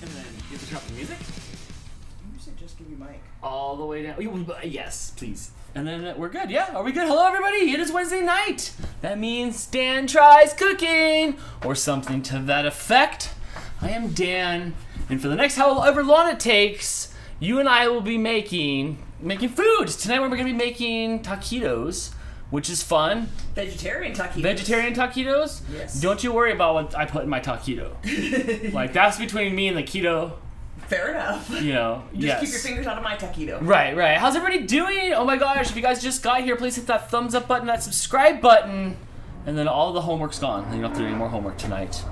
And then you have to turn off the music? You said just give you mic. All the way down. Yes, please. And then we're good. Yeah, are we good? Hello, everybody. It is Wednesday night. That means Dan tries cooking or something to that effect. I am Dan, and for the next however long it takes, you and I will be making food. Tonight we're going to be making taquitos, which is fun. Vegetarian taquitos. Vegetarian taquitos? Yes. Don't you worry about what I put in my taquito. Like, that's between me and the keto. Fair enough. You know, Just keep your fingers out of my taquito. Right. How's everybody doing? Oh my gosh, if you guys just got here, please hit that thumbs up button, that subscribe button, and then all the homework's gone. You don't have to do any more homework tonight.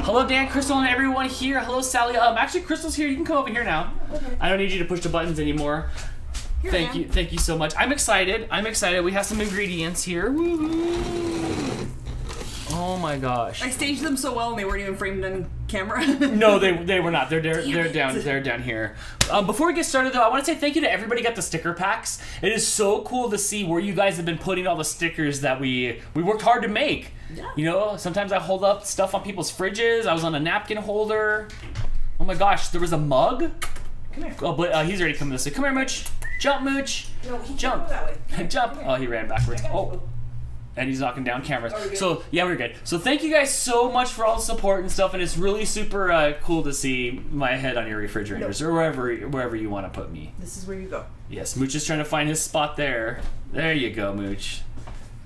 Hello, Dan, Crystal, and everyone here. Hello, Sally. Actually, Crystal's here. You can come over here now. Okay. I don't need you to push the buttons anymore. Thank you so much. I'm excited. We have some ingredients here. Woo-hoo. Oh my gosh. I staged them so well and they weren't even framed on camera. No, they were not. They're down here. Before we get started though, I want to say thank you to everybody who got the sticker packs. It is so cool to see where you guys have been putting all the stickers that we worked hard to make. Yeah. You know, sometimes I hold up stuff on people's fridges. I was on a napkin holder. Oh my gosh, there was a mug. Come here. Oh, but he's already coming this way. Come here, Mooch. Jump, Mooch. No, he jump. Can't go that way. Jump. Oh, he ran backwards. Oh. And he's knocking down cameras. So, yeah, we're good. So thank you guys so much for all the support and stuff, and it's really super cool to see my head on your refrigerators or wherever you want to put me. This is where you go. Yes, Mooch is trying to find his spot there. There you go, Mooch.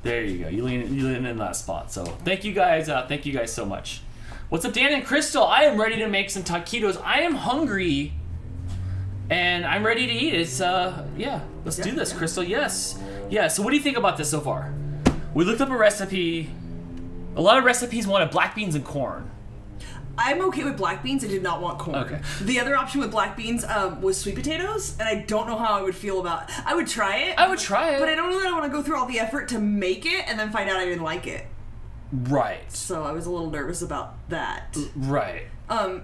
There you go. You lean in that spot. So thank you guys so much. What's up, Dan and Crystal? I am ready to make some taquitos. I am hungry, and I'm ready to eat. It's, let's do this, Crystal. Yes. Yeah, so what do you think about this so far? We looked up a recipe. A lot of recipes wanted black beans and corn. I'm okay with black beans. I did not want corn. Okay. The other option with black beans was sweet potatoes, and I don't know how I would feel about it. I would try it. But I don't know that I want to go through all the effort to make it and then find out I didn't like it. Right. So I was a little nervous about that. Right. A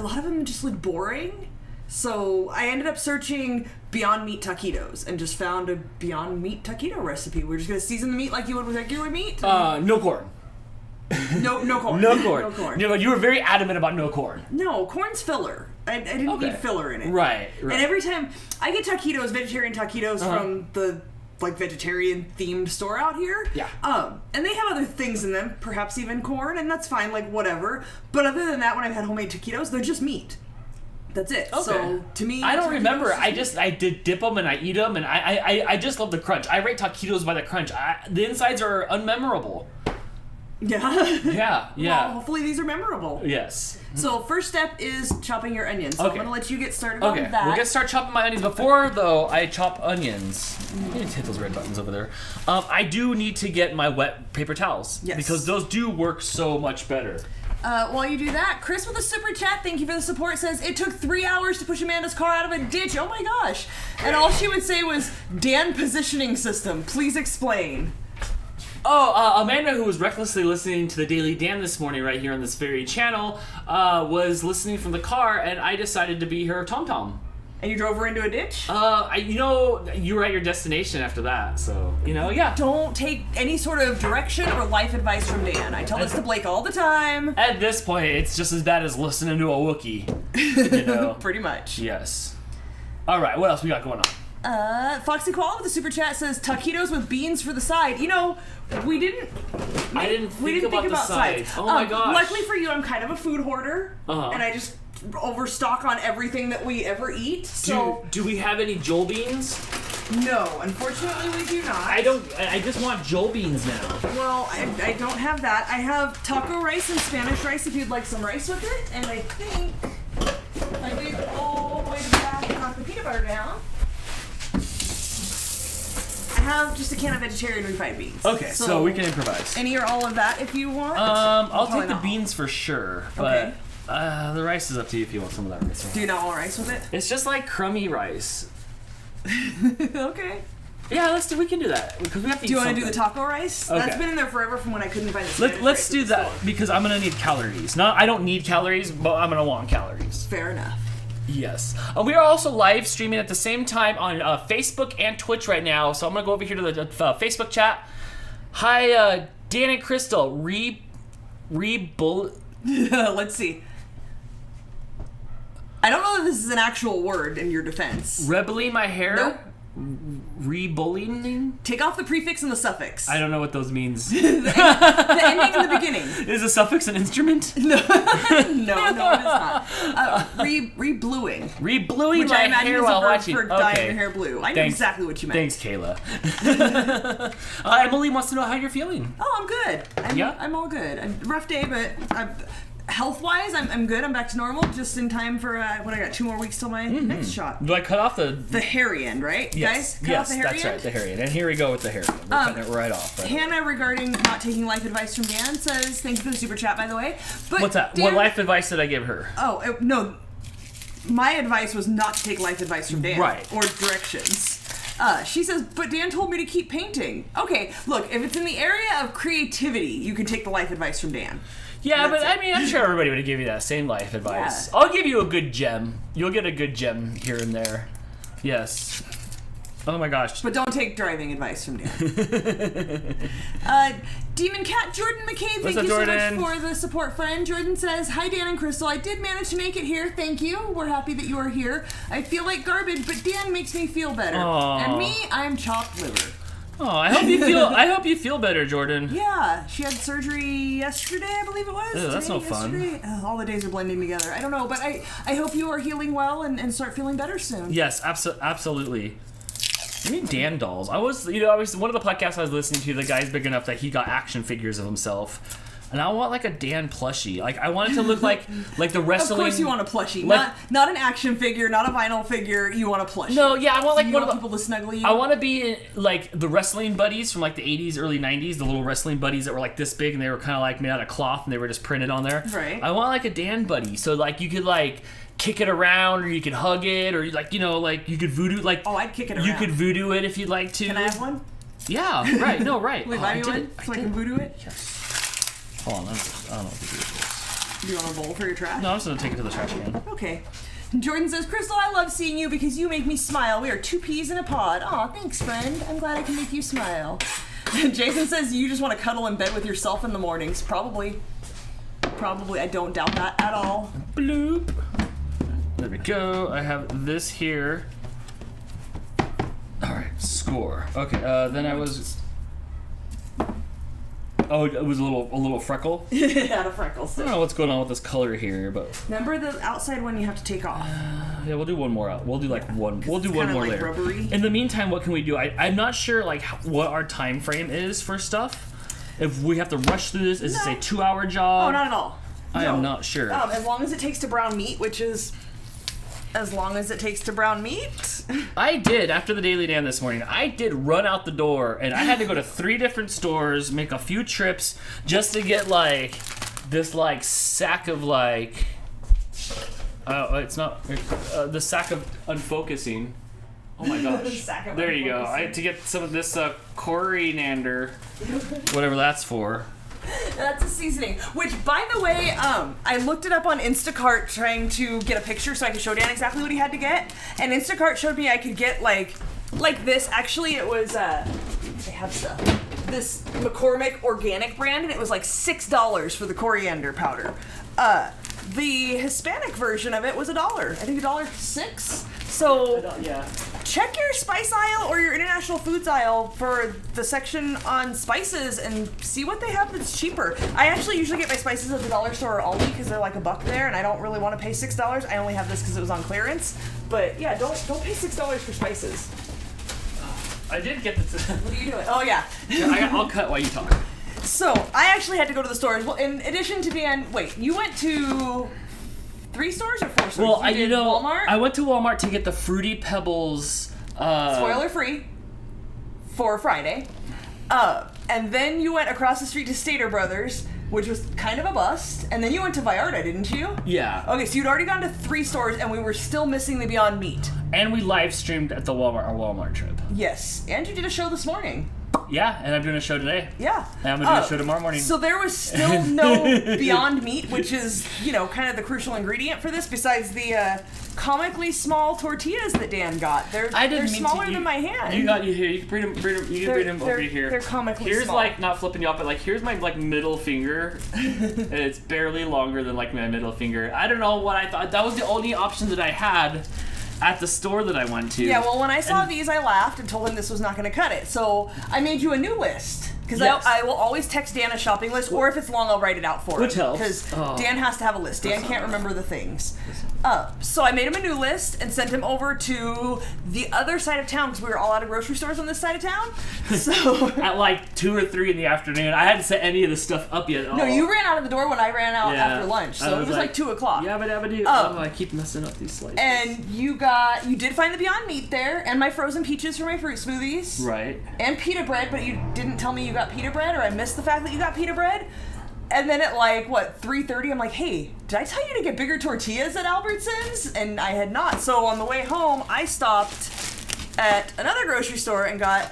lot of them just look boring. So I ended up searching Beyond Meat taquitos and just found a Beyond Meat taquito recipe. We're just gonna season the meat like you would with regular meat. No corn. No corn. No corn. No corn. You were very adamant about no corn. No, corn's filler. I didn't need filler in it. Right. And every time I get taquitos, vegetarian taquitos from the vegetarian themed store out here. Yeah. And they have other things in them, perhaps even corn, and that's fine, like whatever. But other than that, when I've had homemade taquitos, they're just meat. That's it. Okay. So to me, I don't remember. I did dip them and I eat them, and I just love the crunch. I rate taquitos by the crunch. The insides are unmemorable. Yeah. Yeah. Well, hopefully these are memorable. Yes. So first step is chopping your onions. So I'm gonna let you get started on that. We're gonna start chopping my onions. Before though, I chop onions. I need to hit those red buttons over there. I do need to get my wet paper towels. Yes. Because those do work so much better. While you do that, Chris with a super chat, thank you for the support, says, it took 3 hours to push Amanda's car out of a ditch. Oh my gosh. And all she would say was, Dan positioning system, please explain. Oh, Amanda, who was recklessly listening to the Daily Dan this morning right here on this very channel, was listening from the car, and I decided to be her tom-tom. And you drove her into a ditch? You were at your destination after that, so, yeah. Don't take any sort of direction or life advice from Dan. I tell this to Blake all the time. At this point, it's just as bad as listening to a Wookiee, Pretty much. Yes. All right, what else we got going on? Foxy Koala with the super chat says, taquitos with beans for the side. We didn't think about the sides. Oh my gosh. Luckily for you, I'm kind of a food hoarder, and I just overstock on everything that we ever eat. So do we have any Joel beans? No, unfortunately we do not. I just want Joel beans now. Well, I don't have that. I have taco rice and Spanish rice if you'd like some rice with it, and I think I made it all the way to the back and knock the peanut butter down. I have just a can of vegetarian refried beans. Okay, so we can improvise. Any or all of that if you want. I'll take the beans for sure, but the rice is up to you if you want some of that rice. Do you not want rice with it? It's just like crummy rice. Okay. Yeah, we can do that because we have to. Do you want to do the taco rice? Okay. That's been in there forever from when I couldn't find the Let's do that because I'm gonna need calories. I don't need calories, but I'm gonna want calories. Fair enough. Yes. We are also live streaming at the same time on Facebook and Twitch right now. So I'm gonna go over here to the Facebook chat. Hi, Dan and Crystal. Let's see. that this is an actual word in your defense. Rebelling my hair? Nope. Rebullying? Take off the prefix and the suffix. I don't know what those means. The ending and the beginning. Is a suffix an instrument? No, it is not. Re-bluing. Re-bluing Which my I imagine hair is a while verb watching. for dyeing your hair blue. I know exactly what you meant. Thanks, Kayla. Emily wants to know how you're feeling. Oh, I'm good. Yeah? I'm all good. Rough day, but health-wise, I'm good. I'm back to normal, just in time for, I got 2 more weeks till my next shot. Do I cut off the hairy end, right? Yes, Guys, cut off the hairy that's end? right, the hairy end. And here we go with the hairy end. We're cutting it right off. Right Hannah, regarding not taking life advice from Dan, says, thank you for the super chat, by the way. But What's that? Dan, what life advice did I give her? Oh, no. My advice was not to take life advice from Dan. Right. Or directions. She says, but Dan told me to keep painting. Okay, look, if it's in the area of creativity, you can take the life advice from Dan. Yeah, but I mean, I'm sure everybody would give you that same life advice. Yeah. I'll give you a good gem. You'll get a good gem here and there. Yes. Oh my gosh. But don't take driving advice from Dan. Demon Cat Jordan McCabe, thank you so much for the support, friend. Jordan says, hi Dan and Crystal, I did manage to make it here. Thank you. We're happy that you are here. I feel like garbage, but Dan makes me feel better. Aww. And me, I'm chopped liver. Oh, I hope you feel better, Jordan. Yeah, she had surgery yesterday, I believe it was. Ew, that's no fun. All the days are blending together. I don't know, but I hope you are healing well and start feeling better soon. Yes, absolutely. I need Dan dolls. I was one of the podcasts I was listening to, the guy's big enough that he got action figures of himself. And I want like a Dan plushie. Like I want it to look like the wrestling. Of course you want a plushie. Not an action figure, not a vinyl figure. You want a plushie. No, yeah, I want like one of the people to snuggle you. I want to be like the wrestling buddies from like the 80s, early 90s, the little wrestling buddies that were like this big and they were kind of like made out of cloth and they were just printed on there. Right. I want like a Dan buddy. So like you could like kick it around or you could hug it or like like you could voodoo like Oh, I'd kick it around. You could voodoo it if you'd like to. Can I have one? Yeah, right. No, right. Will you buy me one so I can voodoo it? Yes. Hold on, I don't know what to do with this. Do you want a bowl for your trash? No, I'm just gonna take it to the trash can. Okay. Jordan says, Crystal, I love seeing you because you make me smile. We are 2 peas in a pod. Aw, thanks, friend. I'm glad I can make you smile. Jason says, you just want to cuddle in bed with yourself in the mornings. Probably. I don't doubt that at all. Bloop. There we go. I have this here. Alright, score. Okay, then I was... Oh, it was a little freckle? It had a freckle. I don't know what's going on with this color here, but... Remember the outside one you have to take off? Yeah, we'll do one more out. We'll do like one. We'll do one more like layer. Rubbery. In the meantime, what can we do? I'm not sure like what our time frame is for stuff. If we have to rush through this, is this a 2-hour job? Oh, not at all. I am not sure. As long as it takes to brown meat, which is... As long as it takes to brown meat. I did, after the Daily Dan this morning, I did run out the door, and I had to go to 3 different stores, make a few trips, just to get, like, this, like, sack of, like... it's not... the sack of unfocusing. Oh my gosh. There you go. I had to get some of this coriander, whatever that's for. That's a seasoning. Which, by the way, I looked it up on Instacart trying to get a picture so I could show Dan exactly what he had to get. And Instacart showed me I could get like this. Actually, it was they have stuff. This McCormick organic brand, and it was like $6 for the coriander powder. The Hispanic version of it was $1. I think $1.06. So Yeah. check your spice aisle or your international foods aisle for the section on spices and see what they have that's cheaper. I actually usually get my spices at the dollar store or Aldi because they're like $1 there, and I don't really want to pay $6. I only have this because it was on clearance. But yeah, don't pay $6 for spices. I did get this. What are you doing? Oh yeah. I'll cut while you talk. So I actually had to go to the stores. Well, in addition to being, wait, you went to 3 stores or 4 stores? Well, Walmart. I went to Walmart to get the Fruity Pebbles. Spoiler free for Friday. And then you went across the street to Stater Brothers, which was kind of a bust. And then you went to Vallarta, didn't you? Yeah. Okay, so you'd already gone to 3 stores, and we were still missing the Beyond Meat. And we live streamed at our Walmart trip. Yes, and you did a show this morning. Yeah, and I'm doing a show today. Yeah. And I'm going to do a show tomorrow morning. So there was still no Beyond Meat, which is, kind of the crucial ingredient for this, besides the comically small tortillas that Dan got. They're smaller than my hand. You can bring them over here. They're comically here's small. like, not flipping you off, but like here's my like middle finger, and it's barely longer than like my middle finger. I don't know what I thought. That was the only option that I had at the store that I went to. Yeah, well, when I saw these, I laughed and told him this was not going to cut it. So I made you a new list. Because I will always text Dan a shopping list, or if it's long, I'll write it out for him. Which helps. Because Dan has to have a list. Dan can't remember the things. So I made him a new list and sent him over to the other side of town, because we were all out of grocery stores on this side of town. So at like 2 or 3 in the afternoon, I hadn't set any of the stuff up yet. No, you ran out of the door when I ran out after lunch, so it was like 2 o'clock. Yeah, but I keep messing up these slices. And you did find the Beyond Meat there, and my frozen peaches for my fruit smoothies. Right. And pita bread, but you didn't tell me you got pita bread, or I missed the fact that you got pita bread. And then at 3:30, I'm like, hey, did I tell you to get bigger tortillas at Albertsons? And I had not. So on the way home, I stopped at another grocery store and got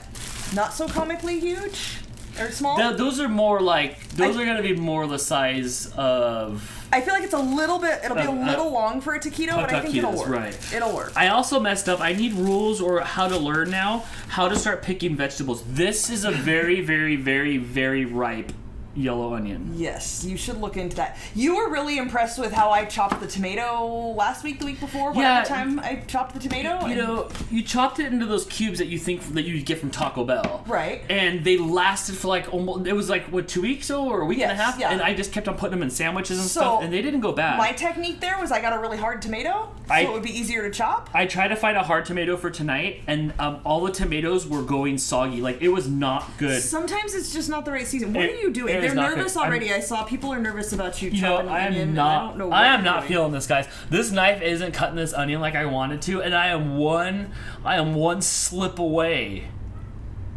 not so comically huge or small. Those are more like, are going to be more the size of... I feel like it's it'll be a little long for a taquito, but I think it'll work. Right. It'll work. I also messed up. I need rules or how to learn now how to start picking vegetables. This is a very, very, very, very ripe yellow onion. Yes, you should look into that. You were really impressed with how I chopped the tomato last week, the week before, whatever time I chopped the tomato. You chopped it into those cubes that you think that you get from Taco Bell. Right. And they lasted for almost, it was 2 weeks or a week and a half? Yeah. And I just kept on putting them in sandwiches and stuff, and they didn't go bad. My technique there was I got a really hard tomato, so it would be easier to chop. I tried to find a hard tomato for tonight, and all the tomatoes were going soggy. It was not good. Sometimes it's just not the right season. What are you doing? They're nervous already. I saw people are nervous about you chopping an onion. I am not feeling this, guys. This knife isn't cutting this onion like I wanted to, and I am one slip away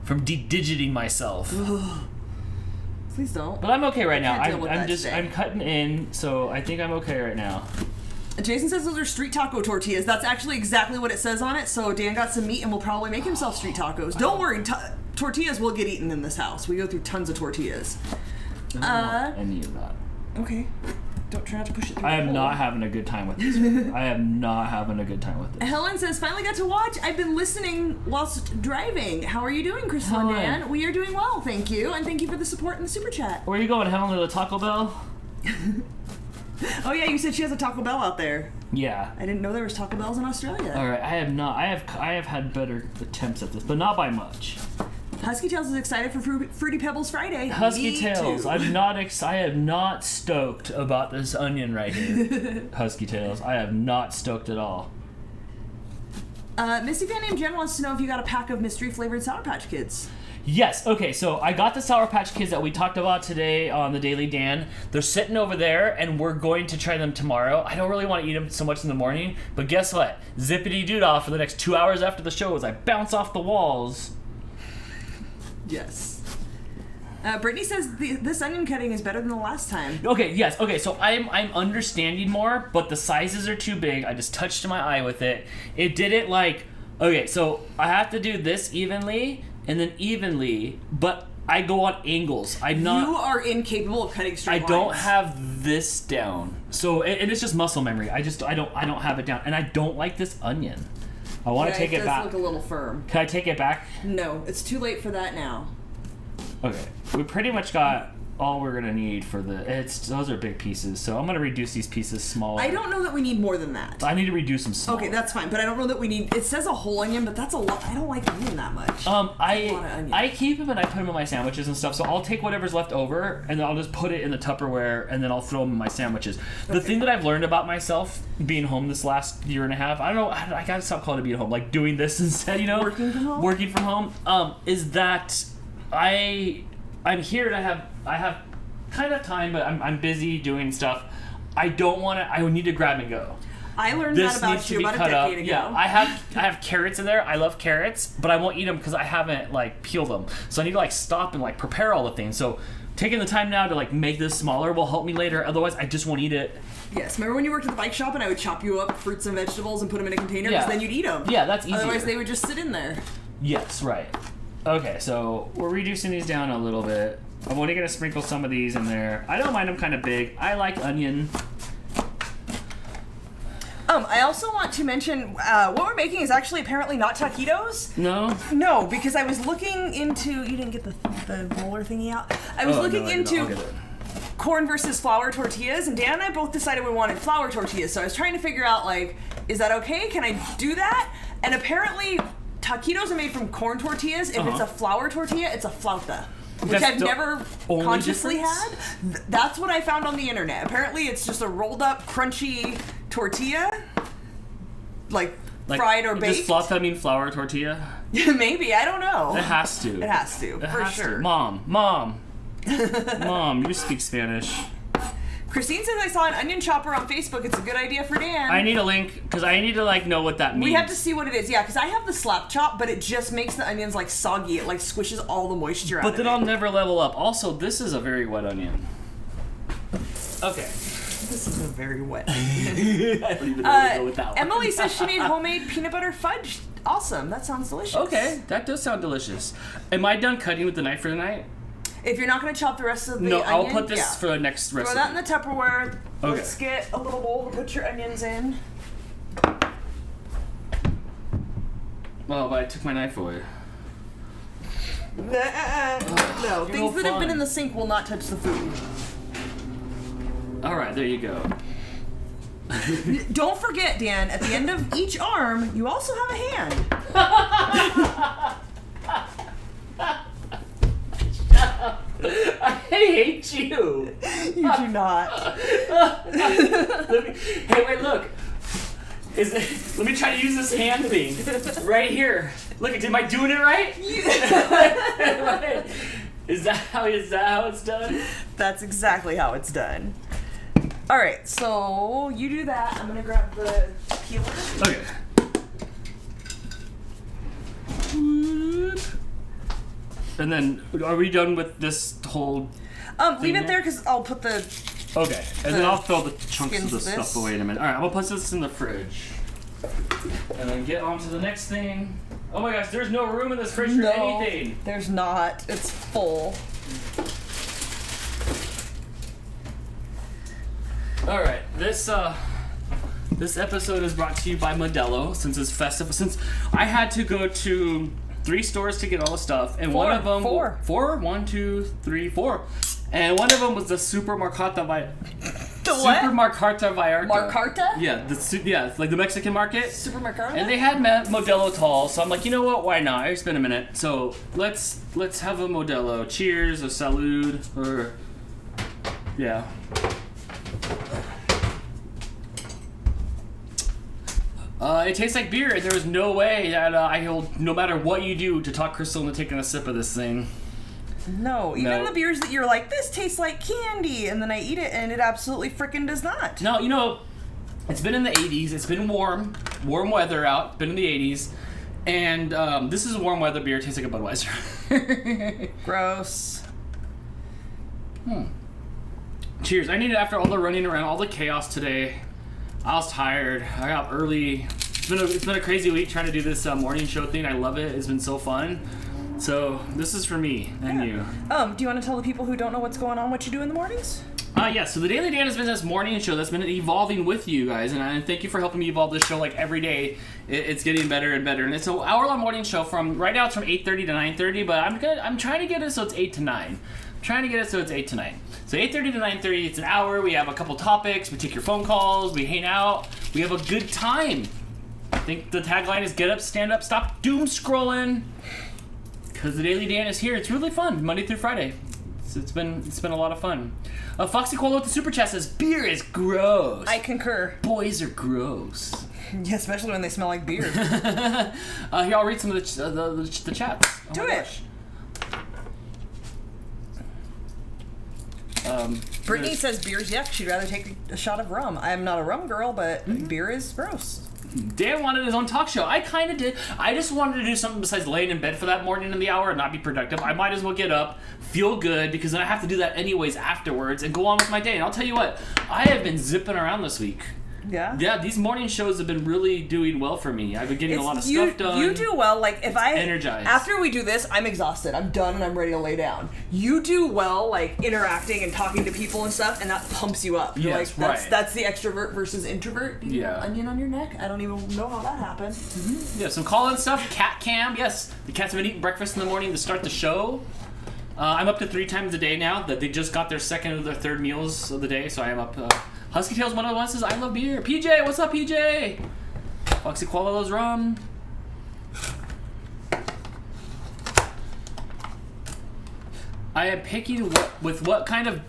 from de-digiting myself. Please don't. But I'm okay right now. I'm cutting in, so I think I'm okay right now. Jason says those are street taco tortillas. That's actually exactly what it says on it. So Dan got some meat and will probably make himself street tacos. Don't worry, tortillas will get eaten in this house. We go through tons of tortillas. I don't want any of that. Okay. Don't try not to push it through. I am not having a good time with this. I am not having a good time with this. Helen says, finally got to watch. I've been listening whilst driving. How are you doing, Crystal and Dan? We are doing well, thank you. And thank you for the support in the super chat. Where are you going, Helen, to the Taco Bell? Oh yeah, you said she has a Taco Bell out there. Yeah. I didn't know there was Taco Bells in Australia. All right, I have had better attempts at this, but not by much. Husky Tails is excited for Fruity Pebbles Friday. Husky Tails, I am not stoked about this onion right here. Husky Tails, I am not stoked at all. Missy fan named Jen wants to know if you got a pack of mystery flavored Sour Patch Kids. Yes, okay, so I got the Sour Patch Kids that we talked about today on the Daily Dan. They're sitting over there, and we're going to try them tomorrow. I don't really want to eat them so much in the morning, but guess what? Zippity-doo-dah for the next 2 hours after the show as I bounce off the walls. Yes. Brittany says this onion cutting is better than the last time. Okay, yes. Okay, so I'm understanding more, but the sizes are too big. I just touched my eye with it. It did it okay, so I have to do this evenly and then evenly, but I go on angles. You are incapable of cutting straight lines. I don't have this down. So, and it's just muscle memory. I don't have it down. And I don't like this onion. I want to take it back. It does look a little firm. Can I take it back? No, it's too late for that now. Okay, we pretty much got all we're gonna need for those are big pieces, so I'm gonna reduce these pieces smaller. I don't know that we need more than that. I need to reduce them smaller. Okay, that's fine, but I don't know that we need. It says a whole onion, but that's a lot. I don't like onion that much. I keep them and I put them in my sandwiches and stuff. So I'll take whatever's left over and then I'll just put it in the Tupperware and then I'll throw them in my sandwiches. The thing that I've learned about myself being home this last year and a half, I don't know. I gotta stop calling it being home. Doing this instead, Working from home. Is that I'm here and I have kind of time, but I'm busy doing stuff. I need to grab and go. I learned that about you about a decade ago. Yeah, I have carrots in there. I love carrots, but I won't eat them because I haven't peeled them. So I need to stop and prepare all the things. So taking the time now to make this smaller will help me later. Otherwise, I just won't eat it. Yes, remember when you worked at the bike shop and I would chop you up fruits and vegetables and put them in a container because then you'd eat them? Yeah, that's easier. Otherwise, they would just sit in there. Yes, right. Okay, so we're reducing these down a little bit. I'm only gonna sprinkle some of these in there. I don't mind them kind of big. I like onion. I also want to mention what we're making is actually apparently not taquitos. No? No, because I was looking into. You didn't get the roller thingy out. I was looking into corn versus flour tortillas, and Dan and I both decided we wanted flour tortillas. So I was trying to figure out, like, is that okay? Can I do that? And apparently, taquitos are made from corn tortillas. If it's a flour tortilla, it's a flauta. Which I've never consciously had. That's what I found on the internet. Apparently, it's just a rolled up, crunchy tortilla, like fried or baked. Does flauta mean flour tortilla? Maybe, I don't know. It has to. It has to, for sure. Mom, you speak Spanish. Christine says I saw an onion chopper on Facebook. It's a good idea for Dan. I need a link because I need to like know what that means. We have to see what it is. Yeah, because I have the slap chop, but it just makes the onions like soggy. It like squishes all the moisture out of it. But then I'll never level up. Also, this is a very wet onion. Okay. This is a very wet onion. I don't even know where to go with that one. Emily says she made homemade peanut butter fudge. Awesome. That sounds delicious. Okay, that does sound delicious. Am I done cutting with the knife for tonight? If you're not going to chop the rest of the onion, I'll put this for the next recipe. Throw that in the Tupperware. Okay. Let's get a little bowl to put your onions in. Well, but I took my knife away. No, things that have been in the sink will not touch the food. All right, there you go. Don't forget, Dan, at the end of each arm, you also have a hand. I hate you. You do not. Hey, wait, look. Let me try to use this hand thing right here. Look, am I doing it right? Is that how it's done? That's exactly how it's done. All right, so you do that. I'm gonna grab the peeler. Okay. And then, are we done with this whole? Leave it there because I'll put the. Okay, and then I'll throw the chunks of the stuff away in a minute. All right, I'm gonna put this in the fridge, and then get on to the next thing. Oh my gosh, there's no room in this fridge for anything. There's not. It's full. All right, this episode is brought to you by Modelo. Since it's festive, since I had to go to 3 stores to get all the stuff, and one of them four, 1, 2, 3, 4, and one of them was the Supermercado Vallarta. Marcarta? Yeah, it's like the Mexican market. Supermercado? And they had Modelo tall, so I'm like, you know what? Why not? It's been a minute, so let's have a Modelo. Cheers, a salud, or yeah. It tastes like beer, and there is no way that I'll, no matter what you do, to talk Crystal into taking a sip of this thing. No, even the beers that you're like, this tastes like candy, and then I eat it, and it absolutely frickin' does not. No, you know, it's been in the 80s. It's been warm weather out. Been in the 80s, and this is a warm weather beer. It tastes like a Budweiser. Gross. Cheers. I needed, after all the running around, all the chaos today. I was tired. I got up early. It's been a crazy week trying to do this morning show thing. I love it. It's been so fun. So this is for me and you. Do you want to tell the people who don't know what's going on what you do in the mornings? Yeah, so the Daily Dan has been this morning show that's been evolving with you guys, and I thank you for helping me evolve this show. Like every day, it's getting better and better, and it's an hour-long morning show from right now. It's from 8:30 to 9:30, but I'm trying to get it so it's 8 to 9. So 8:30 to 9:30, it's an hour. We have a couple topics. We take your phone calls. We hang out. We have a good time. I think the tagline is "Get up, stand up, stop doom scrolling." Because the Daily Dan is here. It's really fun, Monday through Friday. It's been a lot of fun. Foxy Quolo with the super chat says, "Beer is gross." I concur. Boys are gross. Yeah, especially when they smell like beer. Here, I'll read some of the chats. Do it. Brittany says beer's yuck. She'd rather take a shot of rum. I am not a rum girl, but beer is gross. Dan wanted his own talk show. I kind of did. I just wanted to do something besides laying in bed for that morning in the hour and not be productive. I might as well get up, feel good, because then I have to do that anyways afterwards and go on with my day. And I'll tell you what, I have been zipping around this week. Yeah? Yeah, these morning shows have been really doing well for me. I've been getting a lot of stuff done. You do well. Like, if energized. After we do this, I'm exhausted. I'm done and I'm ready to lay down. You do well, like, interacting and talking to people and stuff, and that pumps you up. You're Yes, like, right. That's the extrovert versus introvert. Do you have an onion on your neck? I don't even know how that happened. Mm-hmm. Yeah, some call-in stuff. Cat cam. Yes, the cats have been eating breakfast in the morning to start the show. I'm up to 3 times a day now. That they just got their second or their third meals of the day, so I am up. Husky Tails 101 says, I love beer. PJ, what's up, PJ? Foxy Koala loves rum. I am picky with what kind of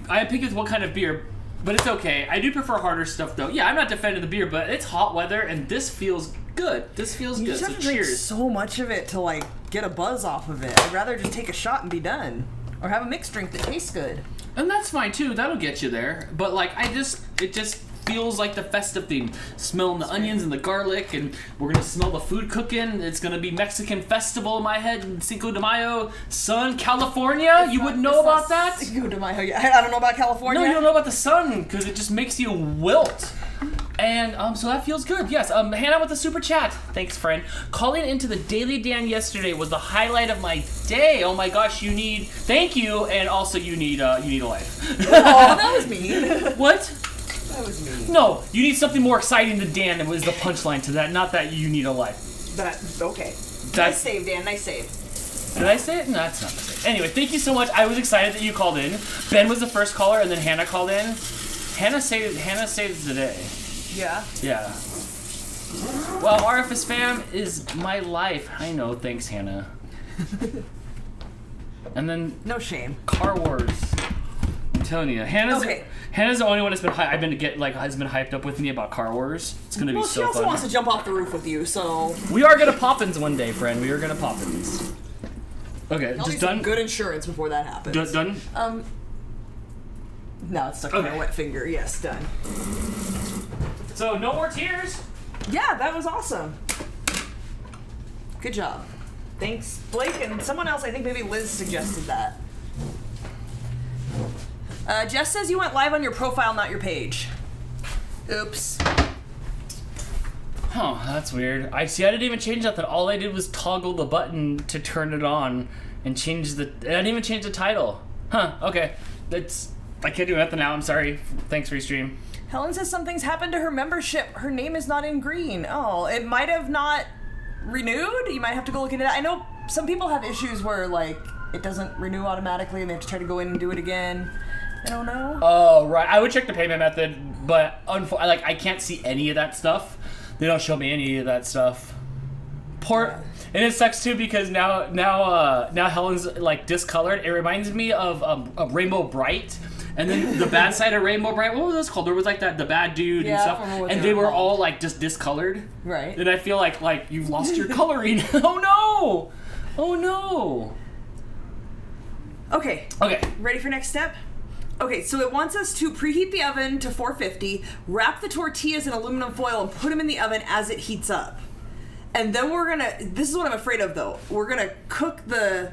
beer, but it's okay. I do prefer harder stuff, though. Yeah, I'm not defending the beer, but it's hot weather, and this feels good. This feels good. You just have to drink so much of it to, like, get a buzz off of it. I'd rather just take a shot and be done. Or have a mixed drink that tastes good. And that's fine too. That'll get you there. But like, it just feels like the festive theme. Smelling the onions and the garlic, and we're gonna smell the food cooking. It's gonna be Mexican festival in my head in Cinco de Mayo, Sun, California. You wouldn't know about that? Cinco de Mayo. I don't know about California. No, you don't know about the sun because it just makes you wilt. And so that feels good. Yes. Hannah with the super chat. Thanks, friend. Calling into the Daily Dan yesterday was the highlight of my day. Oh my gosh, thank you, and also you need a life. Oh, that was mean. What? That was mean. No, you need something more exciting than Dan. That was the punchline to that. Not that you need a life. Okay. Nice save, Dan. Nice save. Did I say it? No, that's not the same. Anyway, thank you so much. I was excited that you called in. Ben was the first caller, and then Hannah called in. Hannah saves the day. Yeah. Yeah. Well, RFS fam is my life. I know. Thanks, Hannah. And then no shame. Car Wars. I'm telling you, Hannah's the only one that's been has been hyped up with me about Car Wars. It's gonna be so fun. She also wants to jump off the roof with you, so we are gonna poppins one day, friend. We are gonna poppins. Okay, just done. Good insurance before that happens. Done. No, it's stuck on my wet finger. Yes, done. So, no more tears? Yeah, that was awesome. Good job. Thanks, Blake, and someone else, I think maybe Liz suggested that. Jess says you went live on your profile, not your page. Oops. Huh, that's weird. I didn't even change nothing. All I did was toggle the button to turn it on and I didn't even change the title. Huh, okay. I can't do nothing now, I'm sorry. Thanks for your stream. Helen says something's happened to her membership. Her name is not in green. Oh, it might have not renewed? You might have to go look into that. I know some people have issues where, like, it doesn't renew automatically and they have to try to go in and do it again. I don't know. Oh, right. I would check the payment method, but I can't see any of that stuff. They don't show me any of that stuff. And it sucks too because now Helen's like discolored. It reminds me of Rainbow Bright. And then the bad side of Rainbow Bright, what was this called? There was like the bad dude and stuff, and they were all like just discolored. Right. And I feel like you've lost your coloring. Oh no! Okay. Ready for next step? Okay, so it wants us to preheat the oven to 450, wrap the tortillas in aluminum foil, and put them in the oven as it heats up. And then this is what I'm afraid of though, we're gonna cook the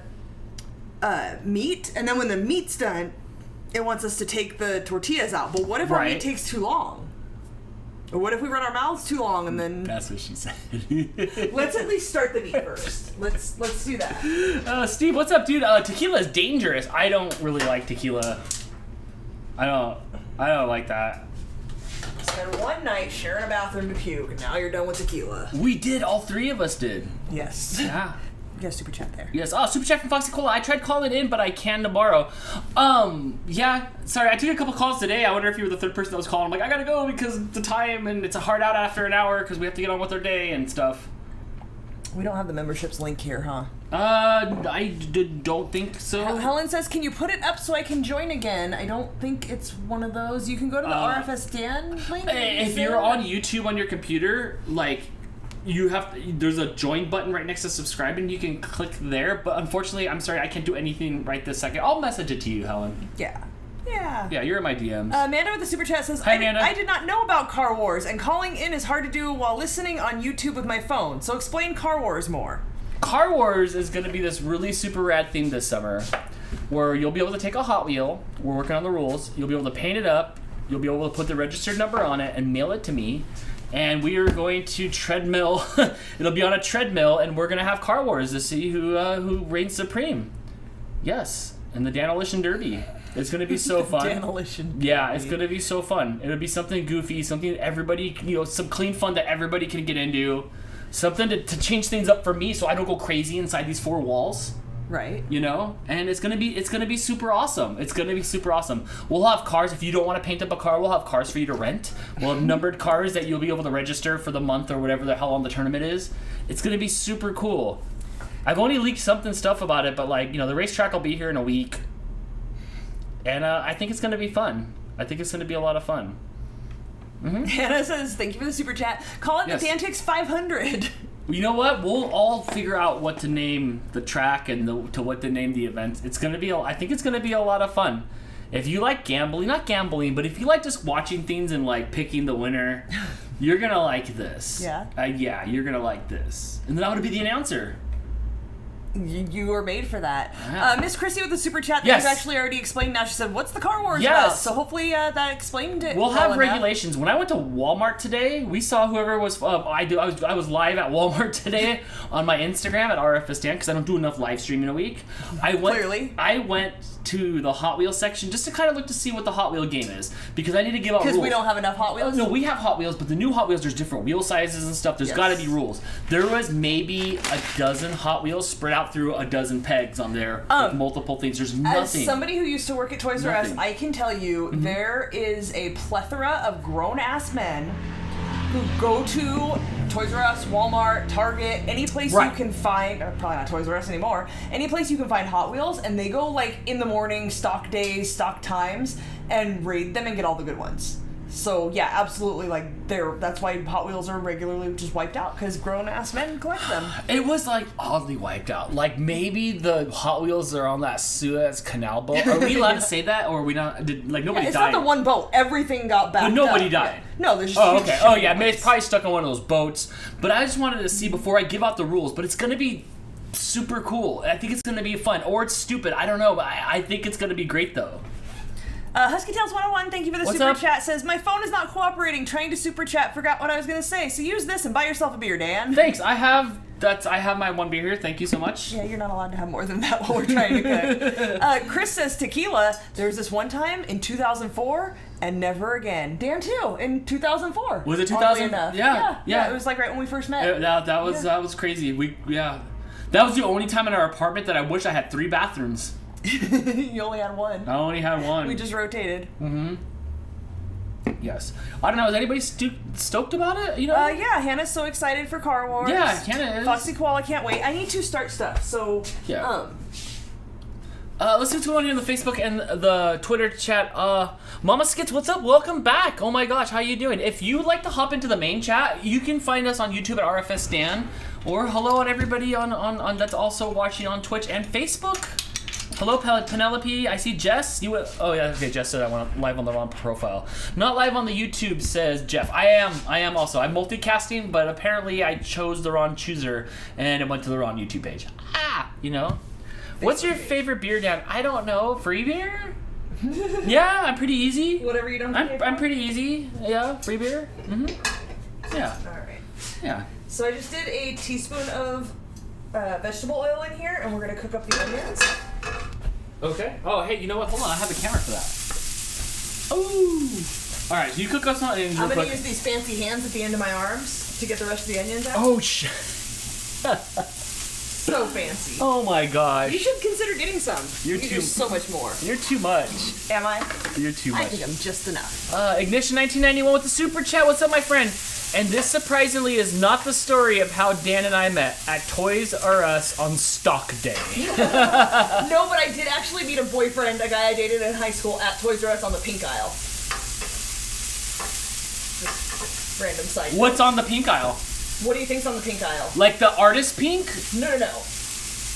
meat, and then when the meat's done, it wants us to take the tortillas out. But what if our meat takes too long? Or what if we run our mouths too long and then... That's what she said. Let's at least start the meat first. Let's do that. Steve, what's up, dude? Tequila is dangerous. I don't really like tequila. I don't like that. Spend one night sharing a bathroom to puke, and now you're done with tequila. We did. All three of us did. Yes. Yeah. You got a super chat there. Yes. Oh, super chat from Foxy Cola. I tried calling in, but I can tomorrow. Yeah. Sorry, I took a couple calls today. I wonder if you were the third person that was calling. I'm like, I gotta go because of the time, and it's a hard out after an hour because we have to get on with our day and stuff. We don't have the memberships link here, huh? I don't think so. Helen says, can you put it up so I can join again? I don't think it's one of those. You can go to the RFS Dan link. If you're on YouTube on your computer, like, there's a join button right next to subscribe, and you can click there. But unfortunately, I'm sorry, I can't do anything right this second. I'll message it to you, Helen. Yeah. Yeah, you're in my DMs. Amanda with the super chat says, Hi, Amanda. I did not know about Car Wars, and calling in is hard to do while listening on YouTube with my phone. So explain Car Wars more. Car Wars is going to be this really super rad theme this summer, where you'll be able to take a Hot Wheel. We're working on the rules. You'll be able to paint it up. You'll be able to put the registered number on it and mail it to me. And we are going to treadmill. It'll be on a treadmill, and we're gonna have car wars to see who reigns supreme. Yes, and the Demolition Derby. It's gonna be so fun. Demolition Derby. Yeah, it's gonna be so fun. It'll be something goofy, something that everybody, some clean fun that everybody can get into. Something to change things up for me, so I don't go crazy inside these four walls. Right. And it's gonna be super awesome. It's gonna be super awesome. We'll have cars. If you don't want to paint up a car, we'll have cars for you to rent. We'll have numbered cars that you'll be able to register for the month or whatever the hell long the tournament is. It's gonna be super cool. I've only leaked stuff about it, but the racetrack will be here in a week, and I think it's gonna be fun. I think it's gonna be a lot of fun. Mm-hmm. Hannah says, "Thank you for the super chat. Call it the Dantix 500." You know what? We'll all figure out what to name the track and what to name the event. It's gonna be. I think it's gonna be a lot of fun. If you like gambling, not gambling, but if you like just watching things and picking the winner, you're gonna like this. Yeah. Yeah, you're gonna like this. And then I'm gonna be the announcer. You were made for that. Yeah. Miss Chrissy with the super chat that Yes. you've actually already explained now. She said, "What's the Car Wars Yes. about?" So hopefully that explained it. We'll well have enough. regulations. When I went to Walmart today, we saw whoever was. I was live at Walmart today on my Instagram at RFS Dan because I don't do enough live streaming a week. Clearly. I went to the Hot Wheels section just to kind of look to see what the Hot Wheel game is because I need to give out rules. Because we don't have enough Hot Wheels? No, we have Hot Wheels, but the new Hot Wheels, there's different wheel sizes and stuff. There's got to be rules. There was maybe a dozen Hot Wheels spread out through a dozen pegs on there with multiple things. There's nothing. As somebody who used to work at Toys R Us, I can tell you there is a plethora of grown-ass men who go to Toys R Us, Walmart, Target, any place you can find, probably not Toys R Us anymore, any place you can find Hot Wheels, and they go in the morning, stock days, stock times, and raid them and get all the good ones. So yeah, absolutely, that's why Hot Wheels are regularly just wiped out, because grown-ass men collect them. It was oddly wiped out. Maybe the Hot Wheels are on that Suez Canal boat. Are we allowed to say that, or are we not? Nobody died? It's not the one boat. Everything got backed But nobody up. died. No, there's just Oh, huge okay. shipping Oh, yeah. Maybe lines. it's probably stuck on one of those boats. But I just wanted to see before I give out the rules. But it's going to be super cool. I think it's going to be fun. Or it's stupid. I don't know. But I think it's going to be great, though. Husky Tales 101, thank you for the What's super up? chat. Says, my phone is not cooperating. Trying to super chat. Forgot what I was going to say. So use this and buy yourself a beer, Dan. Thanks. I have my one beer here. Thank you so much. Yeah, you're not allowed to have more than that while we're trying to cook. Chris says, tequila. There was this one time in 2004 and never again. Dan, too, in 2004. Was it oddly 2000? enough. Yeah. It was right when we first met. That was crazy. That was the only time in our apartment that I wish I had 3 bathrooms. You only had one. I only had one. We just rotated. Mm-hmm. Yes. I don't know. Is anybody stoked about it? Yeah, Hannah's so excited for Car Wars. Yeah, Hannah is. Foxy Koala can't wait. I need to start stuff, so... Yeah. Let's see what's going on here on the Facebook and the Twitter chat. Mama Skits, what's up? Welcome back. Oh my gosh, how you doing? If you'd like to hop into the main chat, you can find us on YouTube at RFS Dan, or hello on everybody on that's also watching on Twitch and Facebook. Hello, Penelope. I see Jess. Jess said I went live on the wrong profile. Not live on the YouTube, says Jeff. I am also. I'm multicasting, but apparently I chose the wrong chooser, and it went to the wrong YouTube page. What's your favorite beer, Dan? I don't know. Free beer? Yeah, I'm pretty easy. Whatever you don't pay for. I'm pretty easy. Yeah, free beer. Mm-hmm. Yeah. All right. Yeah. So I just did a teaspoon of vegetable oil in here, and we're going to cook up the onions. Okay. Oh, hey, you know what? Hold on. I have a camera for that. Oh. All right. So you cook us some onions real I'm going quick. to use these fancy hands at the end of my arms to get the rest of the onions out. Oh, shit. So fancy. Oh, my gosh. You should consider getting some. You're You too- do so much more. You're too much. Am I? You're too I much. think I'm just enough. Ignition 1991 with the super chat. What's up, my friend? And this surprisingly is not the story of how Dan and I met at Toys R Us on stock day. No, but I did actually meet a boyfriend, a guy I dated in high school, at Toys R Us on the pink aisle. Just random side note. What's on the pink aisle? What do you think's on the pink aisle? Like the artist pink? No.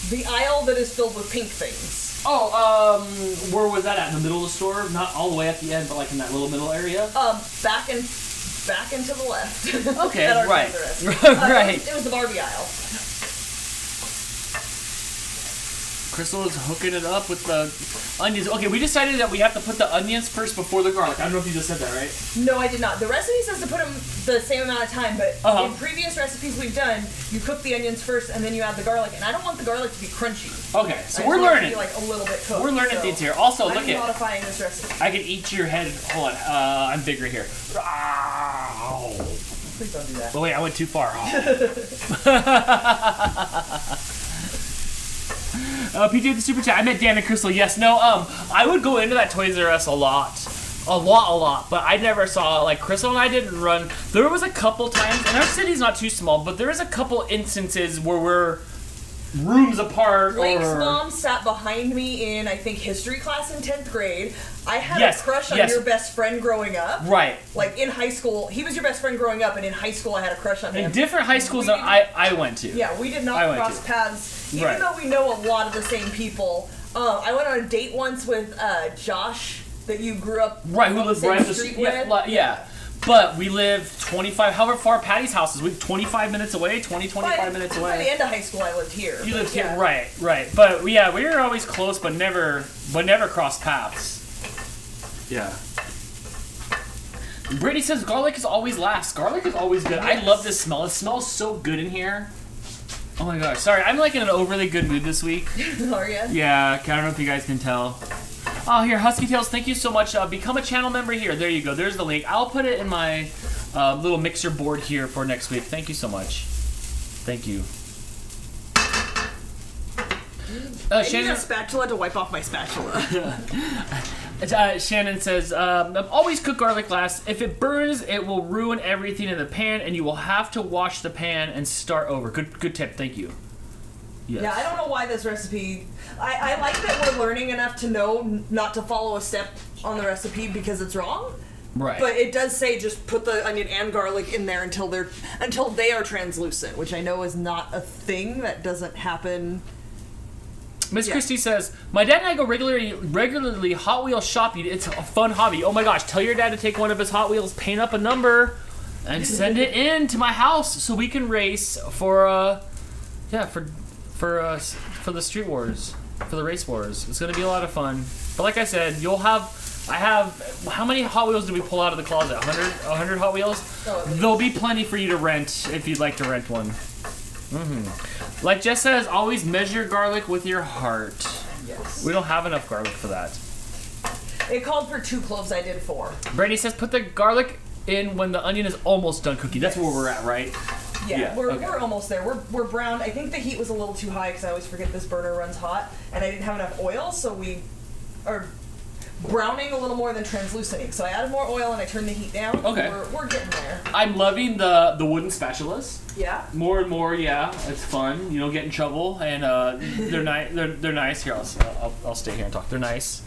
The aisle that is filled with pink things. Oh, where was that at? In the middle of the store? Not all the way at the end, but like in that little middle area? Back and to the left. Okay, At our right. Toys R Us. Right. It was the Barbie aisle. Crystal is hooking it up with the onions. Okay, we decided that we have to put the onions first before the garlic. I don't know if you just said that, right? No, I did not. The recipe says to put them the same amount of time, but in previous recipes we've done, you cook the onions first and then you add the garlic, and I don't want the garlic to be crunchy. Okay, so we're learning. To be like a little bit cooked. We're learning things here. Also, look I'm modifying this recipe. I can eat your head. Hold on, I'm bigger here. Please don't do that. Oh wait, I went too far. PJ the super chat. I met Dan and Crystal. Yes, no. I would go into that Toys R Us a lot. But I never saw, like, Crystal and I didn't run. There was a couple times, and our city's not too small, but there was a couple instances where we're rooms apart. Blake's mom sat behind me in, I think, history class in 10th grade. I had a crush on your best friend growing up. Right. Like, in high school, he was your best friend growing up, and in high school I had a crush on him. In different high schools that I went to. Yeah, we did not cross paths, even though we know a lot of the same people. I went on a date once with Josh, that you grew up who lived right up the street with. Yeah. But we live 25, however far Patty's house is. We 25 minutes away, 25 minutes away. By the end of high school, I lived here. You lived here, right. But we were always close, but never crossed paths. Yeah. Brittany says garlic is always last. Garlic is always good. Yes. I love this smell. It smells so good in here. Oh my gosh. Sorry, I'm like in an overly good mood this week. Are you? Yeah, I don't know if you guys can tell. Oh, here, Husky Tails, thank you so much. Become a channel member here. There you go. There's the link. I'll put it in my little mixer board here for next week. Thank you so much. Thank you. I need a spatula to wipe off my spatula. Shannon says, always cook garlic last. If it burns, it will ruin everything in the pan, and you will have to wash the pan and start over. Good tip. Thank you. Yes. Yeah, I don't know why this recipe... I like that we're learning enough to know not to follow a step on the recipe because it's wrong. Right. But it does say just put the onion and garlic in there until they are translucent, which I know is not a thing that doesn't happen. Miss Christie says, my dad and I go regularly Hot Wheels shopping. It's a fun hobby. Oh my gosh, tell your dad to take one of his Hot Wheels, paint up a number, and send it in to my house so we can race for the street wars, for the race wars. It's gonna be a lot of fun. But like I said, I have, how many Hot Wheels did we pull out of the closet? 100 Hot Wheels? There'll be plenty for you to rent if you'd like to rent one. Like Jess says, always measure garlic with your heart. Yes. We don't have enough garlic for that. It called for 2 cloves, I did 4. Brady says put the garlic in when the onion is almost done cooking. That's where we're at, right? Yeah, we're almost there. We're brown. I think the heat was a little too high because I always forget this burner runs hot, and I didn't have enough oil, so we are browning a little more than translucenting. So I added more oil and I turned the heat down. Okay. We're getting there. I'm loving the wooden spatulas. Yeah. More and more, yeah. It's fun. You don't get in trouble, and they're nice. They're nice. Here, I'll stay here and talk. They're nice.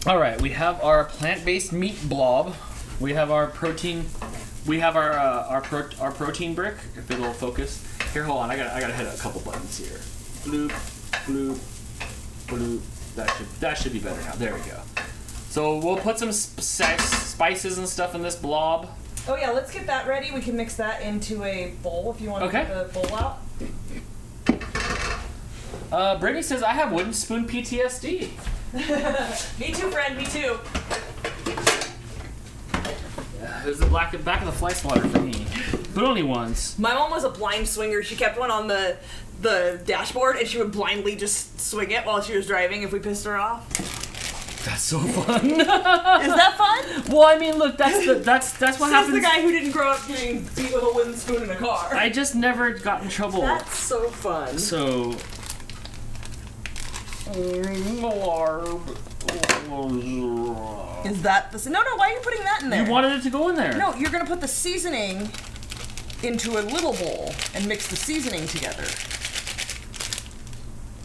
All right, we have our plant-based meat blob. We have our protein. We have our protein brick. If it'll focus. Here, hold on. I gotta hit a couple buttons here. Bloop, bloop, bloop. That should be better now. There we go. So we'll put some spices and stuff in this blob. Oh yeah, let's get that ready. We can mix that into a bowl if you want to get the bowl out. Brittany says I have wooden spoon PTSD. Me too, friend. Me too. There's the back of the fly swatter for me, but only once. My mom was a blind swinger. She kept one on the dashboard, and she would blindly just swing it while she was driving if we pissed her off. That's so fun. Is that fun? Well, I mean, look, that's what happens. The guy who didn't grow up getting beat with a wooden spoon in a car. I just never got in trouble. That's so fun. So. Is that the... No, why are you putting that in there? You wanted it to go in there. No, you're going to put the seasoning into a little bowl and mix the seasoning together.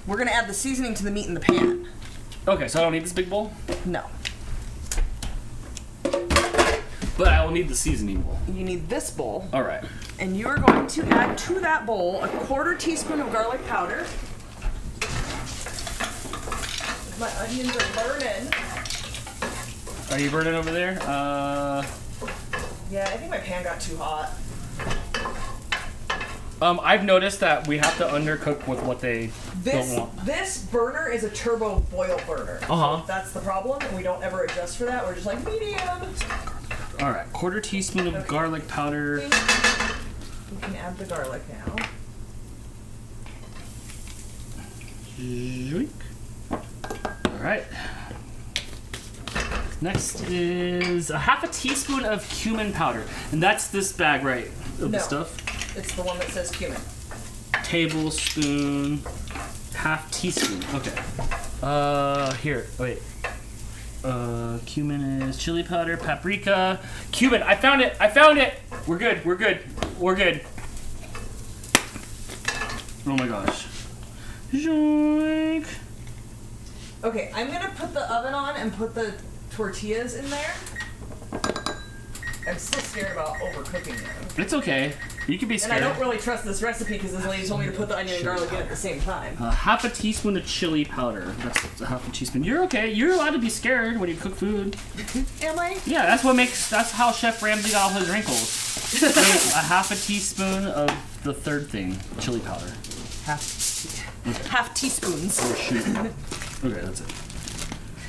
We're going to add the seasoning to the meat in the pan. Okay, so I don't need this big bowl? No. But I will need the seasoning bowl. You need this bowl. All right. And you are going to add to that bowl a 1/4 teaspoon of garlic powder. My onions are burning. Are you burning over there? Yeah, I think my pan got too hot. I've noticed that we have to undercook with what they don't want. This burner is a turbo boil burner. Uh-huh. So that's the problem, and we don't ever adjust for that. We're just like medium. All right, 1/4 teaspoon of garlic powder. We can add the garlic now. All right. Next is a 1/2 teaspoon of cumin powder, and that's this bag, right? Of the stuff. It's the one that says cumin. Tablespoon, 1/2 teaspoon. Okay. Here. Wait. Cumin is chili powder, paprika, cumin. I found it. I found it. We're good. We're good. We're good. Oh my gosh. Zoink. Okay, I'm gonna put the oven on and put the tortillas in there. I'm still scared about overcooking them. It's okay. You can be scared. And I don't really trust this recipe because this lady told me to put the onion and garlic in at the same time. 1/2 teaspoon of chili powder. That's a 1/2 teaspoon. You're okay. You're allowed to be scared when you cook food. Am I? Yeah, that's how Chef Ramsay got all his wrinkles. Wait, 1/2 teaspoon of the third thing, chili powder. Half teaspoons. Oh shoot. Okay, that's it.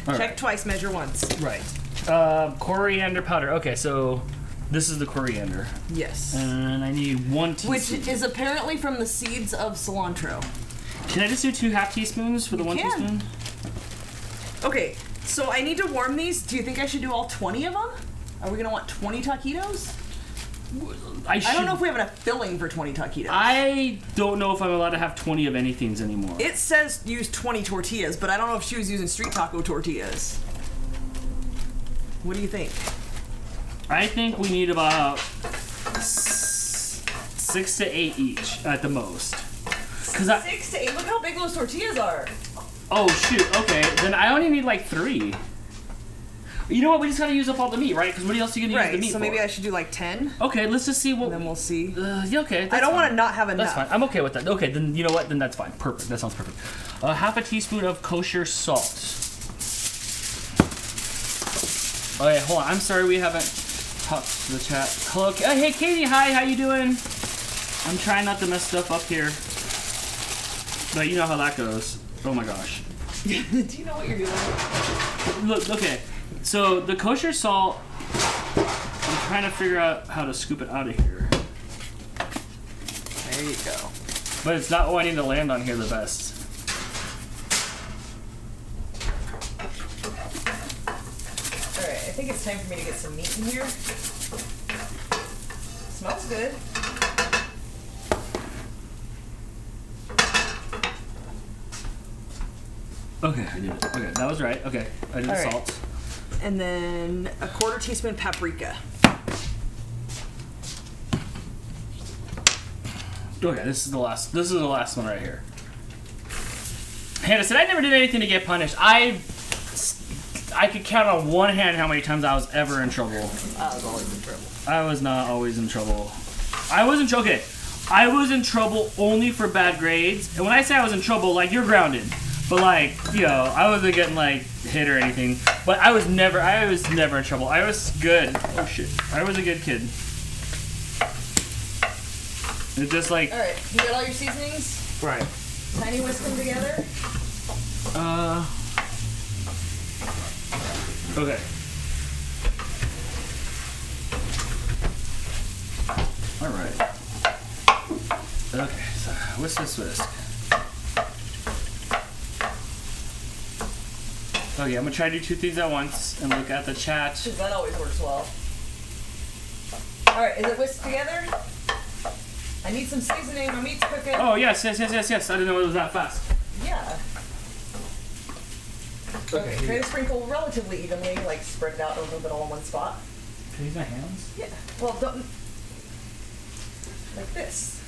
All Check right. twice, measure once. Right. Coriander powder. Okay, so this is the coriander. Yes. And I need 1 teaspoon. Which is apparently from the seeds of cilantro. Can I just do 2 1/2 teaspoons for the 1 teaspoon? Okay, so I need to warm these. Do you think I should do all 20 of them? Are we gonna want 20 taquitos? I don't know if we have enough filling for 20 taquitos. I don't know if I'm allowed to have 20 of anythings anymore. It says use 20 tortillas, but I don't know if she was using street taco tortillas. What do you think? I think we need about 6 to 8 each at the most. 6 to 8. Look how big those tortillas are. Oh shoot. Okay, then I only need like 3. You know what? We just gotta use up all the meat, right? Because what else are you gonna use the meat so for? maybe I should do like 10. Okay, let's just see what. And then we'll see. Yeah, okay. I don't want to not have enough. That's fine. I'm okay with that. Okay, then you know what? Then that's fine. Perfect. That sounds perfect. 1/2 teaspoon of kosher salt. Okay, hold on. I'm sorry we haven't talked to the chat. Hello, hey Katie. Hi. How you doing? I'm trying not to mess stuff up here, but you know how that goes. Oh my gosh. Do you know what you're doing? Look. Okay. So the kosher salt. I'm trying to figure out how to scoop it out of here. There you go. But it's not wanting to land on here the best. Alright, I think it's time for me to get some meat in here. Smells good. Okay, I did it. Okay, that was right. Okay, I did the salt. And then a 1/4 teaspoon paprika. Okay, this is the last one right here. Hannah said, I never did anything to get punished. I could count on one hand how many times I was ever in trouble. I was always in trouble. I was not always in trouble. I was in trouble only for bad grades. And when I say I was in trouble, like, you're grounded. But like, you know, I wasn't getting like hit or anything. But I was never in trouble. I was good. Oh shit. I was a good kid. It's just like. Alright, you got all your seasonings? Right. Tiny whisk them together? Okay. Alright. Okay, so what's this whisk? Okay, I'm gonna try to do 2 things at once and look at the chat. Because that always works well. Alright, is it whisked together? I need some seasoning, my meat's cooking. Oh, yes. I didn't know it was that fast. Yeah. Okay, try to sprinkle relatively evenly, like spread it out a little bit all in one spot. Can I use my hands? Yeah, well, don't. Like this.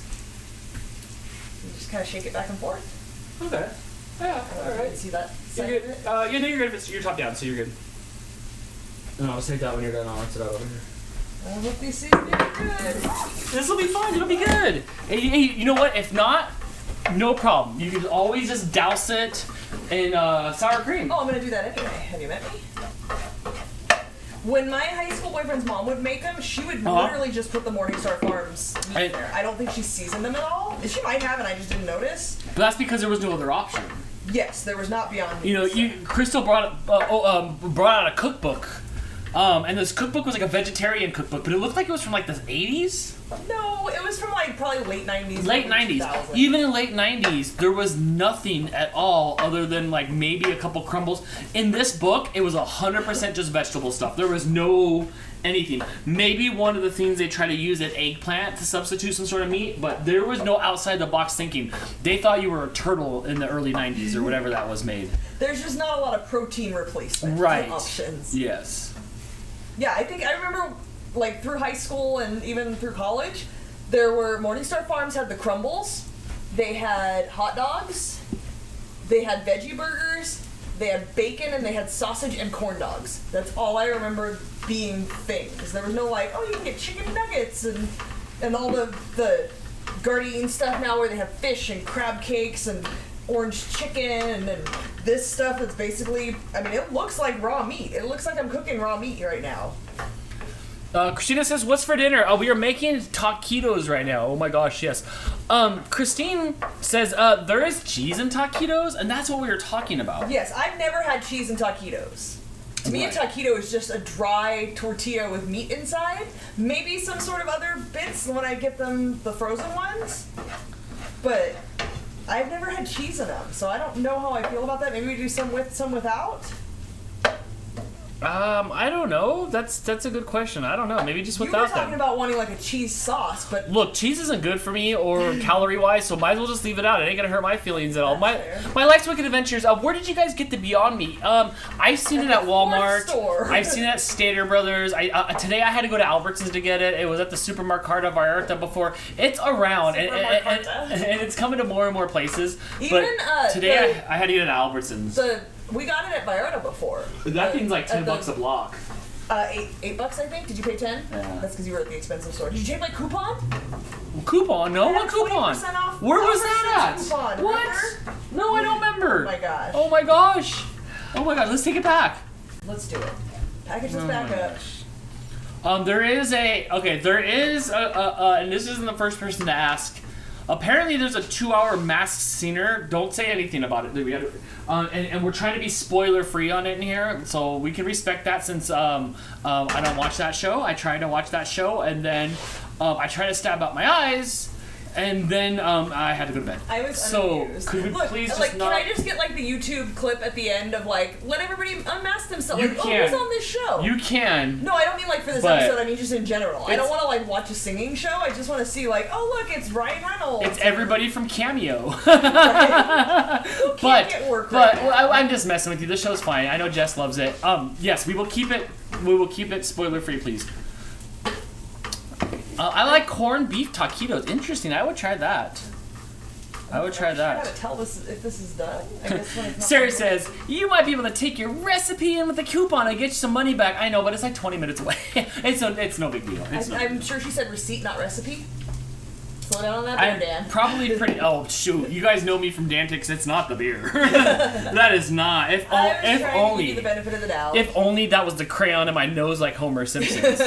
You just kind of shake it back and forth. Okay. Yeah, alright. See that? You're good. Yeah, no, you're good. You're top down, so you're good. And I'll take that when you're done. I'll rinse it out over here. I hope these seasonings are good. This will be fun. It'll be good. Hey, you know what? If not, no problem. You can always just douse it in sour cream. Oh, I'm gonna do that anyway. Have you met me? When my high school boyfriend's mom would make them, she would literally just put the Morningstar Farms meat in there. I don't think she seasoned them at all. She might have, and I just didn't notice. But that's because there was no other option. Yes, there was not Beyond Meat. You know, Crystal brought out a cookbook, and this cookbook was like a vegetarian cookbook, but it looked like it was from like the 80s. No, it was from like probably late 90s. Late 90s. 2000. Even in late 90s, there was nothing at all other than like maybe a couple crumbles. In this book, it was 100% just vegetable stuff. There was no anything. Maybe one of the things they try to use an eggplant to substitute some sort of meat, but there was no outside the box thinking. They thought you were a turtle in the early 90s or whatever that was made. There's just not a lot of protein replacement options. Yes. Yeah, I remember like through high school and even through college, there were Morningstar Farms had the crumbles, they had hot dogs, they had veggie burgers, they had bacon, and they had sausage and corn dogs. That's all I remember being things. There was no like, oh, you can get chicken nuggets and all the Gardein stuff now where they have fish and crab cakes and orange chicken and this stuff that's basically, I mean, it looks like raw meat. It looks like I'm cooking raw meat right now. Christina says, what's for dinner? Oh, we are making taquitos right now. Oh my gosh, yes. Christine says, there is cheese in taquitos, and that's what we were talking about. Yes, I've never had cheese in taquitos. To me, a taquito is just a dry tortilla with meat inside. Maybe some sort of other bits when I get them, the frozen ones. But I've never had cheese in them, so I don't know how I feel about that. Maybe we do some with, some without? I don't know. That's a good question. I don't know. Maybe just without them. You were talking about wanting like a cheese sauce, but look, cheese isn't good for me or calorie wise, so might as well just leave it out. It ain't gonna hurt my feelings at all. My Life's Wicked Adventures. Where did you guys get the Beyond Meat? I've seen it at Walmart. I've seen it at Stater Brothers. Today I had to go to Albertsons to get it. It was at the Supermercado Vallarta before. It's around and it's coming to more and more places. Even but today I had to get it at Albertsons. We got it at Vallarta before. That thing's like $10 a block. $8 I think. Did you pay 10? Yeah. That's because you were at the expensive store. Did you take my coupon? Coupon? No, what coupon? 20% off. Where was that at? Coupon, what? remember? No, I don't remember. Oh my gosh. Oh my gosh. Oh my god, let's take it back. Let's do it. Package this back up. There is and this isn't the first person to ask. Apparently there's a 2-hour masked scener. Don't say anything about it. And we're trying to be spoiler free on it in here, so we can respect that since I don't watch that show. I try to watch that show, and then I try to stab out my eyes, and then I had to go to bed. I was so amused. could we Look, please like, just not? Can I just get like the YouTube clip at the end of like let everybody unmask themselves? You like, can. Oh, who's on this show? You can. No, I don't mean like for this But episode. I mean just in general. I don't want to like watch a singing show. I just want to see like, oh look, it's Ryan Reynolds. It's everybody from Cameo. Can't get work but right now. I'm just messing with you. The show's fine. I know Jess loves it. Yes, we will keep it. We will keep it spoiler free, please. I like corned beef taquitos. Interesting. I would try that. I would try that. I gotta tell this if this is done. I guess when it's not Sarah says, you might be able to take your recipe in with a coupon and get you some money back. I know, but it's like 20 minutes away. It's no big deal. I'm sure she said receipt, not recipe. Slow down on that beer, Dan. Probably pretty. Oh shoot! You guys know me from Dantix. It's not the beer. That is not. If only. To give you the benefit of the doubt. If only that was the crayon in my nose, like Homer Simpson's.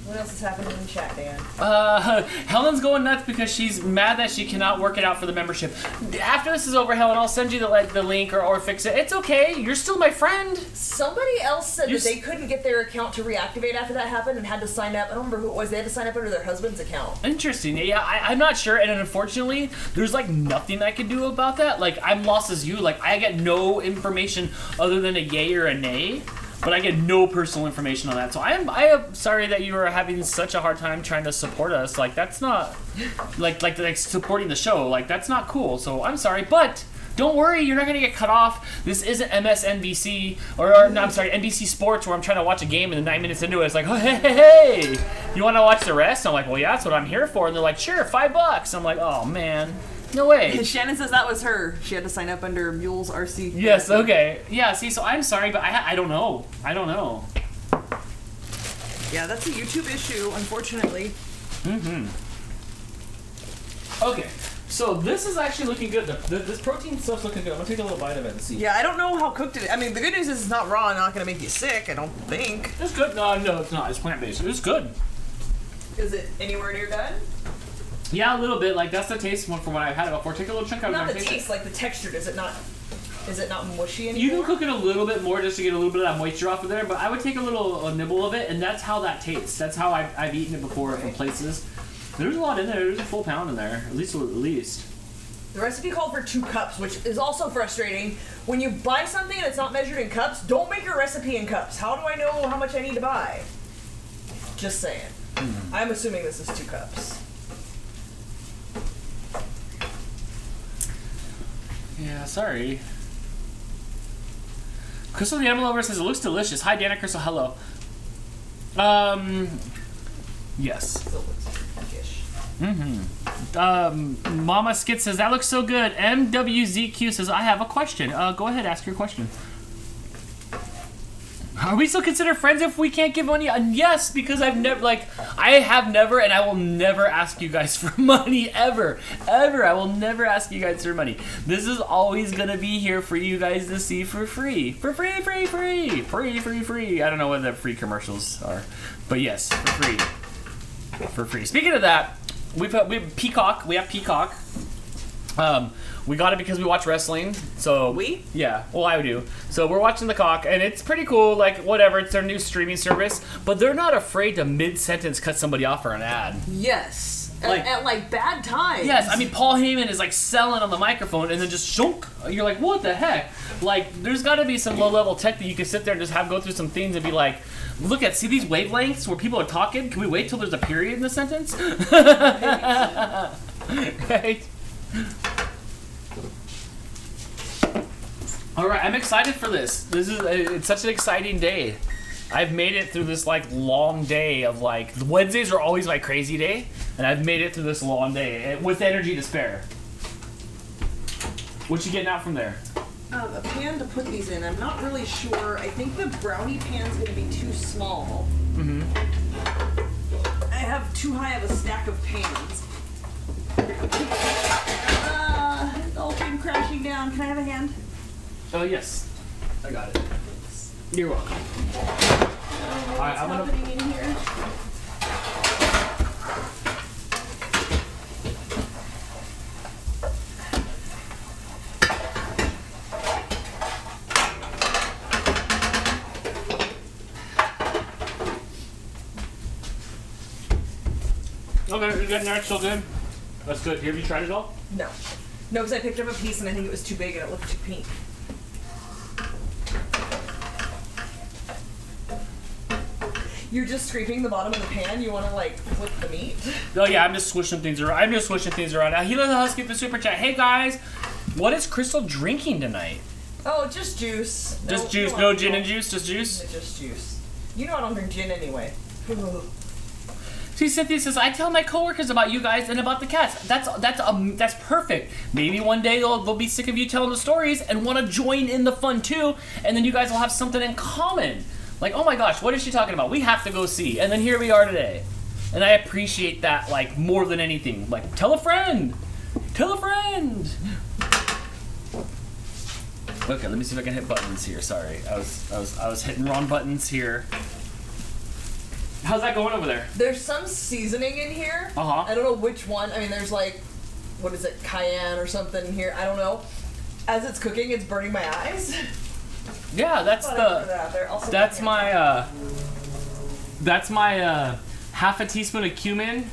What else is happening in chat, Dan? Helen's going nuts because she's mad that she cannot work it out for the membership. After this is over, Helen, I'll send you the link or fix it. It's okay. You're still my friend. Somebody else said that they couldn't get their account to reactivate after that happened and had to sign up. I don't remember who it was. They had to sign up under their husband's account. Interesting. Yeah, I'm not sure. And unfortunately, there's like nothing I can do about that. Like, I'm lost as you. Like, I get no information other than a yay or a nay. But I get no personal information on that. So I am sorry that you are having such a hard time trying to support us. Like, that's not like supporting the show. Like, that's not cool. So I'm sorry, but don't worry, you're not gonna get cut off. This isn't MSNBC or no, I'm sorry, NBC Sports where I'm trying to watch a game and then 9 minutes into it, it's like, oh, hey, you want to watch the rest? I'm like, well, yeah, that's what I'm here for. And they're like, sure, $5. I'm like, oh man. No way. Shannon says that was her. She had to sign up under Mule's RC. Yes, okay. Yeah, see, so I'm sorry, but I don't know. I don't know. Yeah, that's a YouTube issue, unfortunately. Mm-hmm. Okay, So this is actually looking good. This protein stuff's looking good. I'm gonna take a little bite of it and see. Yeah, I don't know how cooked it is. I mean, the good news is it's not raw and not gonna make you sick, I don't think. It's good. No, it's not. It's plant-based. It's good. Is it anywhere near done? Yeah, a little bit. Like, that's the taste one from when I've had it before. Take a little chunk out. Not the taste, like the texture. Is it not mushy anymore? You can cook it a little bit more just to get a little bit of that moisture off of there, but I would take a nibble of it, and that's how that tastes. That's how I've eaten it before from places. There's a lot in there. There's a full pound in there, at least. The recipe called for 2 cups, which is also frustrating. When you buy something and it's not measured in cups, don't make your recipe in cups. How do I know how much I need to buy? Just saying. I'm assuming this is 2 cups. Yeah, sorry. Crystal the Animal Lover says, it looks delicious. Hi, Dana Crystal, hello. Yes. Still looks pickish. Mama Skit says, that looks so good. MWZQ says, I have a question. Go ahead, ask your question. Are we still considered friends if we can't give money? Yes, because I have never, and I will never ask you guys for money, ever. I will never ask you guys for money. This is always gonna be here for you guys to see for free. For free. I don't know what the free commercials are, but yes, for free. Speaking of that, we have Peacock. We got it because we watch wrestling. So yeah, well, I do. So we're watching the Cock, and it's pretty cool. Like, whatever, it's their new streaming service, but they're not afraid to mid-sentence cut somebody off for an ad. Yes, at bad times. Yes, I mean, Paul Heyman is like selling on the microphone, and then just shunk. You're like, what the heck? Like, there's got to be some low-level tech that you can sit there and just have go through some things and be like, see these wavelengths where people are talking? Can we wait till there's a period in the sentence? Right? All right, I'm excited for this. It's such an exciting day. I've made it through this long day of Wednesdays are always my crazy day, and I've made it through this long day with energy to spare. What you getting out from there? A pan to put these in. I'm not really sure. I think the brownie pan's gonna be too small. I have too high of a stack of pans. It's all came crashing down. Can I have a hand? Oh, yes. I got it. You're welcome. All right, I'm happening in here? Okay, you're getting there. It's still good. That's good. Have you tried it all? No. No, because I picked up a piece and I think it was too big and it looked too pink. You're just scraping the bottom of the pan? You want to flip the meat? Oh yeah, I'm just swishing things around. Now, Gila the Husky for super chat. Hey guys, what is Crystal drinking tonight? Oh, just juice. Just juice, no gin and juice, just juice? Just juice. You know I don't drink gin anyway. See, Cynthia says, I tell my coworkers about you guys and about the cats. That's perfect. Maybe one day they'll be sick of you telling the stories and want to join in the fun too, and then you guys will have something in common. Like, oh my gosh, what is she talking about? We have to go see. And then here we are today. And I appreciate that, more than anything. Tell a friend. Tell a friend. Okay, let me see if I can hit buttons here. Sorry, I was hitting wrong buttons here. How's that going over there? There's some seasoning in here. I don't know which one. I mean, there's what is it, cayenne or something in here? I don't know. As it's cooking, it's burning my eyes. Yeah, that's my half a teaspoon of cumin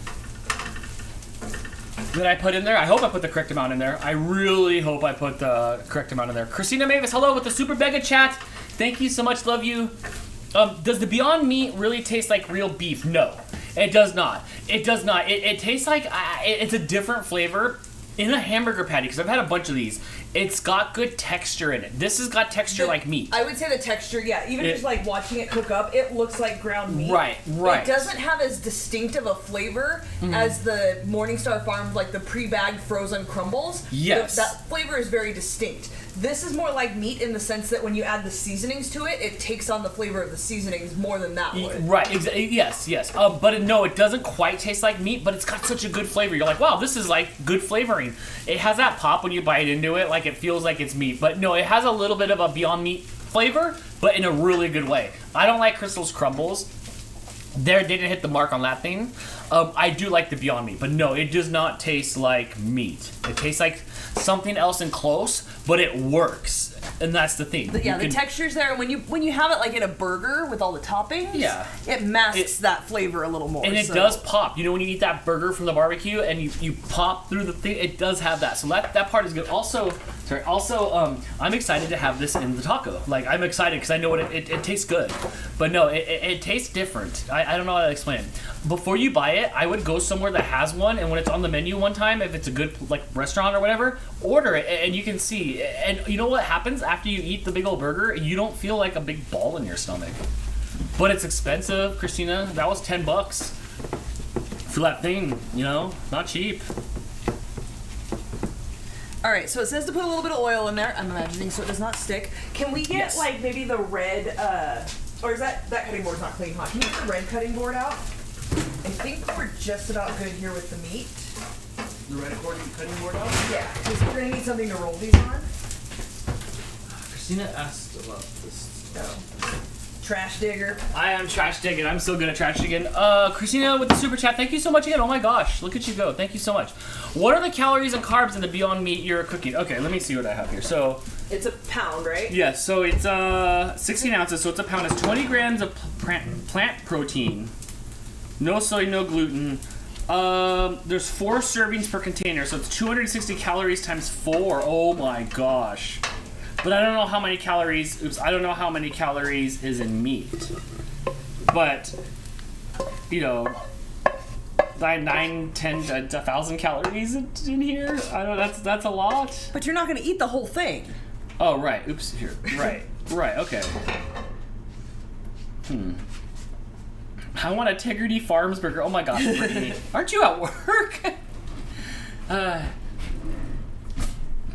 that I put in there. I hope I put the correct amount in there. I really hope I put the correct amount in there. Christina Mavis, hello with the super mega chat. Thank you so much, love you. Does the Beyond Meat really taste like real beef? No, it does not. It does not. It tastes like it's a different flavor in a hamburger patty, because I've had a bunch of these. It's got good texture in it. This has got texture like meat. I would say the texture, yeah. Even just watching it cook up, it looks like ground meat. Right. It doesn't have as distinctive a flavor as the Morningstar Farms, the pre-bagged frozen crumbles. Yes. That flavor is very distinct. This is more like meat in the sense that when you add the seasonings to it, it takes on the flavor of the seasonings more than that would. Right, yes. But no, it doesn't quite taste like meat, but it's got such a good flavor. You're like, wow, this is like good flavoring. It has that pop when you bite into it, like it feels like it's meat. But no, it has a little bit of a Beyond Meat flavor, but in a really good way. I don't like Crystal's crumbles. They didn't hit the mark on that thing. I do like the Beyond Meat, but no, it does not taste like meat. It tastes like something else and close, but it works, and that's the thing. The texture's there, and when you have it like in a burger with all the toppings, it masks that flavor a little more. And it does pop. You know, when you eat that burger from the barbecue and you pop through the thing, it does have that. So that part is good. Also, I'm excited to have this in the taco. Like, I'm excited because I know it tastes good. But no, it tastes different. I don't know how to explain it. Before you buy it, I would go somewhere that has one, and when it's on the menu one time, if it's a good like restaurant or whatever, order it, and you can see. And you know what happens after you eat the big old burger? You don't feel like a big ball in your stomach. But it's expensive, Christina. That was $10 for that thing. You know, not cheap. All right, so it says to put a little bit of oil in there. I'm imagining so it does not stick. Can we get like maybe the red, or is that cutting board's not clean hot? Can you get the red cutting board out? I think we're just about good here with the meat. The red cutting board out? Yeah, because we're gonna need something to roll these on. Christina asked about this. Trash digger. I am trash digging. I'm so good at trash digging. Christina with the super chat. Thank you so much again. Oh my gosh, look at you go. Thank you so much. What are the calories and carbs in the Beyond Meat you're cooking? Okay, let me see what I have here. So it's a pound, right? yeah. So it's 16 ounces. So it's a pound. It's 20 grams of plant protein. No soy, no gluten. There's 4 servings per container, so it's 260 calories times 4. Oh my gosh. But I don't know how many calories. Oops, I don't know how many calories is in meat. But you know, 9, 10, 1,000 calories in here. I don't know. That's a lot. But you're not gonna eat the whole thing. Oh right. Oops. Here. Right. Okay. I want a Integrity Farms burger. Oh my gosh, Brittany. Aren't you at work?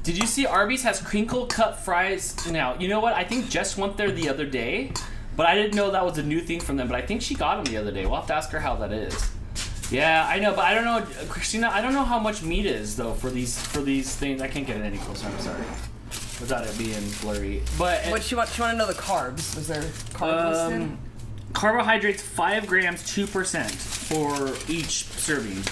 Did you see Arby's has crinkle cut fries now? You know what? I think Jess went there the other day, but I didn't know that was a new thing from them. But I think she got them the other day. We'll have to ask her how that is. Yeah, I know, but I don't know, Christina. I don't know how much meat is though for these things. I can't get it any closer. I'm sorry, without it being blurry. But what she want to know the carbs? Was there carbs listed? Carbohydrates 5 grams, 2% for each serving.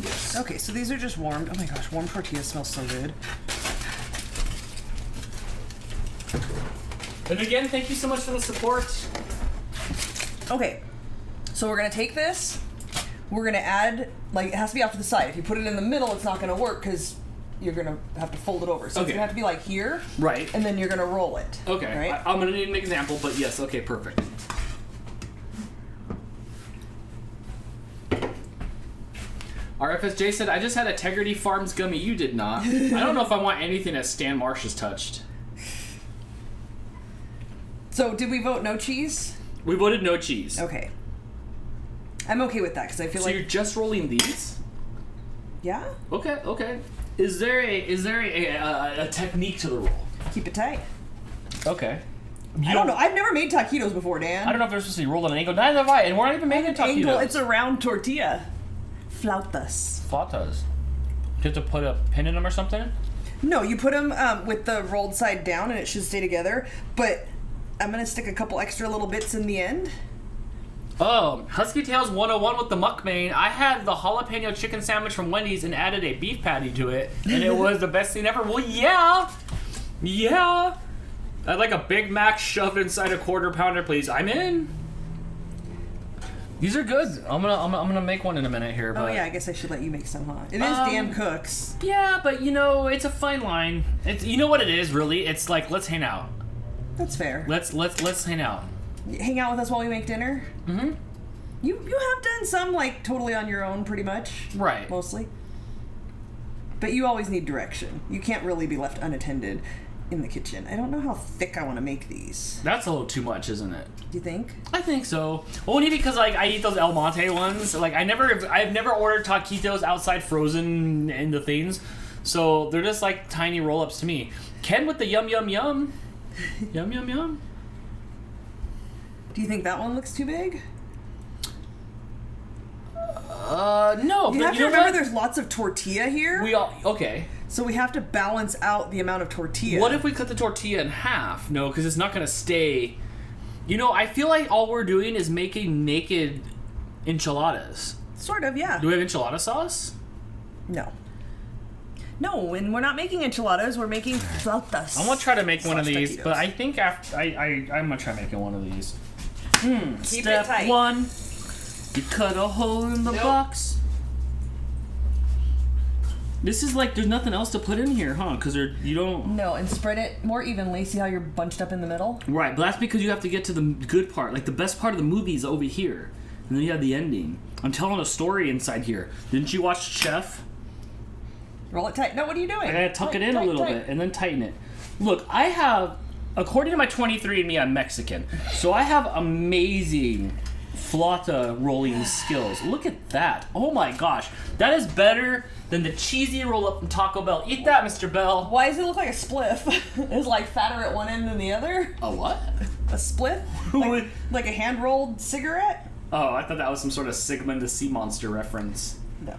Yes. Okay, so these are just warmed. Oh my gosh, warm tortilla smells so good. And again, thank you so much for the support. Okay, so we're gonna take this. We're gonna add, like, it has to be off to the side. If you put it in the middle, it's not gonna work because you're gonna have to fold it over. So it's gonna have to be like here. Right. And then you're gonna roll it. Okay. Right? I'm gonna need an example, but yes, okay, perfect. RFSJ said, I just had Integrity Farms gummy. You did not. I don't know if I want anything that Stan Marsh has touched. So did we vote no cheese? We voted no cheese. Okay. I'm okay with that because I feel so like. So you're just rolling these? Yeah. Okay. Is there a technique to the roll? Keep it tight. Okay. I don't know. I've never made taquitos before, Dan. I don't know if they're supposed to be rolled at an angle. Neither have I, and we're not even making taquitos. Angle, it's a round tortilla. Flautas. Flautas. Do you have to put a pin in them or something? No, you put them with the rolled side down, and it should stay together. But I'm gonna stick a couple extra little bits in the end. Oh, Husky Tails 101 with the mukbang. I had the jalapeno chicken sandwich from Wendy's and added a beef patty to it, and it was the best thing ever. Well, yeah. I'd like a Big Mac shoved inside a quarter pounder, please. I'm in. These are good. I'm gonna make one in a minute here. But oh yeah, I guess I should let you make some, huh? It is Dan Cook's. Yeah, but you know, it's a fine line. It's, you know what it is, really? It's like, let's hang out. That's fair. Let's hang out. Hang out with us while we make dinner? Mm-hmm. You have done some, like, totally on your own, pretty much. Right. Mostly. But you always need direction. You can't really be left unattended in the kitchen. I don't know how thick I want to make these. That's a little too much, isn't it? Do you think? I think so. Only because, like, I eat those El Monte ones. Like, I've never ordered taquitos outside frozen in the things. So they're just like tiny roll-ups to me. Ken with the yum yum yum. Yum yum yum. Do you think that one looks too big? No. You but have you to know remember what? there's lots of tortilla here. Okay. So we have to balance out the amount of tortilla. What if we cut the tortilla in half? No, because it's not going to stay. You know, I feel like all we're doing is making naked enchiladas. Sort of, yeah. Do we have enchilada sauce? No. No, and we're not making enchiladas, we're making flautas. I'm going to try to make one of these, Taquitos. but I think after I'm going to try making one of these. Keep Step it tight. 1, you cut a hole in the box. This is like, there's nothing else to put in here, huh? Because you don't... No, and spread it more evenly. See how you're bunched up in the middle? Right, but that's because you have to get to the good part. Like, the best part of the movie is over here. And then you have the ending. I'm telling a story inside here. Didn't you watch Chef? Roll it tight. No, what are you doing? I gotta tuck it in a little bit and then tighten it. Look, I have, according to my 23andMe, I'm Mexican. So I have amazing flauta rolling skills. Look at that. Oh my gosh. That is better than the cheesy roll-up from Taco Bell. Eat that, Mr. Bell. Why does it look like a spliff? It's like fatter at one end than the other. A what? A spliff? Like a hand-rolled cigarette? Oh, I thought that was some sort of Sigmund the Sea Monster reference. No.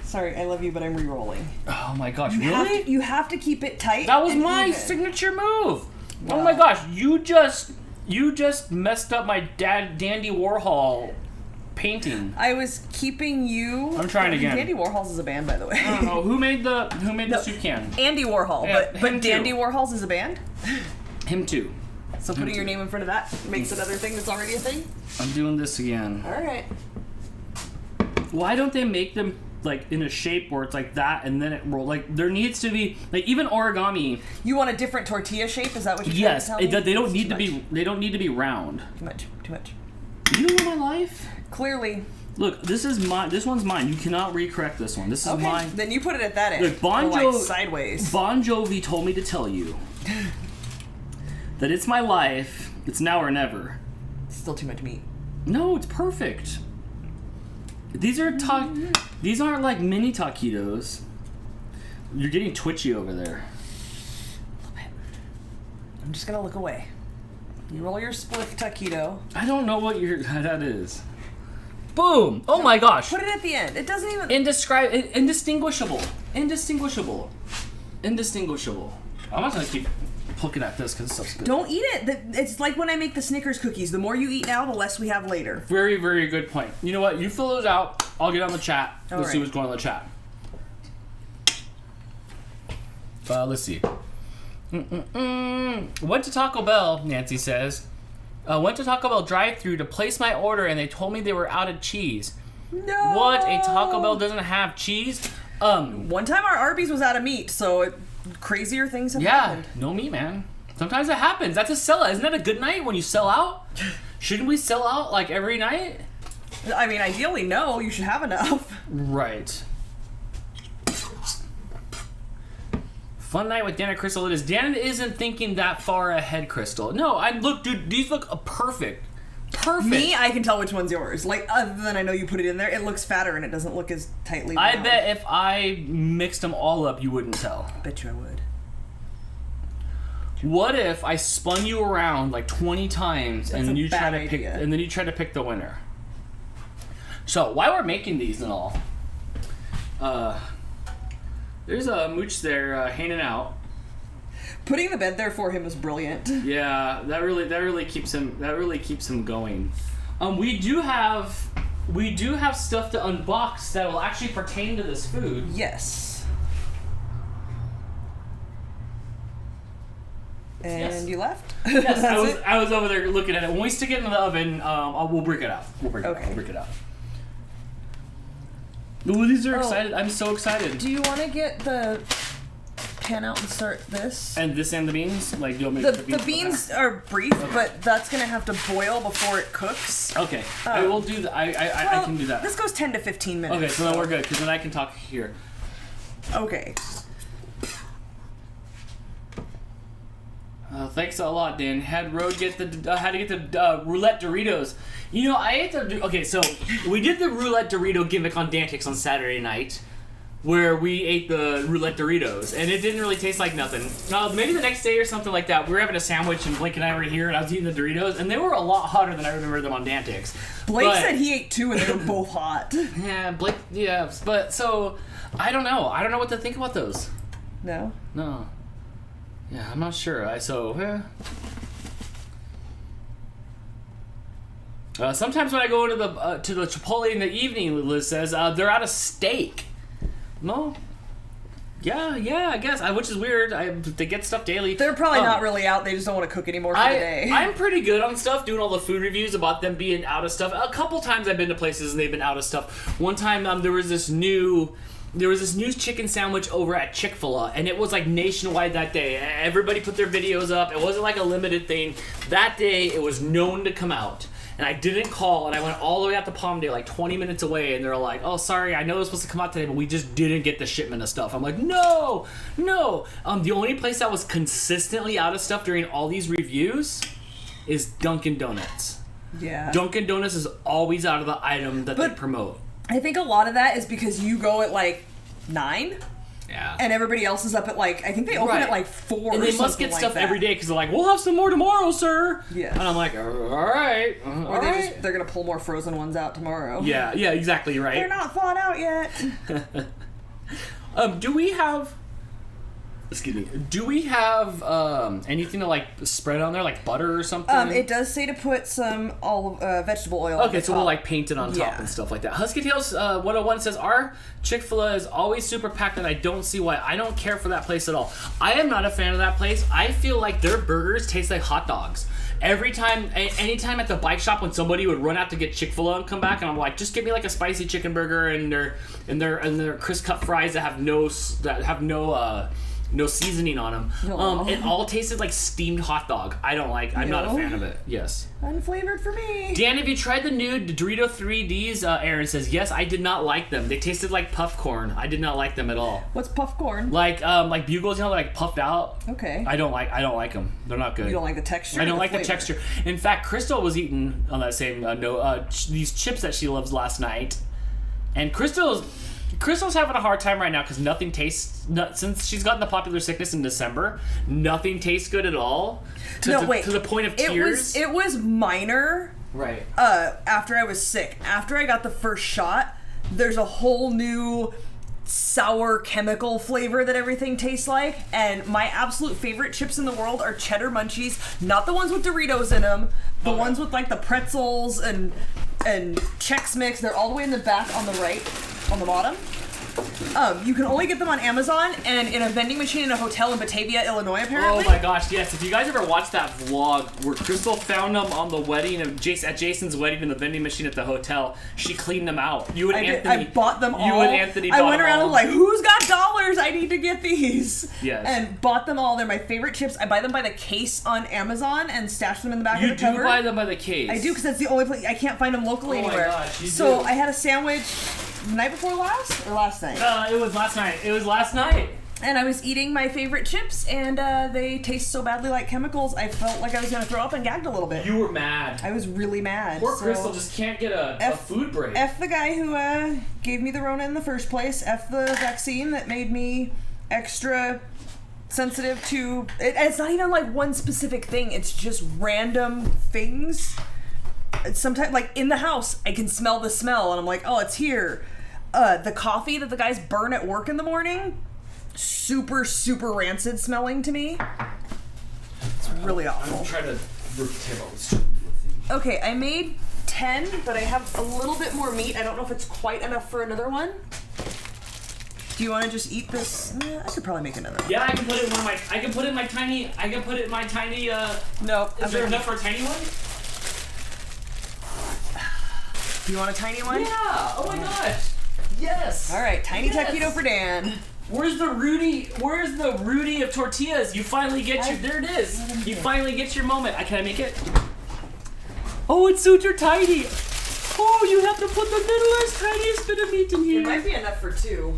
Sorry, I love you, but I'm re-rolling. Oh my gosh, really? You have to keep it tight. That was and my even. signature move. Wow. Oh my gosh, you just messed up my Dandy Warhol painting. I was keeping you. I'm trying again. Dandy Warhols is a band, by the way. I don't know who made the soup can. Andy Warhol, Yeah, but him Dandy too. Warhols is a band. Him too. So putting your name in front of that makes another thing that's already a thing. I'm doing this again. All right. Why don't they make them like in a shape where it's like that and then it roll? Like there needs to be like even origami. You want a different tortilla shape? Is that what you're Yes, trying to tell me? they don't It's need too to be. much. They don't need to be round. Too much. Too much. You know my life. Clearly. Look, this is mine. This one's mine. You cannot recorrect this one. This is Okay. mine. Then you put it at that end. Look, Bon Or, like, Jovi- sideways. Bon Jovi told me to tell you that it's my life. It's now or never. Still too much meat. No, it's perfect. These aren't like mini taquitos. You're getting twitchy over there. I'm just gonna look away. You roll your spliff taquito. I don't know what that is. Boom! Oh my gosh! Put it at the end. It doesn't even. Indistinguishable. Indistinguishable. Indistinguishable. I'm not gonna keep looking at this because this stuff's good. Don't eat it. It's like when I make the Snickers cookies. The more you eat now, the less we have later. Very, very good point. You know what? You fill those out. I'll get on the chat. Let's see right. what's going on in the chat. Let's see. Went to Taco Bell, Nancy says. Went to Taco Bell drive-thru to place my order, and they told me they were out of cheese. No. What? A Taco Bell doesn't have cheese? One time our Arby's was out of meat, so crazier things have Yeah, happened. no me, man. Sometimes it happens. That's a sellout. Isn't that a good night when you sell out? Shouldn't we sell out like every night? I mean, ideally, no. You should have enough. Right. Fun night with Dan and Crystal. It is. Dan isn't thinking that far ahead, Crystal. No, look, dude. These look perfect. Perfect. Me, I can tell which one's yours. Like, other than I know you put it in there, it looks fatter and it doesn't look as tightly I round. bet if I mixed them all up, you wouldn't tell. Bet you I would. What if I spun you around like 20 times and then a you try bad to pick idea. and then you try to pick the winner? So while we're making these and all, there's a mooch there hanging out. Putting the bed there for him was brilliant. Yeah, that really keeps him going. We do have stuff to unbox that will actually pertain to this food. Yes. And Yes. you left? Yes, That's it? I was over there looking at it. When we stick it in the oven, we'll break it out. We'll break it out. Ooh, these are excited. I'm so excited. Do you want to get the pan out and start this? And this and the beans? Like, do you want me to put The beans are brief, but that's going to have to boil before it cooks. Okay, I will do that. I can do that. This goes 10 to 15 minutes. Okay, so then we're good, because then I can talk here. Okay. Thanks a lot, Dan. Had to get the roulette Doritos. You know, I ate the... Okay, so we did the roulette Dorito gimmick on Dantix on Saturday night. where we ate the roulette Doritos, and it didn't really taste like nothing. Maybe the next day or something like that, we were having a sandwich, and Blake and I were here, and I was eating the Doritos, and they were a lot hotter than I remember them on Dantic's. Blake said he ate 2, and they were both hot. Yeah, Blake, yeah, but so, I don't know. I don't know what to think about those. No? No. Yeah, I'm not sure. Sometimes when I go into the Chipotle in the evening, Liz says, they're out of steak. No? Yeah, I guess. Which is weird. They get stuff daily. They're probably not really out. They just don't want to cook anymore for the day. I'm pretty good on stuff, doing all the food reviews about them being out of stuff. A couple times I've been to places and they've been out of stuff. One time there was this new chicken sandwich over at Chick-fil-A, and it was like nationwide that day. Everybody put their videos up. It wasn't like a limited thing. That day, it was known to come out. And I didn't call, and I went all the way out to Palmdale, like 20 minutes away, and they're like, oh, sorry, I know it was supposed to come out today, but we just didn't get the shipment of stuff. I'm like, no. The only place that was consistently out of stuff during all these reviews is Dunkin' Donuts. Yeah. Dunkin' Donuts is always out of the item that they promote. I think a lot of that is because you go at like 9. Yeah. And everybody else is up at like, I think they open at like 4 and or they must get like stuff that. every day because they're like, we'll have some more tomorrow, sir. Yeah. And I'm like, all right. Or they're going to pull more frozen ones out tomorrow. Yeah, exactly right. They're not thawed out yet. Do we have anything to like spread on there, like butter or something? It does say to put some vegetable oil on the top. We'll like paint it on top and stuff like that. Husky Tales 101 says, our Chick-fil-A is always super packed and I don't see why. I don't care for that place at all. I am not a fan of that place. I feel like their burgers taste like hot dogs. Anytime at the bike shop when somebody would run out to get Chick-fil-A and come back, and I'm like, just give me like a spicy chicken burger and their crisp cut fries that have no seasoning on them. No. It all tasted like steamed hot dog. I'm not a fan of it. Yes. Unflavored for me. Dan, have you tried the new Dorito 3Ds? Aaron says, yes, I did not like them. They tasted like puff corn. I did not like them at all. What's puff corn? Like Bugles, like puffed out. Okay. I don't like them. They're not good. You don't like the texture? I don't like the texture. In fact, Crystal was eating on that same these chips that she loves last night. And Crystal's having a hard time right now because nothing tastes. Since she's gotten the popular sickness in December, nothing tastes good at all. To the point of tears. It was minor. Right. After I was sick, after I got the first shot, there's a whole new sour chemical flavor that everything tastes like, and my absolute favorite chips in the world are cheddar munchies, not the ones with Doritos in them, the ones with like the pretzels and Chex Mix. They're all the way in the back on the right, on the bottom. You can only get them on Amazon and in a vending machine in a hotel in Batavia, Illinois, apparently. Oh my gosh, yes. If you guys ever watched that vlog where Crystal found them on the wedding of at Jason's wedding in the vending machine at the hotel, she cleaned them out. I bought them all. You and Anthony bought them all. I went around and like, who's got dollars? I need to get these. Yes. And bought them all. They're my favorite chips. I buy them by the case on Amazon and stash them in the back of the cover. You do buy them by the case? I do, because that's the only place. I can't find them locally anywhere. Oh my gosh, you so do. I had a sandwich the night before last? Or last night? It was last night. And I was eating my favorite chips, and they taste so badly like chemicals, I felt like I was going to throw up and gagged a little bit. You were mad. I was really mad. Poor Crystal just can't get a food break. F the guy who gave me the Rona in the first place. F the vaccine that made me extra sensitive to... It's not even like one specific thing. It's just random things. Sometimes, like in the house, I can smell the smell, and I'm like, oh, it's here. The coffee that the guys burn at work in the morning, super, super rancid smelling to me. It's really awful. I'm trying to table this. Okay, I made 10, but I have a little bit more meat. I don't know if it's quite enough for another one. Do you want to just eat this? I could probably make another one. Yeah, I can put it in one of my. I can put it in my tiny. No. Is there enough for a tiny one? Do you want a tiny one? Yeah. Oh my gosh. Yes. All right, tiny taquito for Dan. Where's the Rudy of tortillas? You finally get your. There it is. You finally get your moment. Can I make it? Oh, it's super tiny. Oh, you have to put the littlest, tiniest bit of meat in here. It might be enough for 2.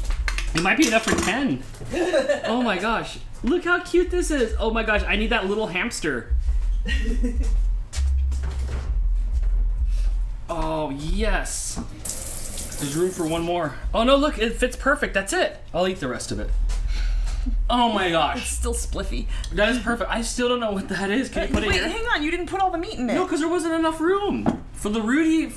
It might be enough for 10. Oh my gosh. Look how cute this is. Oh my gosh, I need that little hamster. Oh, yes. There's room for one more. Oh no, look, it fits perfect. That's it. I'll eat the rest of it. Oh my It's gosh. still spliffy. That is perfect. I still don't know what that is. Can you put it Wait, here? hang on. You didn't put all the meat in it. No, because there wasn't enough room for the Rudy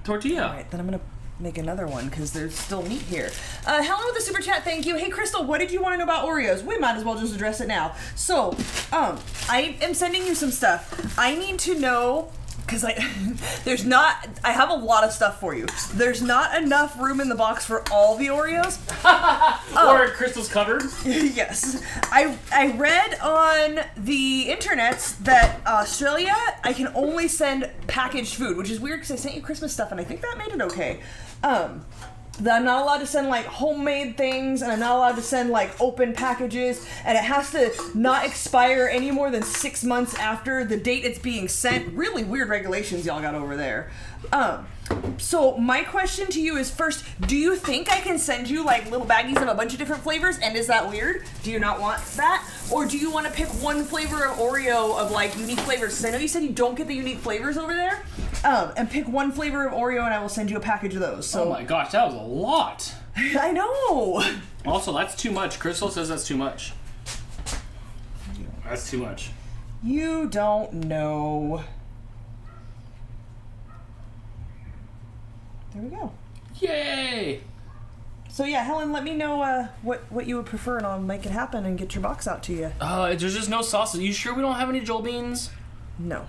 tortilla. All right, then I'm gonna make another one because there's still meat here. Helen with the super chat, thank you. Hey Crystal, what did you want to know about Oreos? We might as well just address it now. So, I am sending you some stuff. I need to know because I have a lot of stuff for you. There's not enough room in the box for all the Oreos. Or Crystal's covered. Yes. I read on the internet that Australia, I can only send packaged food, which is weird because I sent you Christmas stuff and I think that made it okay. That I'm not allowed to send like homemade things and I'm not allowed to send like open packages and it has to not expire any more than 6 months after the date it's being sent. Really weird regulations y'all got over there. So my question to you is first, do you think I can send you like little baggies of a bunch of different flavors and is that weird? Do you not want that? Or do you want to pick one flavor of Oreo of like unique flavors? Because I know you said you don't get the unique flavors over there. And pick one flavor of Oreo and I will send you a package of those. So Oh my gosh, that was a lot. I know. Also, that's too much. Crystal says that's too much. That's too much. You don't know. There we go. Yay! So yeah, Helen, let me know what you would prefer and I'll make it happen and get your box out to you. There's just no sauce. Are you sure we don't have any Joel beans? No.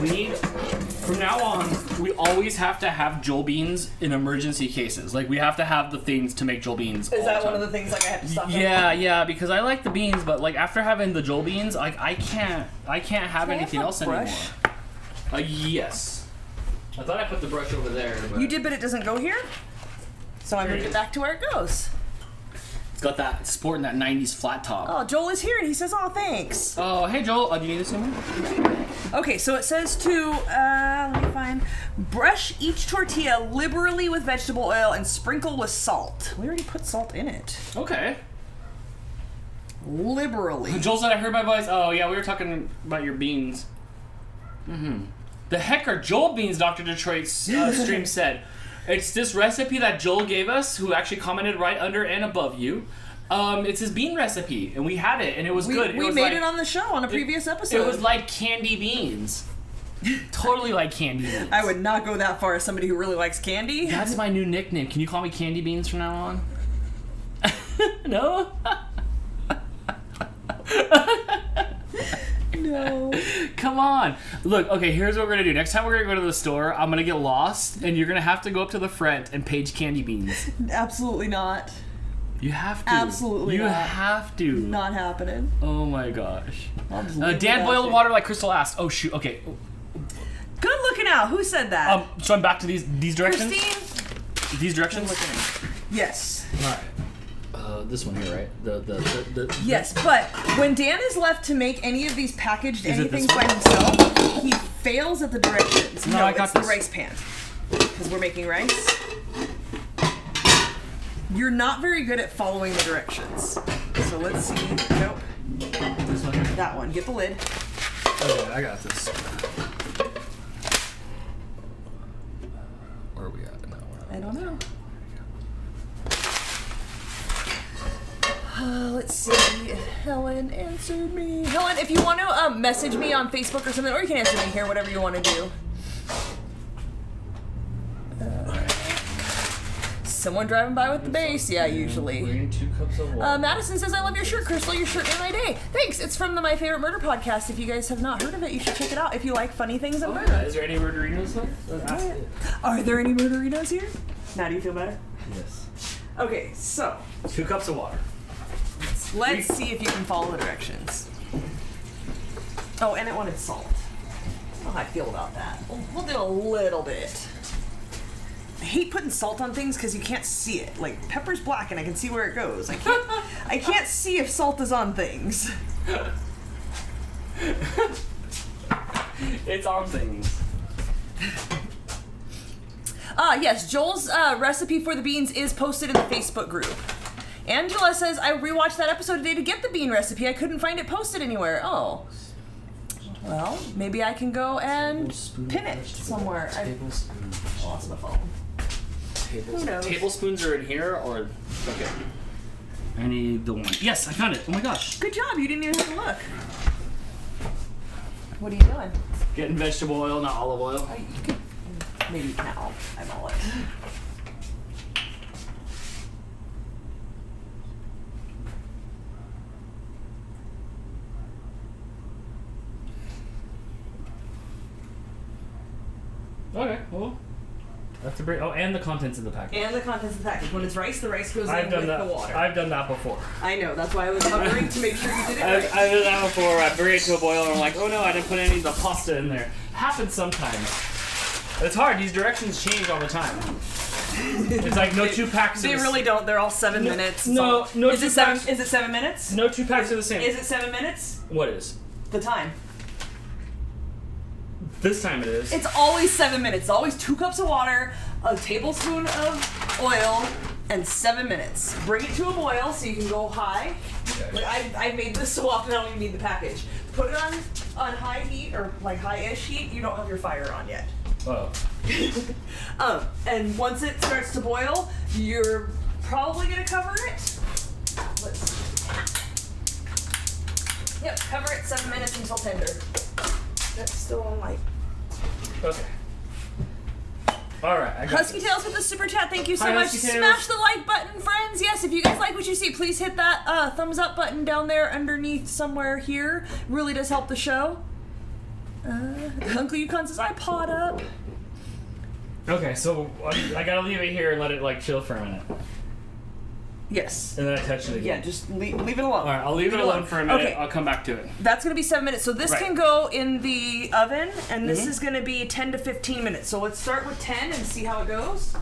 We need, from now on, we always have to have Joel beans in emergency cases. Like, we have to have the things to make Joel beans all Is that the one time. of the things like I have to stop? Yeah, because I like the beans, but like after having the Joel beans, like I can't have anything else brush? anymore. Yes. I thought I put the brush over there. But You did, but it doesn't go here. So I'm Here moving it it back to where it goes. It's got that sporting that 90s flat top. Oh, Joel is here and he says, "Oh, thanks." Oh, hey Joel, do you need this anymore? Okay, so it says to let me find. Brush each tortilla liberally with vegetable oil and sprinkle with salt. We already put salt in it. Okay. Liberally. Joel said I heard my voice. Oh yeah, we were talking about your beans. The heck are Joel beans? Dr. Detroit's stream said. It's this recipe that Joel gave us, who actually commented right under and above you. It's his bean recipe, and we had it, and it was good. We made it on the show on a previous episode. It was like candy beans. Totally like candy beans. I would not go that far as somebody who really likes candy. That's my new nickname. Can you call me Candy Beans from now on? No? No. Come on. Look, okay, here's what we're gonna do. Next time we're gonna go to the store, I'm gonna get lost, and you're gonna have to go up to the front and page Candy Beans. Absolutely not. You have to. Absolutely You not. have to. Not happening. Oh my gosh. I'll just leave Dan it boiled out water like Crystal asked. Oh shoot, okay. Good looking out. Who said that? So I'm back to these directions? Christine? These directions? Yes. Alright. This one here, right? The Yes, but when Dan is left to make any of these packaged Is it anything this by one? himself, he fails at the directions. No, I got it's the this. rice pan. Because we're making rice. You're not very good at following the directions. So let's see. Nope. This one here? That one. Get the lid. Okay, I got this. Where are we at now? I don't know. Let's see if Helen answered me. Helen, if you want to message me on Facebook or something, or you can answer me here, whatever you want to do. Someone driving by with the bass, yeah, usually. Bring 2 cups of water. Madison says, I love your shirt, Crystal. Your shirt made my day. Thanks. It's from the My Favorite Murder podcast. If you guys have not heard of it, you should check it out if you like funny things and murder. Is there any murderinos left? Are there any murderinos here? Now do you feel better? Yes. Okay, so 2 cups of water. let's see if you can follow the directions. Oh, and it wanted salt. I don't know how I feel about that. We'll do a little bit. I hate putting salt on things because you can't see it. Like, pepper's black and I can see where it goes. I can't see if salt is on things. It's on things. Yes, Joel's recipe for the beans is posted in the Facebook group. Angela says, I rewatched that episode today to get the bean recipe. I couldn't find it posted anywhere. Oh. Well, maybe I can go and pin it somewhere. I lost my phone. Who knows? Tablespoons are in here, or okay. I need the one. Yes, I found it. Oh my gosh. Good job. You didn't even have to look. What are you doing? Getting vegetable oil, not olive oil. Maybe you can eyeball it. Okay, well. That's a great. Oh, and the contents of the package. And the contents of the package. When it's rice, the rice goes I've in done with that. the water. I've done that before. I know. That's why I was hovering to make sure you did it right. I've done that before. I bring it to a boil and I'm like, oh no, I didn't put any of the pasta in there. Happens sometimes. It's hard. These directions change all the time. It's like no two packs. They really don't. They're all 7 minutes. No. Is it 7? Is it 7 minutes? No two packs are the same. Is it 7 minutes? What is? The time. This time it is. It's always 7 minutes. It's always 2 cups of water, a tablespoon of oil, and 7 minutes. Bring it to a boil so you can go high. Okay. Like I've made this so often I don't even need the package. Put it on high heat or like high-ish heat. You don't have your fire on yet. Oh. And once it starts to boil, you're probably gonna cover it. Let's see. Yep, cover it 7 minutes until tender. That's still on light. Okay. All right. I got Husky this. Tails with the super chat. Thank you so Hi, much. Husky Tails. Smash the like button, friends. Yes, if you guys like what you see, please hit that thumbs up button down there underneath somewhere here. Really does help the show. Uncle Yukon says, I pot up. Okay, so I gotta leave it here and let it like chill for a minute, Yes. and then I touch it again. Yeah, just leave it alone. All right, I'll leave it alone for a minute. Okay. I'll come back to it. That's going to be 7 minutes. So this Right. can go in the oven, and this is going to be 10 to 15 minutes. So let's start with 10 and see how it goes.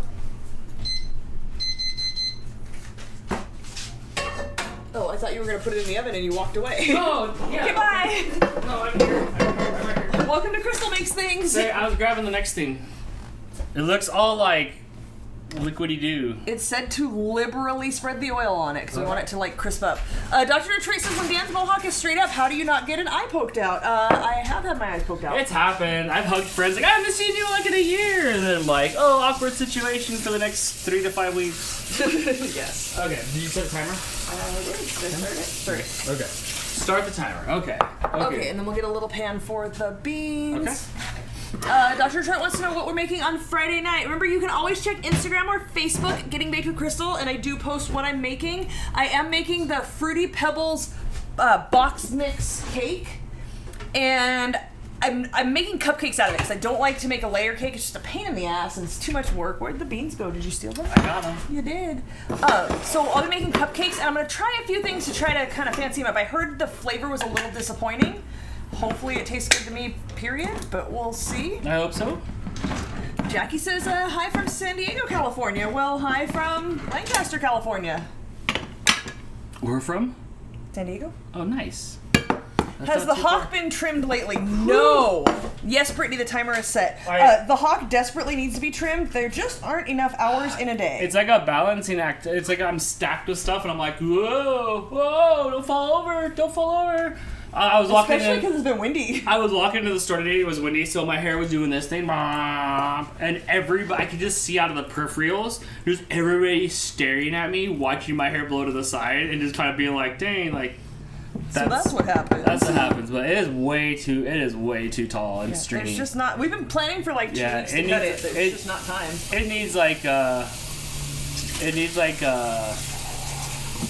Oh, I thought you were going to put it in the oven and you walked away. Oh, yeah. Okay, bye. No, I'm here. I'm right here. Welcome to Crystal Makes Things. Say, I was grabbing the next thing. It looks all like liquidy-doo. It's said to liberally spread the oil on it because we want it to like crisp up. Dr. Detroit says, when Dan's mohawk is straight up, how do you not get an eye poked out? I have had my eyes poked out. It's happened. I've hugged friends like, I haven't seen you like in a year. And then I'm like, oh, awkward situation for the next 3 to 5 weeks. Yes. Okay, did you set a timer? I did. Start it. Okay. Start the timer. Okay. Okay, and then we'll get a little pan for the beans. Okay. Dr. Trent wants to know what we're making on Friday night. Remember, you can always check Instagram or Facebook, Getting Baked with Crystal, and I do post what I'm making. I am making the Fruity Pebbles box mix cake, and I'm making cupcakes out of it because I don't like to make a layer cake. It's just a pain in the ass and it's too much work. Where'd the beans go? Did you steal them? I got them. You did. So I'll be making cupcakes, and I'm going to try a few things to try to kind of fancy them up. I heard the flavor was a little disappointing. Hopefully it tastes good to me, period, but we'll see. I hope so. Jackie says, hi from San Diego, California. Well, hi from Lancaster, California. Where from? San Diego? Oh, nice. Has the hawk been trimmed lately? No. Yes, Brittany, the timer is set. The hawk desperately needs to be trimmed. There just aren't enough hours in a day. It's like a balancing act. It's like I'm stacked with stuff, and I'm like, whoa, don't fall over, don't fall over. I was walking Especially because it's been windy. I was walking into the store today. It was windy, so my hair was doing this thing, and everybody, I could just see out of the peripherals, just everybody staring at me, watching my hair blow to the side, and just kind of being like, dang, like. So that's what happens. That's what happens, but it is way too tall and stringy. There's just not. We've been planning for like 2 weeks to cut it. There's just not time. It needs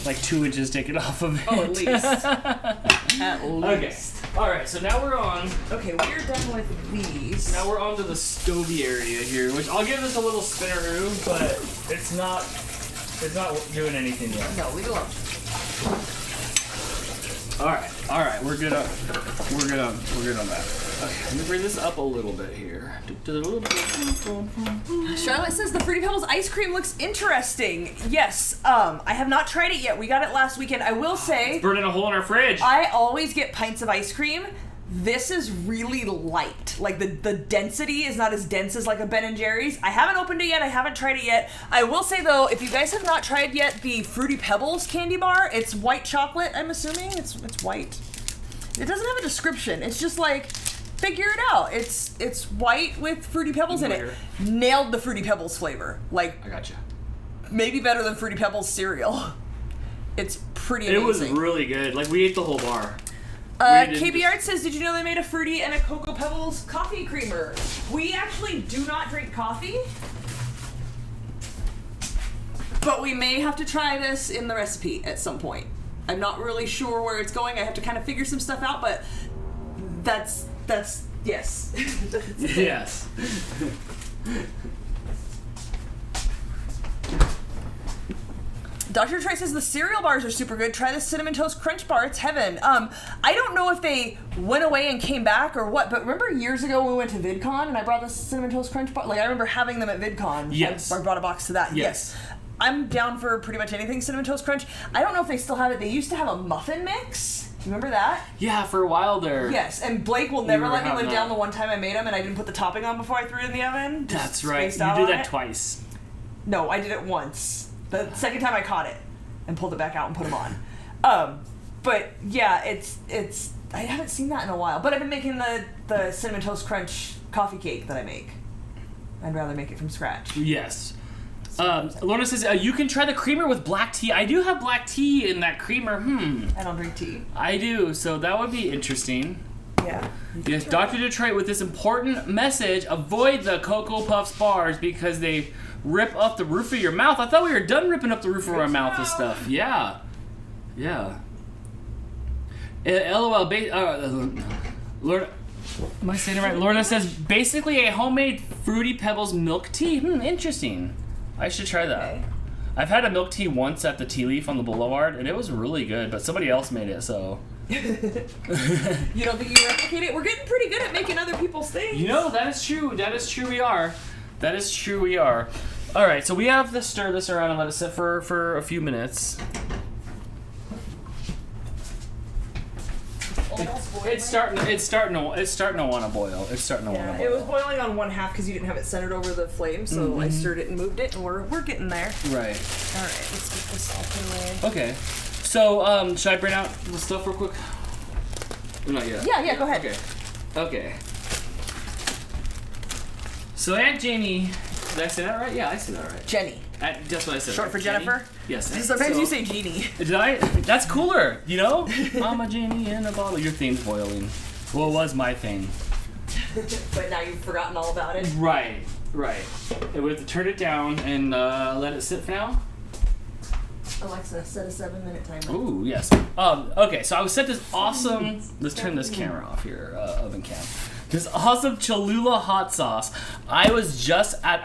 like 2 inches taken off of it. Oh, at least. At least. Okay. All right. So now we're on. Okay, we're done with these. Now we're on to the stovey area here, which I'll give this a little spinneroo, but it's not doing anything yet. No, leave it alone. All right, we're good on that. Okay, let me bring this up a little bit here. Charlotte says the Fruity Pebbles ice cream looks interesting. Yes, I have not tried it yet. We got it last weekend. I will say, Burning a hole in our fridge. I always get pints of ice cream. This is really light. Like the density is not as dense as like a Ben & Jerry's. I haven't opened it yet. I haven't tried it yet. I will say though, if you guys have not tried yet the Fruity Pebbles candy bar, it's white chocolate, I'm assuming. It's white. It doesn't have a description. It's just like figure it out. It's white with Fruity Pebbles in it. Later. Nailed the Fruity Pebbles flavor. Like, I gotcha. maybe better than Fruity Pebbles cereal. It's pretty amazing. It was really good. Like, we ate the whole bar. KB Art says, did you know they made a Fruity and a Cocoa Pebbles coffee creamer? We actually do not drink coffee, but we may have to try this in the recipe at some point. I'm not really sure where it's going. I have to kind of figure some stuff out, but that's yes. Yes. Dr. Trey says the cereal bars are super good. Try the Cinnamon Toast Crunch Bar. It's heaven. I don't know if they went away and came back or what, but remember years ago when we went to VidCon and I brought the Cinnamon Toast Crunch Bar? Like, I remember having them at VidCon. Yes. I brought a box to that. Yes. I'm down for pretty much anything Cinnamon Toast Crunch. I don't know if they still have it. They used to have a muffin mix. You remember that? Yeah, for a while there. Yes, and Blake will never let me live that. down the one time I made them and I didn't put the topping on before I threw it in the oven. That's right. You did that twice. No, I did it once. The second time I caught it and pulled it back out and put them on. But yeah, it's I haven't seen that in a while. But I've been making the Cinnamon Toast Crunch coffee cake that I make. I'd rather make it from scratch. Yes. Lorna says, you can try the creamer with black tea. I do have black tea in that creamer. I don't drink tea. I do, so that would be interesting. Yeah. Yes, Dr. Detroit with this important message, avoid the Cocoa Puffs bars because they rip up the roof of your mouth. I thought we were done ripping up the roof of our mouth with stuff. Yeah. Yeah. LOL. Lorna, am I saying it right? Lorna says, basically a homemade Fruity Pebbles milk tea. Interesting. I should try that. Okay. I've had a milk tea once at the Tea Leaf on the Boulevard, and it was really good, but somebody else made it, so... You don't think you can replicate it? We're getting pretty good at making other people's things. You know, that is true. That is true we are. That is true we are. All right, so we have to stir this around and let it sit for a few minutes. It's starting to want to boil. It's starting to want to boil. It was boiling on one half because you didn't have it centered over the flame, so I stirred it and moved it, and we're getting there. Right. All right, let's get this all put away. Okay. So, should I bring out the stuff real quick? Or not yet? Yeah, go ahead. Okay. So Aunt Janie, did I say that right? Yeah, I said that right. Jenny. That's what I said. Short right? for Jenny? Jennifer? Yes. Sometimes you say Jeannie. Did I? That's cooler, you know? Mama Janie in a bottle. Your thing's boiling. Well, it was my thing. But now you've forgotten all about it. Right. And we have to turn it down and let it sit for now. Alexa, set a 7-minute timer. Ooh, yes. Okay, so I was set this awesome. Let's turn this camera off here, oven cam. This awesome Cholula hot sauce. I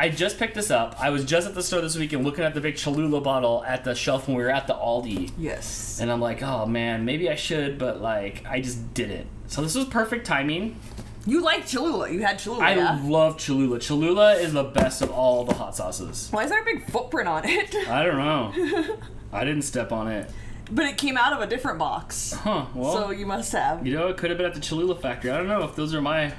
just picked this up. I was just at the store this weekend looking at the big Cholula bottle at the shelf when we were at the Aldi. Yes. And I'm like, oh man, maybe I should, but like, I just didn't. So this was perfect timing. You like Cholula. You had Cholula, I love Cholula. Cholula is the best of all the hot sauces. Why is there a big footprint on it? I don't know. I didn't step on it. But it came out of a different box. Huh, well. So you must have. You know, it could have been at the Cholula factory. I don't know if those are my...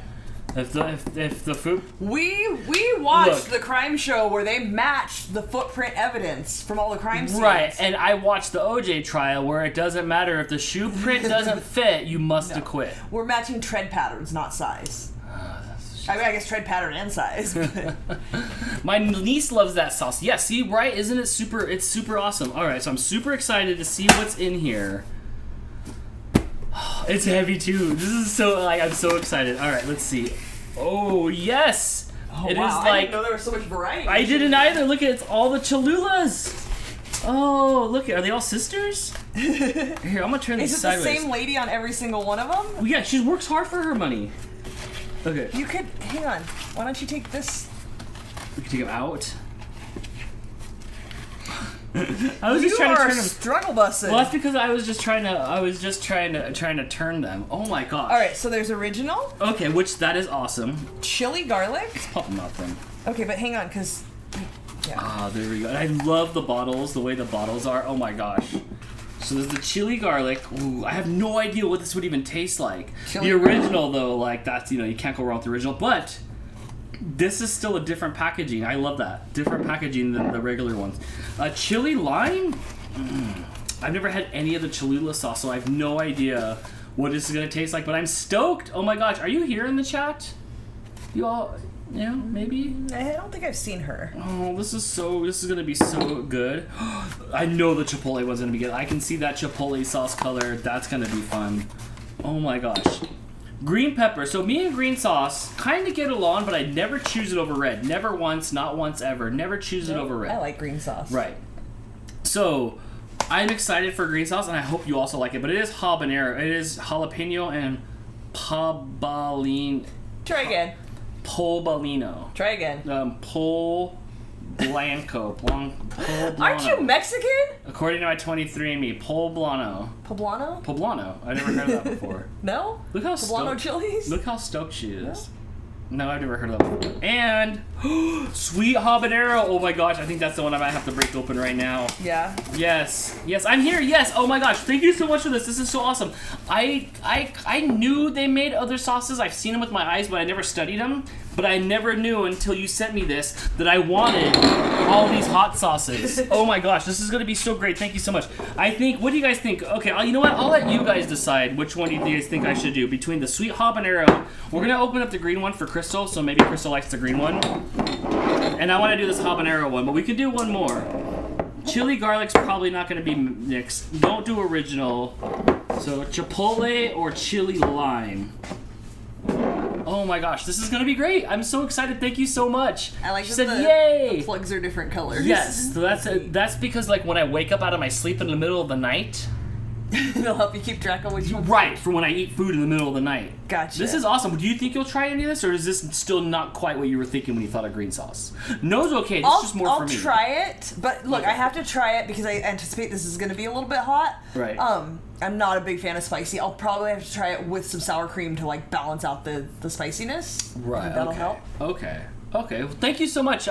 If the food... We watched the crime show where they matched the footprint evidence from all the crime scenes. Right, and I watched the OJ trial where it doesn't matter if the shoe print doesn't fit, you must acquit. We're matching tread patterns, not size. I mean, I guess tread pattern and size. But. My niece loves that sauce. Yeah, see, right? Isn't it super? It's super awesome. All right, so I'm super excited to see what's in here. It's heavy too. This is so I'm so excited. All right, let's see. Oh yes, Oh, it wow. is I like didn't know there was so much variety. I didn't either. Look at it's all the Cholulas. Oh, look, are they all sisters? Here, I'm gonna turn this Is it sideways. the same lady on every single one of them? Well, yeah, she works hard for her money. Okay. You could hang on. Why don't you take this? We can take them out. I was just trying to turn them. Struggle busting. Well, that's because I was just trying to turn them. Oh my gosh. All right, so there's original. Okay, which that is awesome. Chili garlic. Pop them out then. Okay, but hang on, cause. Yeah. Ah, there we go. And I love the bottles, the way the bottles are. Oh my gosh. So there's the chili garlic. Ooh, I have no idea what this would even taste like. The original though, like that's you can't go wrong with the original. But this is still a different packaging. I love that. Different packaging than the regular ones. Chili lime? I've never had any of the Cholula sauce, so I have no idea what this is gonna taste like, but I'm stoked. Oh my gosh, are you here in the chat? You all, yeah, maybe? I don't think I've seen her. Oh, this is gonna be so good. I know the chipotle one's gonna be good. I can see that chipotle sauce color. That's gonna be fun. Oh my gosh. Green pepper. So me and green sauce kind of get along, but I never choose it over red. Never once, not once ever. Never choose it over red. I like green sauce. Right. So I'm excited for green sauce, and I hope you also like it. But it is habanero. It is jalapeno and Try again. Poblano. Try again. Blanco. Poblano. Aren't you Mexican? According to my 23andMe, Poblano. Poblano? Poblano. I never heard of that before. No? Look how Poblano stoked. chilies? Look how stoked she is. No, I've never heard of that before. And sweet habanero. Oh my gosh, I think that's the one I might have to break open right now. Yeah. Yes, I'm here. Yes. Oh my gosh, thank you so much for this. This is so awesome. I knew they made other sauces. I've seen them with my eyes, but I never studied them. But I never knew until you sent me this that I wanted all these hot sauces. Oh my gosh, this is gonna be so great. Thank you so much. I think, what do you guys think? Okay, you know what? I'll let you guys decide which one do you guys think I should do between the sweet habanero. We're gonna open up the green one for Crystal, so maybe Crystal likes the green one. And I wanna do this habanero one, but we could do one more. Chili garlic's probably not gonna be mixed. Don't do original. So chipotle or chili lime. Oh my gosh, this is gonna be great! I'm so excited. Thank you so much. I like she that said, "Yay!" The plugs are different colors. Yes, so that's because like when I wake up out of my sleep in the middle of the night, they'll help you keep track of what you want. Right, for when I eat food in the middle of the night. Gotcha. This is awesome. Do you think you'll try any of this, or is this still not quite what you were thinking when you thought of green sauce? No's okay. This is just more for me. I'll try it, but look, I have to try it because I anticipate this is going to be a little bit hot. Right. I'm not a big fan of spicy. I'll probably have to try it with some sour cream to like balance out the spiciness. Right. That'll okay. help. Okay. Okay. Well, thank you so much.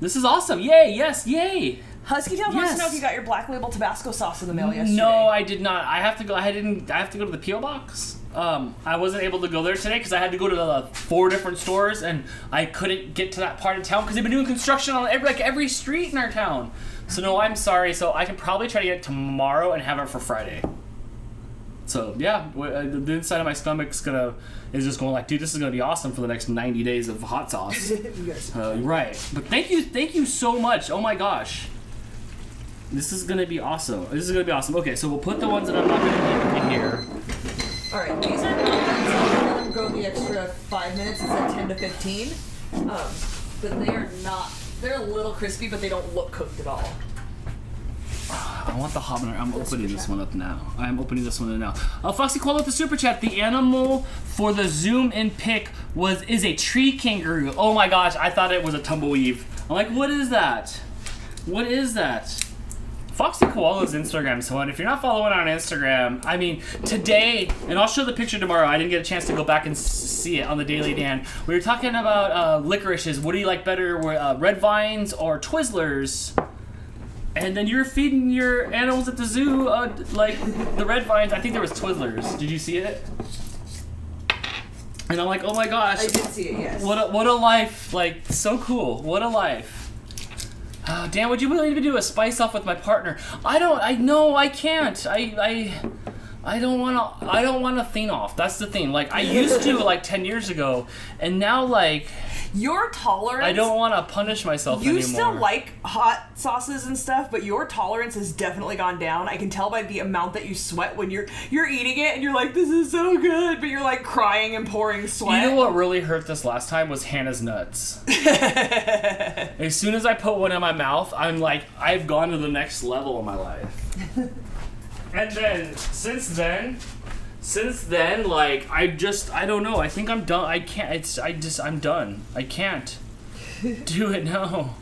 This is awesome. Yay! Yes! Yay! Husky Tail wants to know if you got your Black Label Tabasco sauce in the mail yesterday. No, I did not. I have to go. I have to go to the P.O. box. I wasn't able to go there today because I had to go to the 4 different stores, and I couldn't get to that part of town because they've been doing construction on every street in our town. So no, I'm sorry. So I can probably try to get it tomorrow and have it for Friday. So yeah, the inside of my stomach's is just going like, dude, this is gonna be awesome for the next 90 days of hot sauce. Right. But thank you so much. Oh my gosh. This is gonna be awesome. This is gonna be awesome. Okay, so we'll put the ones that I'm not gonna eat in here. All right, these are not done, so I'm gonna let them go the extra 5 minutes instead of 10 to 15. But they are not. They're a little crispy, but they don't look cooked at all. I want the habanero. I'm opening this one up now. I'm opening this one up now. Foxy Koala with the super chat. The animal for the zoom in pic is a tree kangaroo. Oh my gosh, I thought it was a tumbleweed. I'm like, what is that? What is that? Foxy Koala's Instagram, so if you're not following on Instagram, I mean, today, and I'll show the picture tomorrow, I didn't get a chance to go back and see it on the Daily Dan. We were talking about licorices. What do you like better, red vines or Twizzlers? And then you were feeding your animals at the zoo, like the red vines. I think there was Twizzlers. Did you see it? And I'm like, oh my gosh. I did see it, yes. What a life. Like, so cool. What a life. Dan, would you really even do a spice off with my partner? I can't. I don't want to thin off. That's the thing. Like, I used to like 10 years ago, and now like your tolerance. I don't want to punish myself anymore. You still like hot sauces and stuff, but your tolerance has definitely gone down. I can tell by the amount that you sweat when you're eating it, and you're like, "This is so good," but you're like crying and pouring sweat. You know what really hurt this last time was Hannah's nuts. As soon as I put one in my mouth, I'm like, I've gone to the next level in my life. And then since then, like I don't know. I think I'm done. I can't. I'm done. I can't do it now.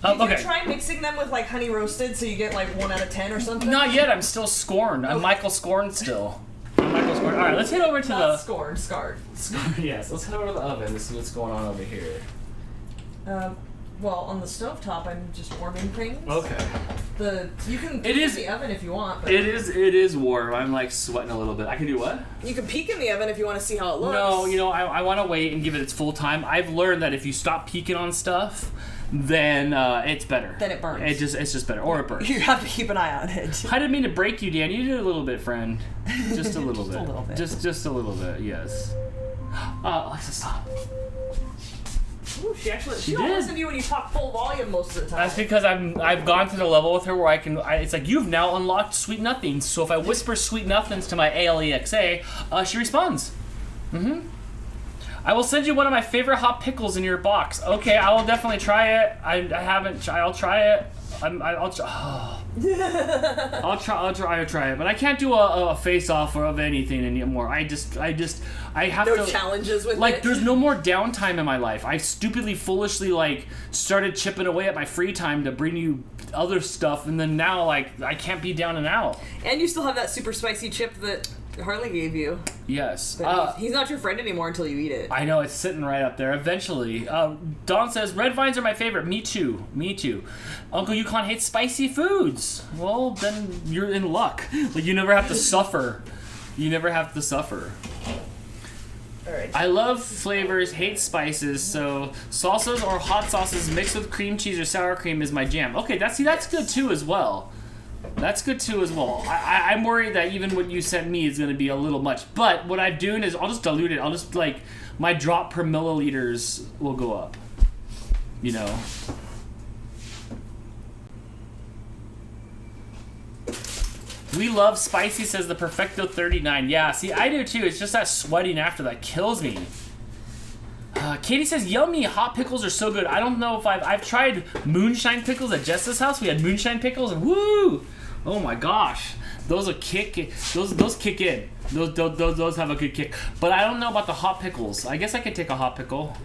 Did you try mixing them with like honey roasted so you get like 1 out of 10 or something? Not yet. I'm still scorned. I'm Michael Scorned still. I'm Michael Scorned. All right, let's head over to the scorned. Yes, let's head over to the oven to see what's going on over here. Well, on the stovetop, I'm just warming things. Okay. You can peek in the oven if you want. But it is warm. I'm like sweating a little bit. I can do what? You can peek in the oven if you want to see how it looks. No, I want to wait and give it its full time. I've learned that if you stop peeking on stuff, then it's better. Then it burns. It's just better, or it burns. You have to keep an eye on it. I didn't mean to break you, Dan. You did a little bit, friend. Just a little bit. A little bit. Just a little bit. Yes. Alexa, stop. Ooh, she did. don't listen to you when you talk full volume most of the time. That's because I've gone to the level with her where it's like, you've now unlocked Sweet Nothings. So if I whisper Sweet Nothings to my Alexa, she responds. I will send you one of my favorite hot pickles in your box. Okay, I will definitely try it. I'll try it. I'll try it, but I can't do a face-off of anything anymore. I have no to, challenges with like, it. there's no more downtime in my life. I stupidly, foolishly, like, started chipping away at my free time to bring you other stuff, and then now, like, I can't be down and out. And you still have that super spicy chip that Harley gave you. Yes. But he's not your friend anymore until you eat it. I know, it's sitting right up there. Eventually. Dawn says, red vines are my favorite. Me too. Uncle Yukon hates spicy foods. Well, then you're in luck. Like, you never have to suffer. Alright. I love flavors, hate spices, so salsas or hot sauces mixed with cream cheese or sour cream is my jam. Okay, that's good too as well. I'm worried that even what you sent me is going to be a little much. But what I'm doing is I'll just dilute it. I'll just, like, my drop per milliliters will go up. You know? We love spicy, says the Perfecto 39. Yeah, see, I do too. It's just that sweating after that kills me. Katie says, yummy, hot pickles are so good. I don't know if I've tried moonshine pickles at Jess's house. We had moonshine pickles and woo! Oh my gosh. Those are those kick in. Those have a good kick. But I don't know about the hot pickles. I guess I could take a hot pickle.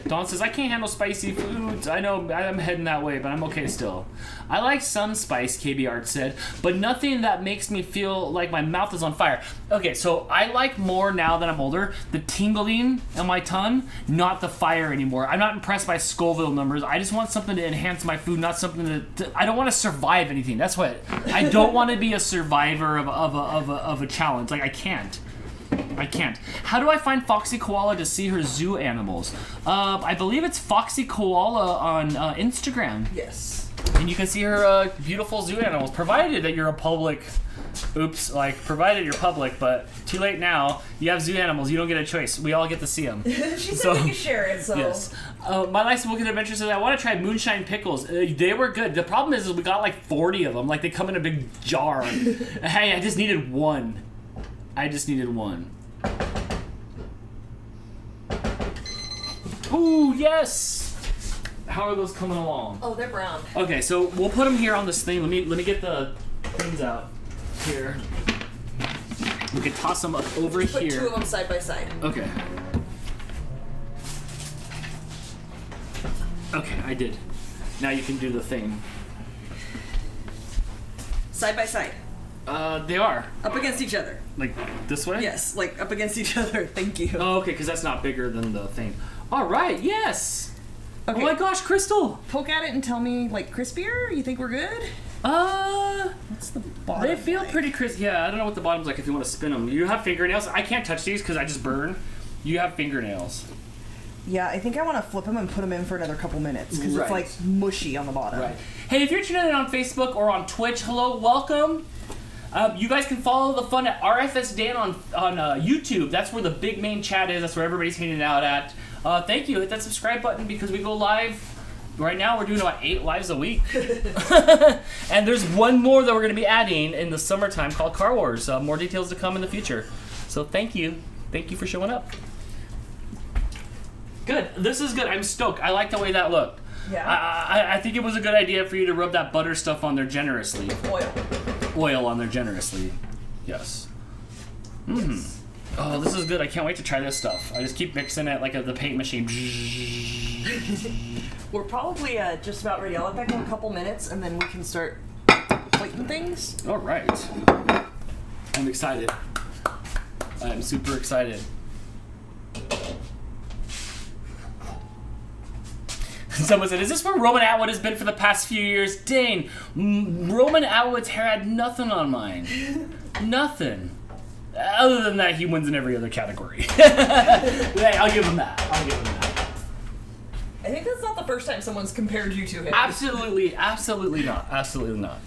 Dawn says, I can't handle spicy foods. I know I'm heading that way, but I'm okay still. I like some spice, KB Art said, but nothing that makes me feel like my mouth is on fire. Okay, so I like more now that I'm older, the tingling on my tongue, not the fire anymore. I'm not impressed by Scoville numbers. I just want something to enhance my food, not something I don't want to survive anything. That's what, I don't want to be a survivor of a challenge. Like, I can't. How do I find Foxy Koala to see her zoo animals? I believe it's Foxy Koala on Instagram. Yes. And you can see her beautiful zoo animals, provided that you're a public... provided you're public, but too late now. You have zoo animals. You don't get a choice. We all get to see them. She said we could share it, so... Yes. My Nice Book Adventure says, I want to try moonshine pickles. They were good. The problem is we got like 40 of them. Like, they come in a big jar. Hey, I just needed one. Ooh, yes! How are those coming along? Oh, they're brown. Okay, so we'll put them here on this thing. Let me get the things out here. We can toss them up over Put here. two of them side by side. Okay. Okay, I did. Now you can do the thing. Side by side. They are. Up against each other. Like, this way? Yes, like up against each other. Thank you. Oh, okay, because that's not bigger than the thing. All right, yes! Okay. Oh my gosh, Crystal! Poke at it and tell me, like, crispier? You think we're good? What's the bottom? They feel like? pretty crisp. Yeah, I don't know what the bottom's like if you want to spin them. You have fingernails. I can't touch these because I just burn. You have fingernails. Yeah, I think I want to flip them and put them in for another couple minutes because Right. it's like mushy on the bottom. Right. Hey, if you're tuning in on Facebook or on Twitch, hello, welcome. You guys can follow the fun at RFS Dan on YouTube. That's where the big main chat is. That's where everybody's hanging out at. Thank you. Hit that subscribe button because we go live. Right now we're doing about 8 lives a week. And there's one more that we're going to be adding in the summertime called Car Wars. More details to come in the future. So thank you. Thank you for showing up. Good. This is good. I'm stoked. I like the way that looked. Yeah. I think it was a good idea for you to rub that butter stuff on there generously. Oil on there generously. Yes. Mm. Yes. Oh, this is good. I can't wait to try this stuff. I just keep mixing it like the paint machine. We're probably just about ready. I'll be back in a couple minutes and then we can start plating things. All right. I'm excited. I'm super excited. Someone said, is this where Roman Atwood has been for the past few years? Dane, Roman Atwood's hair had nothing on mine. Nothing. Other than that, he wins in every other category. Hey, I'll give him that. I think that's not the first time someone's compared you to him. Absolutely not. Absolutely not.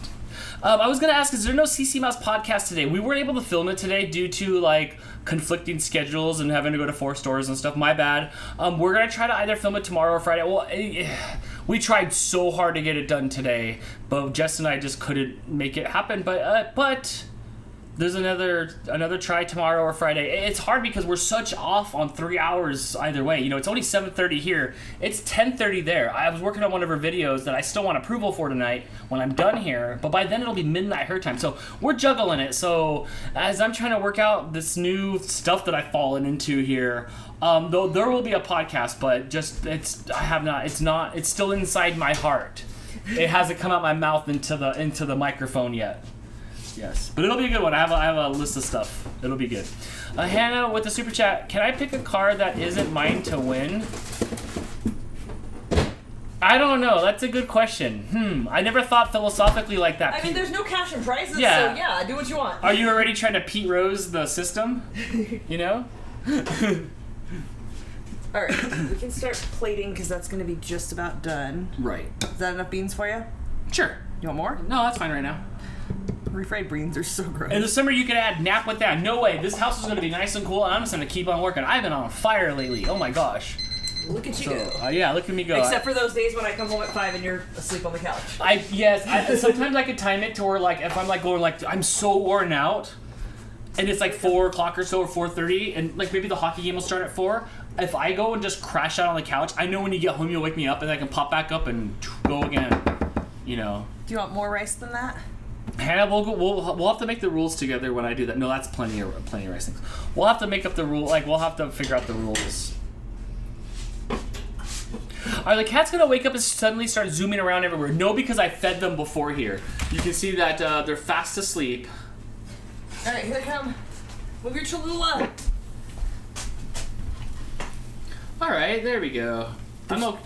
I was gonna ask, is there no CC Mouse podcast today? We weren't able to film it today due to like conflicting schedules and having to go to 4 stores and stuff. My bad. We're gonna try to either film it tomorrow or Friday. Well, we tried so hard to get it done today, but Jess and I just couldn't make it happen. But there's another try tomorrow or Friday. It's hard because we're such off on 3 hours either way. You know, it's only 7:30 here. It's 10:30 there. I was working on one of her videos that I still want approval for tonight when I'm done here, but by then it'll be midnight her time. So we're juggling it. So as I'm trying to work out this new stuff that I've fallen into here, though there will be a podcast, but just it's still inside my heart. It hasn't come out my mouth into the microphone yet. Yes, but it'll be a good one. I have a list of stuff. It'll be good. Hannah with the super chat. Can I pick a car that isn't mine to win? I don't know. That's a good question. I never thought philosophically like that. I mean, there's no cash and prizes, Yeah. so yeah, do what you want. Are you already trying to Pete Rose the system? You know? All right, we can start plating because that's going to be just about done. Right. Is that enough beans for you? Sure. You want more? No, that's fine right now. Refried beans are so gross. In the summer, you could add nap with that. No way. This house is going to be nice and cool, and I'm just going to keep on working. I've been on fire lately. Oh my gosh. Look at you go. Yeah, look at me go. Except for those days when I come home at 5 and you're asleep on the couch. Sometimes I could time it to where, like, if I'm like going like I'm so worn out, and it's like 4 o'clock or so, or 4:30, and like maybe the hockey game will start at 4. If I go and just crash out on the couch, I know when you get home you'll wake me up, and I can pop back up and go again. You know. Do you want more rice than that? Hannah, we'll have to make the rules together when I do that. No, that's plenty of rice things. We'll have to make up the rule. Like we'll have to figure out the rules. Are the cats gonna wake up and suddenly start zooming around everywhere? No, because I fed them before here. You can see that they're fast asleep. All right, here they come. Move your Cholula. All right, there we go.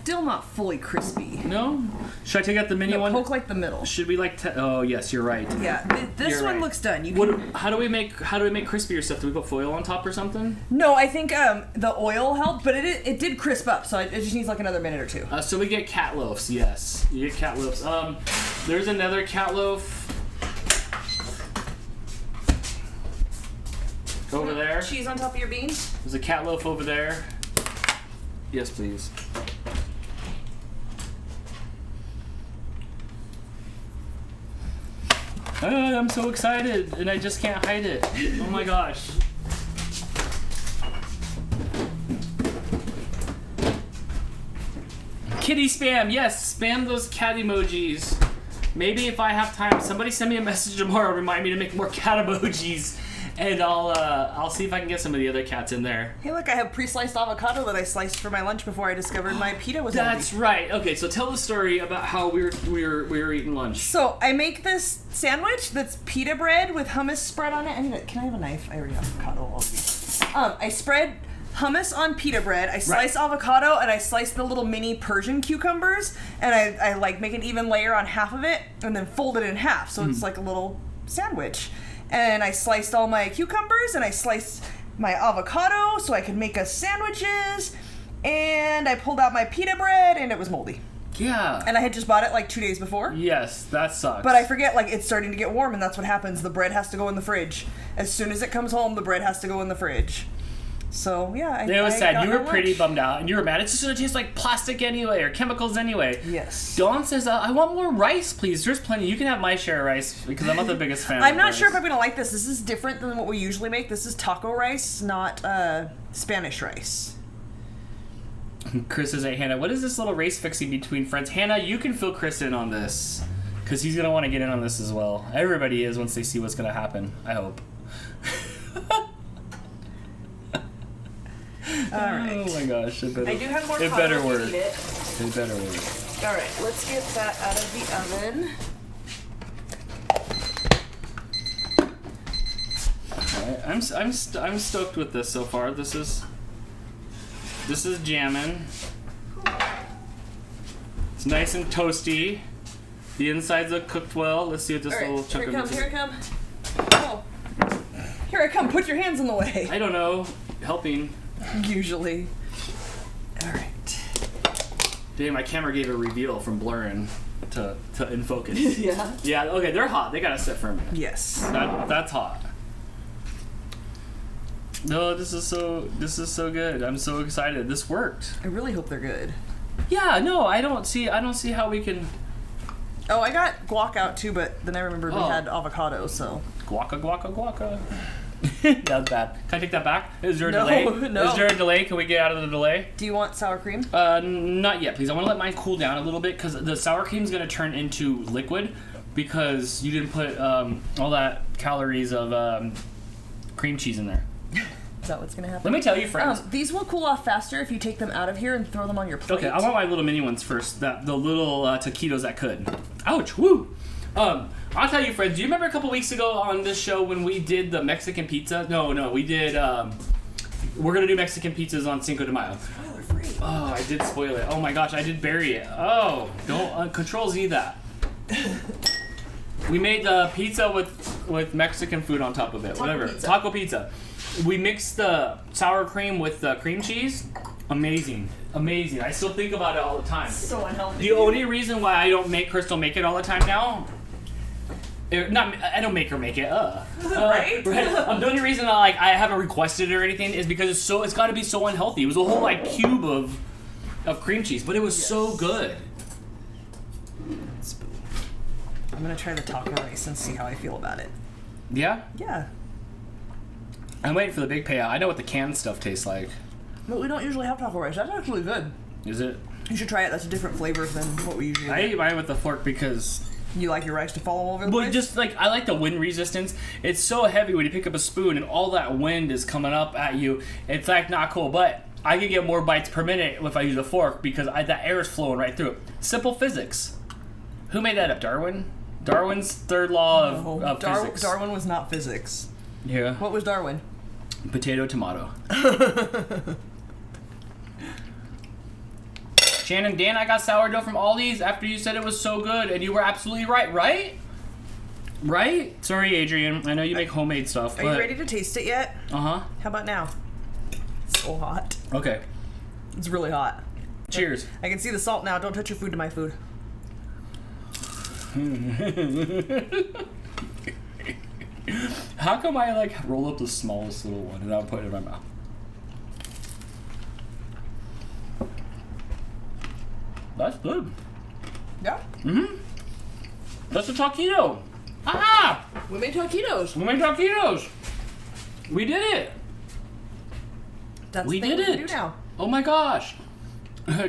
Still not fully crispy. No? Should I take out the mini one? Poke like the middle. Should we like? Oh yes, you're right. Yeah, this You're one right. looks done. How do we make crispier stuff? Do we put foil on top or something? No, I think the oil helped, but it did crisp up, so it just needs like another minute or two. So we get cat loaves. Yes, you get cat loaves. There's another cat loaf over there. Cheese on top of your beans. There's a cat loaf over there. Yes, please. I'm so excited, and I just can't hide it. Oh my gosh. Kitty spam, yes, spam those cat emojis. Maybe if I have time, somebody send me a message tomorrow, remind me to make more cat emojis, and I'll see if I can get some of the other cats in there. Hey, look, I have pre-sliced avocado that I sliced for my lunch before I discovered my pita was That's healthy. right. Okay, so tell the story about how we were eating lunch. So I make this sandwich that's pita bread with hummus spread on it. Can I have a knife? I already have avocado. I spread hummus on pita bread. I slice avocado and I slice the little mini Persian cucumbers, and I like make an even layer on half of it and then fold it in half so it's like a little sandwich. And I sliced all my cucumbers and I sliced my avocado so I could make us sandwiches, and I pulled out my pita bread and it was moldy. Yeah. And I had just bought it like 2 days before. Yes, that sucks. But I forget, like, it's starting to get warm and that's what happens. The bread has to go in the fridge. As soon as it comes home, the bread has to go in the fridge. So, yeah. It was sad. You were lunch. pretty bummed out, and you were mad. It's just going to taste like plastic anyway, or chemicals anyway. Yes. Dawn says, I want more rice, please. There's plenty. You can have my share of rice, because I'm not the biggest fan I'm of not rice. sure if I'm going to like this. This is different than what we usually make. This is taco rice, not Spanish rice. Chris says, hey, Hannah, what is this little race fixing between friends? Hannah, you can fill Chris in on this, because he's going to want to get in on this as well. Everybody is once they see what's going to happen, I hope. All right. Oh my gosh. I do have more It taco better if you work. need it. It better work. All right, let's get that out of the oven. All right. I'm stoked with this so far. This is jamming. It's nice and toasty. The insides look cooked well. Let's see what this All right, little chunk of here I come. Oh. Here I come. Put your hands in the way. I don't know. Helping. Usually. All right. Damn, my camera gave a reveal from blurring to in focus. Yeah. Yeah, okay, they're hot. They gotta sit for a minute. Yes. That's hot. No, this is so good. I'm so excited. This worked. I really hope they're good. Yeah, no, I don't see how we can. Oh, I got guac out too, but then I remembered we Oh. had avocado, so. Guaca. That was bad. Can I take that back? Is there a No, delay? no. Is there a delay? Can we get out of the delay? Do you want sour cream? Not yet, please. I want to let mine cool down a little bit because the sour cream's gonna turn into liquid because you didn't put all that calories of cream cheese in there. Is that what's gonna happen? Let me tell you, friends. These will cool off faster if you take them out of here and throw them on your plate. Okay, I want my little mini ones first. The little taquitos that could. Ouch! Woo! I'll tell you, friends. Do you remember a couple weeks ago on this show when we did the Mexican pizza? No, we did. We're gonna do Mexican pizzas on Cinco de Mayo. Spoiler free. Oh, I did spoil it. Oh my gosh, I did bury it. Oh, don't Control Z that. We made the pizza with Mexican food on top of it. Whatever. Pizza. Taco pizza. We mixed the sour cream with the cream cheese. Amazing. I still think about it all the time. So unhealthy. The only reason why I don't make Crystal make it all the time now, I don't make her make it. Right? The only reason I haven't requested it or anything is because it's got to be so unhealthy. It was a whole cube of cream cheese, but it was so good. Spoon. I'm gonna try the taco rice and see how I feel about it. Yeah, Yeah. I'm waiting for the big payout. I know what the canned stuff tastes like. But we don't usually have taco rice. That's actually good. Is it? You should try it. That's a different flavor than what we usually I do. eat mine with a fork because. You like your rice to fall all over the Well, place? just I like the wind resistance. It's so heavy when you pick up a spoon and all that wind is coming up at you. It's not cool, but I can get more bites per minute if I use a fork because that air is flowing right through it. Simple physics. Who made that up? Darwin? Darwin's third law of physics. Darwin was not physics. Yeah. What was Darwin? Potato, tomato. Shannon, Dan, I got sourdough from Aldi's after you said it was so good, and you were absolutely right, right? Right? Sorry, Adrian. I know you make homemade stuff, Are but... you ready to taste it yet? Uh-huh. How about now? It's so hot. Okay. It's really hot. Cheers. I can see the salt now. Don't touch your food to my food. How come I roll up the smallest little one and I'll put it in my mouth? That's good. Yeah. Mm-hmm. That's a taquito. Ah! We made taquitos. We made taquitos. We did it. That's We the thing did we it. do now. Oh my gosh.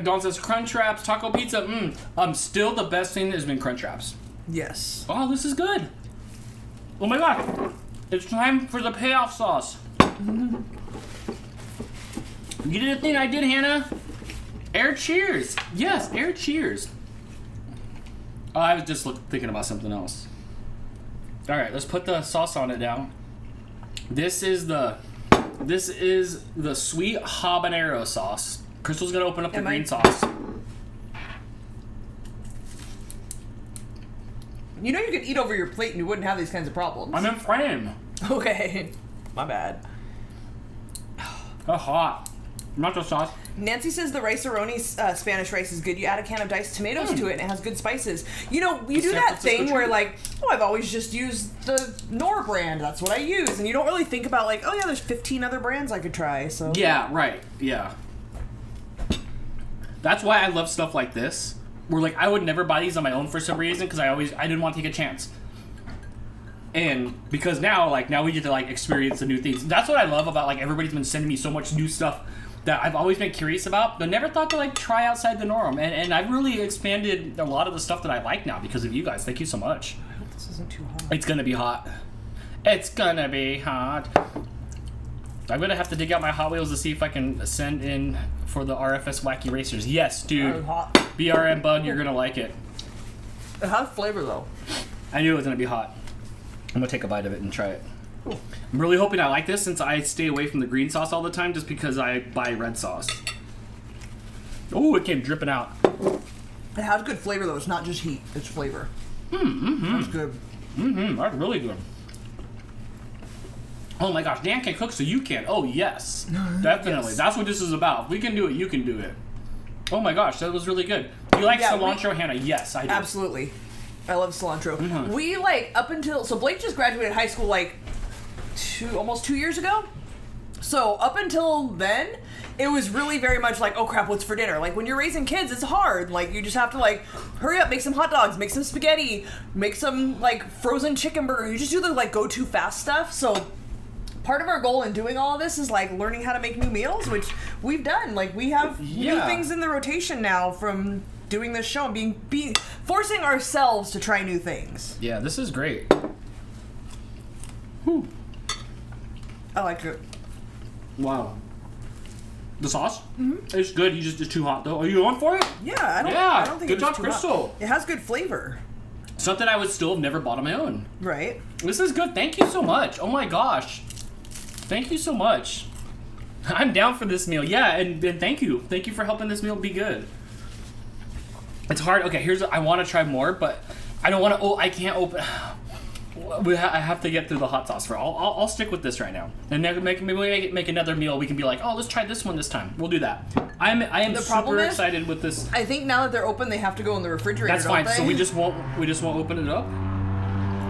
Dawn says Crunch Wraps, taco pizza. Still the best thing has been Crunch Wraps. Yes. Oh, this is good. Oh my god. It's time for the payoff sauce. You did a thing I did, Hannah. Air cheers. Yes, air cheers. Oh, I was just thinking about something else. All right, let's put the sauce on it now. This is the sweet habanero sauce. Crystal's gonna open up the green sauce. You know you could eat over your plate and you wouldn't have these kinds of problems. I'm in frame. Okay. My bad. That's hot. Not the sauce. Nancy says the rice-a-roni Spanish rice is good. You add a can of diced tomatoes to it and it has good spices. You know, you do San that Francisco thing where treat. I've always just used the Knorr brand. That's what I use. And you don't really think about oh yeah, there's 15 other brands I could try. So Yeah, right. Yeah. That's why I love stuff like this. Where I would never buy these on my own for some reason because I didn't want to take a chance. And because now we get to experience the new things. That's what I love about everybody's been sending me so much new stuff that I've always been curious about, but never thought to try outside the norm. And I've really expanded a lot of the stuff that I like now because of you guys. Thank you so much. I hope this isn't too hot. It's gonna be hot. It's gonna be hot. I'm gonna have to dig out my Hot Wheels to see if I can send in for the RFS Wacky Racers. Yes, dude. It's hot. BRM bud, you're gonna like it. It has flavor though. I knew it was gonna be hot. I'm gonna take a bite of it and try it. Cool. I'm really hoping I like this since I stay away from the green sauce all the time just because I buy red sauce. Oh, it came dripping out. It has good flavor though. It's not just heat. It's flavor. That's good. That's really good. Oh my gosh, Dan can cook, so you can. Oh yes, definitely. Yes. That's what this is about. If we can do it, you can do it. Oh my gosh, that was really good. You like Yeah, cilantro, Hannah? Yes, I do. Absolutely. I love cilantro. Mhm. We, like, up until... So Blake just graduated high school, like, almost 2 years ago. So up until then, it was really very much like, oh crap, what's for dinner? Like, when you're raising kids, it's hard. Like, you just have to, like, hurry up, make some hot dogs, make some spaghetti, make some, like, frozen chicken burger. You just do the, like, go-to fast stuff. So part of our goal in doing all of this is, like, learning how to make new meals, which we've done. Like, we have new things in the rotation now from doing this show and being forcing ourselves to try new things. Yeah, this is great. Whew. I like it. Wow. The sauce? It's good. You just it's too hot though. Are you going for it? Yeah, I don't think good it was job, too Crystal. hot. It has good flavor. Something I would still have never bought on my own. Right. This is good. Thank you so much. Oh my gosh. Thank you so much. I'm down for this meal. Yeah, and thank you. Thank you for helping this meal be good. It's hard. Okay, I want to try more, but I don't want to. Oh, I can't open. I have to get through the hot sauce first. I'll stick with this right now, and then maybe make another meal. We can be like, oh, let's try this one this time. We'll do that. I am super excited with this. I think now that they're open, they have to go in the refrigerator. That's fine. Don't they? So we just won't open it up.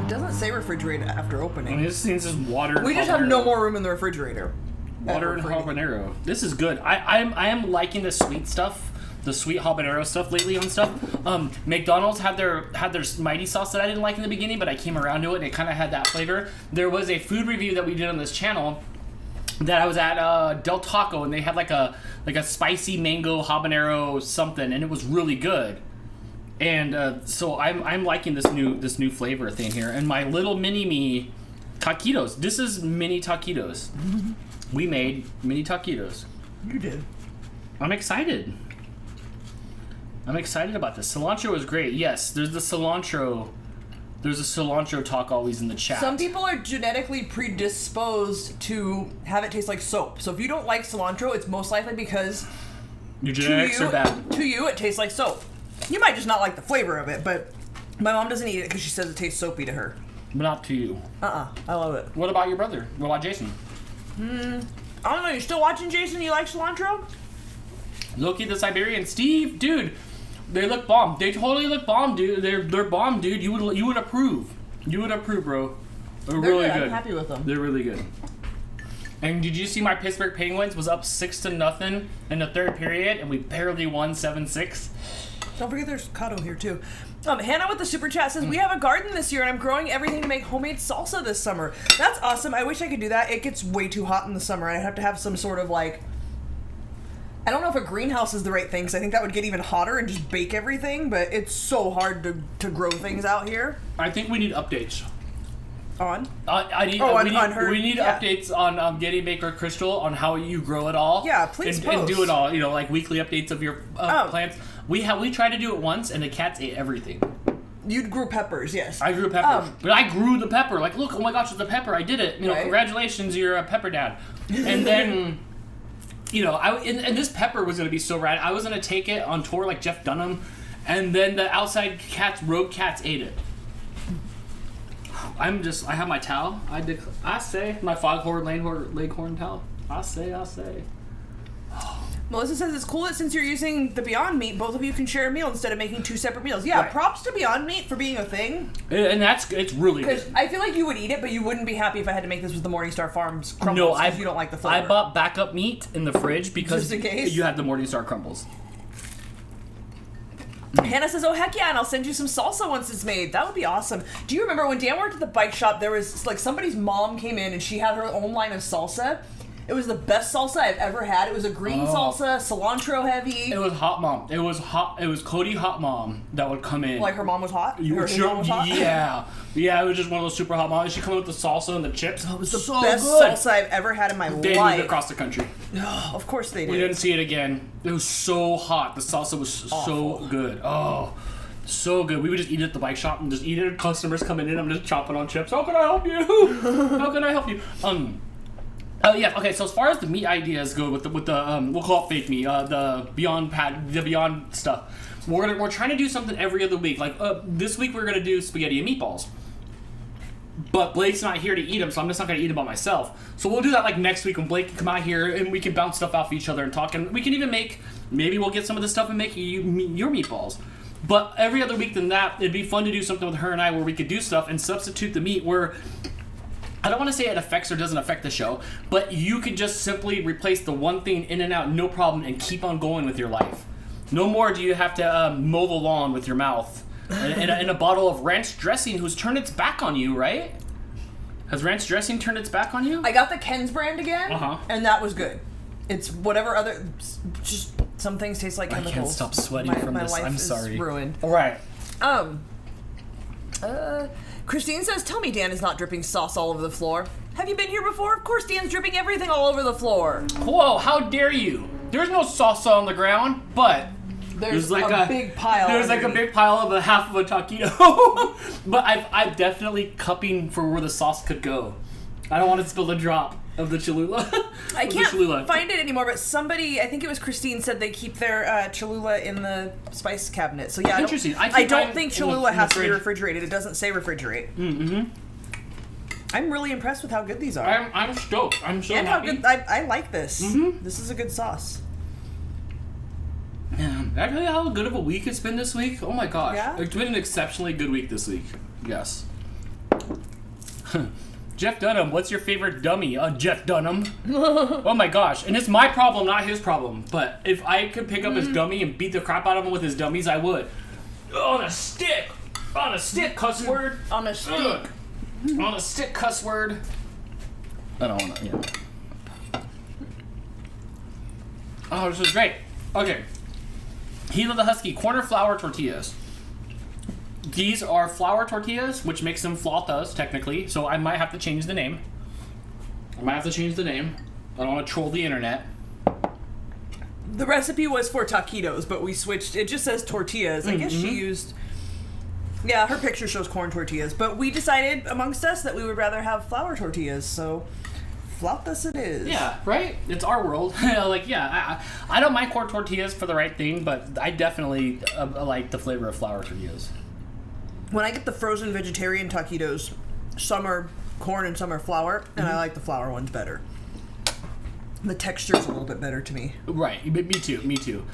It doesn't say refrigerator after opening. I mean, this is water. We just have no more room in the refrigerator. Water and habanero. This is good. I am liking the sweet stuff. The sweet habanero stuff lately on stuff. McDonald's had their mighty sauce that I didn't like in the beginning, but I came around to it and it kind of had that flavor. There was a food review that we did on this channel that I was at Del Taco, and they had like a spicy mango habanero something, and it was really good. And so I'm liking this new flavor thing here. And my little mini me taquitos. This is mini taquitos. We made mini taquitos. You did. I'm excited. I'm excited about this. Cilantro is great. Yes, there's a cilantro talk always in the chat. Some people are genetically predisposed to have it taste like soap. So if you don't like cilantro, it's most likely because your genetics are bad. To you, it tastes like soap. You might just not like the flavor of it, but my mom doesn't eat it because she says it tastes soapy to her. But not to you. I love it. What about your brother? What about Jason? I don't know. You still watching, Jason? You like cilantro? Loki the Siberian. Steve, dude. They look bomb. They totally look bomb, dude. They're bomb, dude. You would approve. You would approve, bro. They're really good. I'm happy with them. They're really good. And did you see my Pittsburgh Penguins was up 6-0 in the third period, and we barely won 7-6? Don't forget there's Kato here too. Hannah with the super chat says, we have a garden this year and I'm growing everything to make homemade salsa this summer. That's awesome. I wish I could do that. It gets way too hot in the summer. I'd have to have some sort of like, I don't know if a greenhouse is the right thing because I think that would get even hotter and just bake everything, but it's so hard to grow things out here. I think we need updates. On? We need updates on Getty Baker Crystal on how you grow it all. Yeah, please and do it all. You know, like weekly updates of your plants. We tried to do it once, and the cats ate everything. You grew peppers, yes. I grew peppers, but I grew the pepper. Like, look, oh my gosh, it's a pepper! I did it. You know, right. Congratulations, you're a pepper dad. And then, you know, and this pepper was gonna be so rad. I was gonna take it on tour like Jeff Dunham, and then the outside rogue cats ate it. I have my towel. I say my foghorn leghorn towel. I say. Melissa says it's cool that since you're using the Beyond Meat, both of you can share a meal instead of making 2 separate meals. Yeah, right. Props to Beyond Meat for being a thing. And it's really good. Because I feel like you would eat it, but you wouldn't be happy if I had to make this with the Morningstar Farms crumbles because you don't like the flavor. I bought backup meat in the fridge because just in case you had the Morningstar crumbles. Hannah says, oh heck yeah, and I'll send you some salsa once it's made. That would be awesome. Do you remember when Dan worked at the bike shop, there was like somebody's mom came in and she had her own line of salsa. It was the best salsa I've ever had. It was a green salsa, cilantro heavy. It was Hot Mom. It was Cody Hot Mom that would come in. Like her mom was hot? Mom was hot? Yeah. Yeah, it was just one of those super hot moms. She come in with the salsa and the chips. Oh, it was the best salsa I've ever had in my life. They moved across the country. Oh, of course they did. We didn't see it again. It was so hot. The salsa was so good. Oh, so good. We would just eat it at the bike shop and just eat it. Customers coming in, I'm just chopping on chips. How can I help you? How can I help you? Yeah. Okay. So as far as the meat ideas go, with the we'll call it fake meat. The Beyond stuff. We're trying to do something every other week. Like this week we're gonna do spaghetti and meatballs. but Blake's not here to eat them, so I'm just not going to eat them by myself. So we'll do that like next week when Blake can come out here and we can bounce stuff off each other and talk. And we can even maybe we'll get some of this stuff and make your meatballs. But every other week than that, it'd be fun to do something with her and I where we could do stuff and substitute the meat where, I don't want to say it affects or doesn't affect the show, but you could just simply replace the one thing in and out, no problem, and keep on going with your life. No more do you have to mow the lawn with your mouth. And a bottle of ranch dressing who's turned its back on you, right? Has ranch dressing turned its back on you? I got the Ken's brand again, and that was good. It's whatever other... Just some things taste like chemicals. I can't stop sweating from this. I'm sorry. Is ruined. All right. Christine says, tell me Dan is not dripping sauce all over the floor. Have you been here before? Of course Dan's dripping everything all over the floor. Whoa, how dare you? There's no sauce on the ground, but... There's like a big pile. There's like a big pile of a half of a taquito. But I'm definitely cupping for where the sauce could go. I don't want to spill a drop of the Cholula. I can't find it anymore, but somebody, I think it was Christine, said they keep their Cholula in the spice cabinet. So yeah, interesting. I don't think Cholula has to be refrigerated. It doesn't say refrigerate. Mm-hmm. I'm really impressed with how good these are. I'm stoked. I'm so and happy. How good, I like this. Mm-hmm. This is a good sauce. Man, did I tell you how good of a week it's been this week? Oh my gosh. Yeah? It's been an exceptionally good week this week. Yes. Jeff Dunham, what's your favorite dummy? Jeff Dunham. Oh my gosh. And it's my problem, not his problem. But if I could pick up his dummy and beat the crap out of him with his dummies, I would. On a stick! On a stick, cuss word! On a stick. On a stick, cuss word. I don't want to, yeah. Oh, this is great. Okay. Gila the Husky, corner flour tortillas. These are flour tortillas, which makes them flautas, technically, so I might have to change the name. I don't want to troll the internet. The recipe was for taquitos, but we switched. It just says tortillas. I guess she used... Yeah, her picture shows corn tortillas, but we decided amongst us that we would rather have flour tortillas, so... Flautas it is. Yeah, right? It's our world. I don't mind corn tortillas for the right thing, but I definitely like the flavor of flour tortillas. When I get the frozen vegetarian taquitos, some are corn and some are flour, and I like the flour ones better. The texture's a little bit better to me. Right, me too.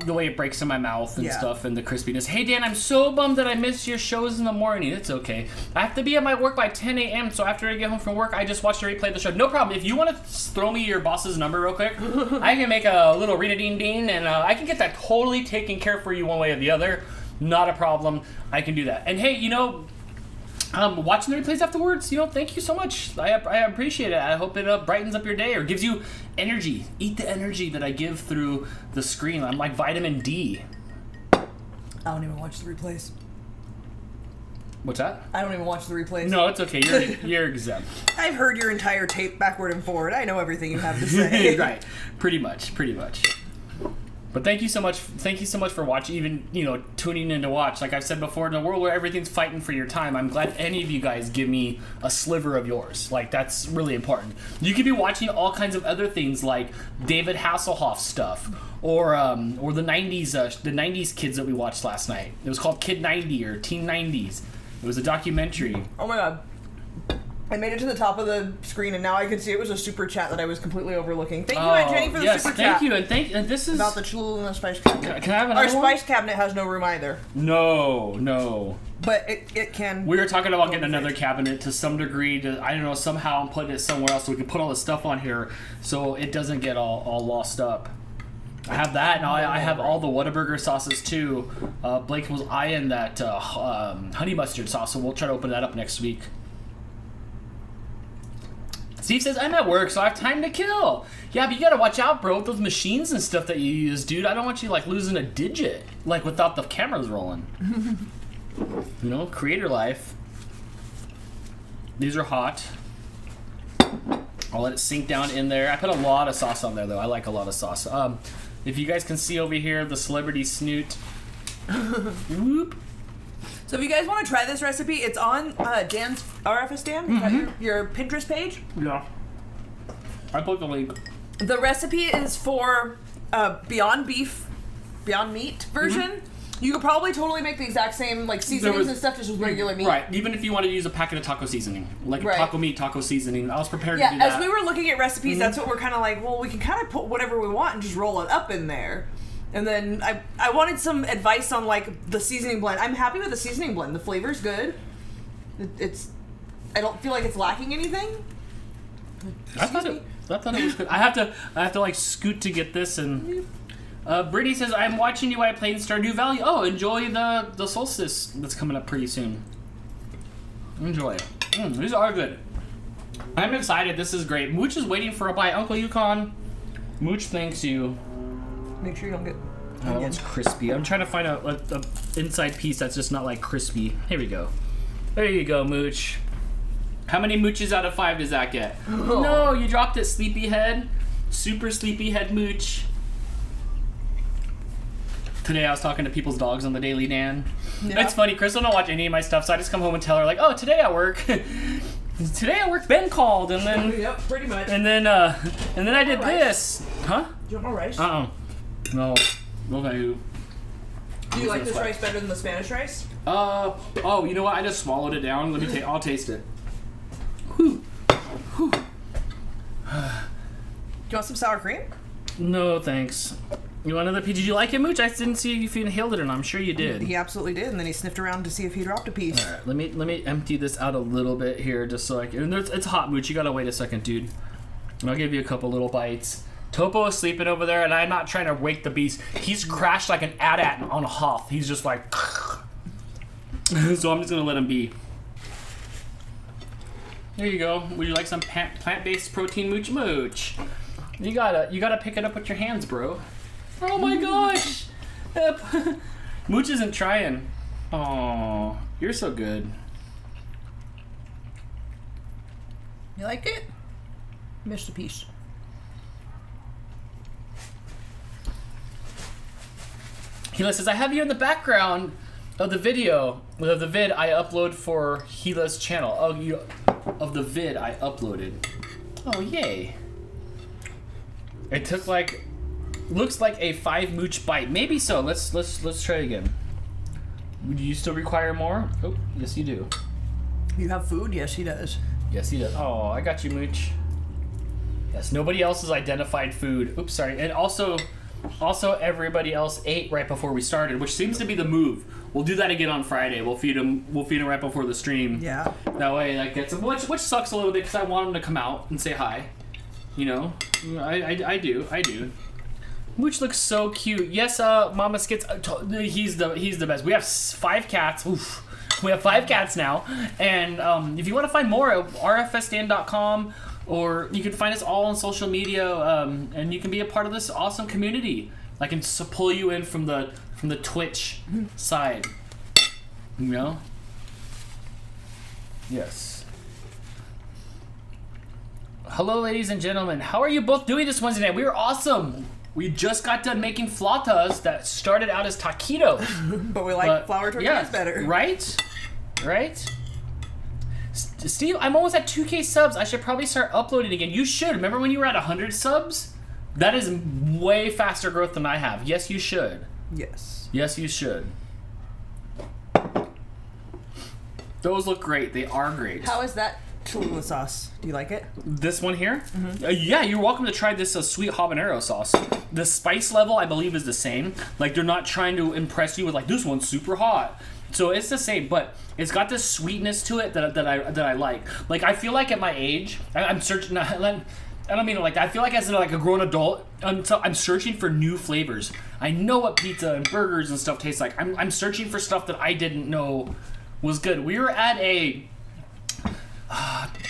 The way it breaks in my mouth and stuff, and the crispiness. Hey Dan, I'm so bummed that I missed your shows in the morning. It's okay. I have to be at my work by 10 a.m., so after I get home from work, I just watch the replay of the show. No problem. If you want to throw me your boss's number real quick, I can make a little ring-a-ding-ding, and I can get that totally taken care of for you one way or the other. Not a problem. I can do that. And hey, watching the replays afterwards, thank you so much. I appreciate it. I hope it brightens up your day or gives you energy. Eat the energy that I give through the screen. I'm like vitamin D. I don't even watch the replays. What's that? I don't even watch the replays. No, it's okay. You're exempt. I've heard your entire tape backward and forward. I know everything you have to say. Right. Pretty much. But thank you so much for watching, even, tuning in to watch. Like I've said before, in a world where everything's fighting for your time, I'm glad any of you guys give me a sliver of yours. Like, that's really important. You could be watching all kinds of other things like David Hasselhoff stuff or the 90s kids that we watched last night. It was called Kid 90 or Teen 90s. It was a documentary. Oh my god. I made it to the top of the screen, and now I can see it was a super chat that I was completely overlooking. Thank you, Aunt Jenny, for the super chat. Thank you, and this is... About the Cholula and the spice cabinet. Can I have another Our spice cabinet has no room either. No. But it can... We were talking about getting another cabinet to some degree. I don't know, somehow I'm putting it somewhere else so we can put all the stuff on here so it doesn't get all lost up. I have that. Now I have all the Whataburger sauces, too. Blake was eyeing that honey mustard sauce, so we'll try to open that up next week. Steve says, I'm at work, so I have time to kill. Yeah, but you gotta watch out, bro, with those machines and stuff that you use, dude. I don't want you, losing a digit, without the cameras rolling. Creator life. These are hot. I'll let it sink down in there. I put a lot of sauce on there, though. I like a lot of sauce. If you guys can see over here, the celebrity snoot. Whoop. So if you guys want to try this recipe, it's on Dan's RFS Dan. Is that your Pinterest page? Yeah. I put the link. The recipe is for Beyond Meat version. You could probably totally make the exact same like seasonings and stuff just with regular meat. Right. Even if you want to use a packet of taco seasoning, like taco meat, taco seasoning, I was prepared to do that. Yeah, as we were looking at recipes, that's what we're kind of like. Well, we can kind of put whatever we want and just roll it up in there. And then I wanted some advice on like the seasoning blend. I'm happy with the seasoning blend. The flavor's good. I don't feel like it's lacking anything. I thought it was good. I have to like scoot to get this and. Brittany says, I'm watching you while I play in Stardew Valley. Oh, enjoy the solstice that's coming up pretty soon. Enjoy it. These are good. I'm excited. This is great. Mooch is waiting for a bite. Uncle Yukon, Mooch thanks you. Make sure you don't get... Oh, it's crispy. I'm trying to find a inside piece that's just not like crispy. Here we go. There you go, Mooch. How many Mooches out of 5 does that get? Oh. No, you dropped it, sleepyhead. Super sleepyhead Mooch. Today I was talking to people's dogs on the Daily Dan. Yeah. It's funny, Crystal don't watch any of my stuff, so I just come home and tell her like, oh, today at work, Ben called, and then yep, pretty much. And then I did this, huh? Do you want more rice? No, okay. Do you like this rice better than the Spanish rice? Oh, you know what? I just swallowed it down. Let me I'll taste it. Whew. Do you want some sour cream? No, thanks. You want another piece? Did you like it, Mooch? I didn't see if you inhaled it or not. I'm sure you did. He absolutely did, and then he sniffed around to see if he dropped a piece. All right, let me empty this out a little bit here, just so I can. And it's hot, Mooch. You gotta wait a second, dude. I'll give you a couple little bites. Topo is sleeping over there, and I'm not trying to wake the beast. He's crashed like an AT-AT on a Hoth. He's just like, so I'm just gonna let him be. There you go. Would you like some plant-based protein, Mooch? You gotta pick it up with your hands, bro. Oh my gosh! Mooch isn't trying. Oh, you're so good. You like it? Missed a piece. Hila says, I have you in the background of the video, of the vid I upload for Hila's channel. Of the vid I uploaded. Oh, yay. It took like, looks like a 5 Mooch bite. Maybe so. Let's try it again. Do you still require more? Oh, yes you do. You have food? Yes, he does. Yes, he does. Oh, I got you, Mooch. Yes, nobody else has identified food. Oops, sorry. And also everybody else ate right before we started, which seems to be the move. We'll do that again on Friday. We'll feed them right before the stream. Yeah. That way, that gets them, which sucks a little bit because I want them to come out and say hi. You know, I do. Mooch looks so cute. Yes, Mama Skits, he's the best. We have 5 cats. Oof. We have 5 cats now. And if you want to find more, rfsdan.com, or you can find us all on social media, and you can be a part of this awesome community. I can pull you in from the Twitch side. You know? Yes. Hello, ladies and gentlemen. How are you both doing this Wednesday night? We were awesome. We just got done making flautas that started out as taquitos. but we like flour tortillas better. Right? Steve, I'm almost at 2K subs. I should probably start uploading again. You should. Remember when you were at 100 subs? That is way faster growth than I have. Yes, you should. Yes. Yes, you should. Those look great. They are great. How is that Cholula sauce? Do you like it? This one here? Mm-hmm. Yeah, you're welcome to try this sweet habanero sauce. The spice level, I believe, is the same. Like, they're not trying to impress you with, like, this one's super hot. So it's the same, but it's got this sweetness to it that I like. Like, I feel like at my age, I'm searching. I don't mean it like that. I feel like as a grown adult, I'm searching for new flavors. I know what pizza and burgers and stuff taste like. I'm searching for stuff that I didn't know was good. We were at a.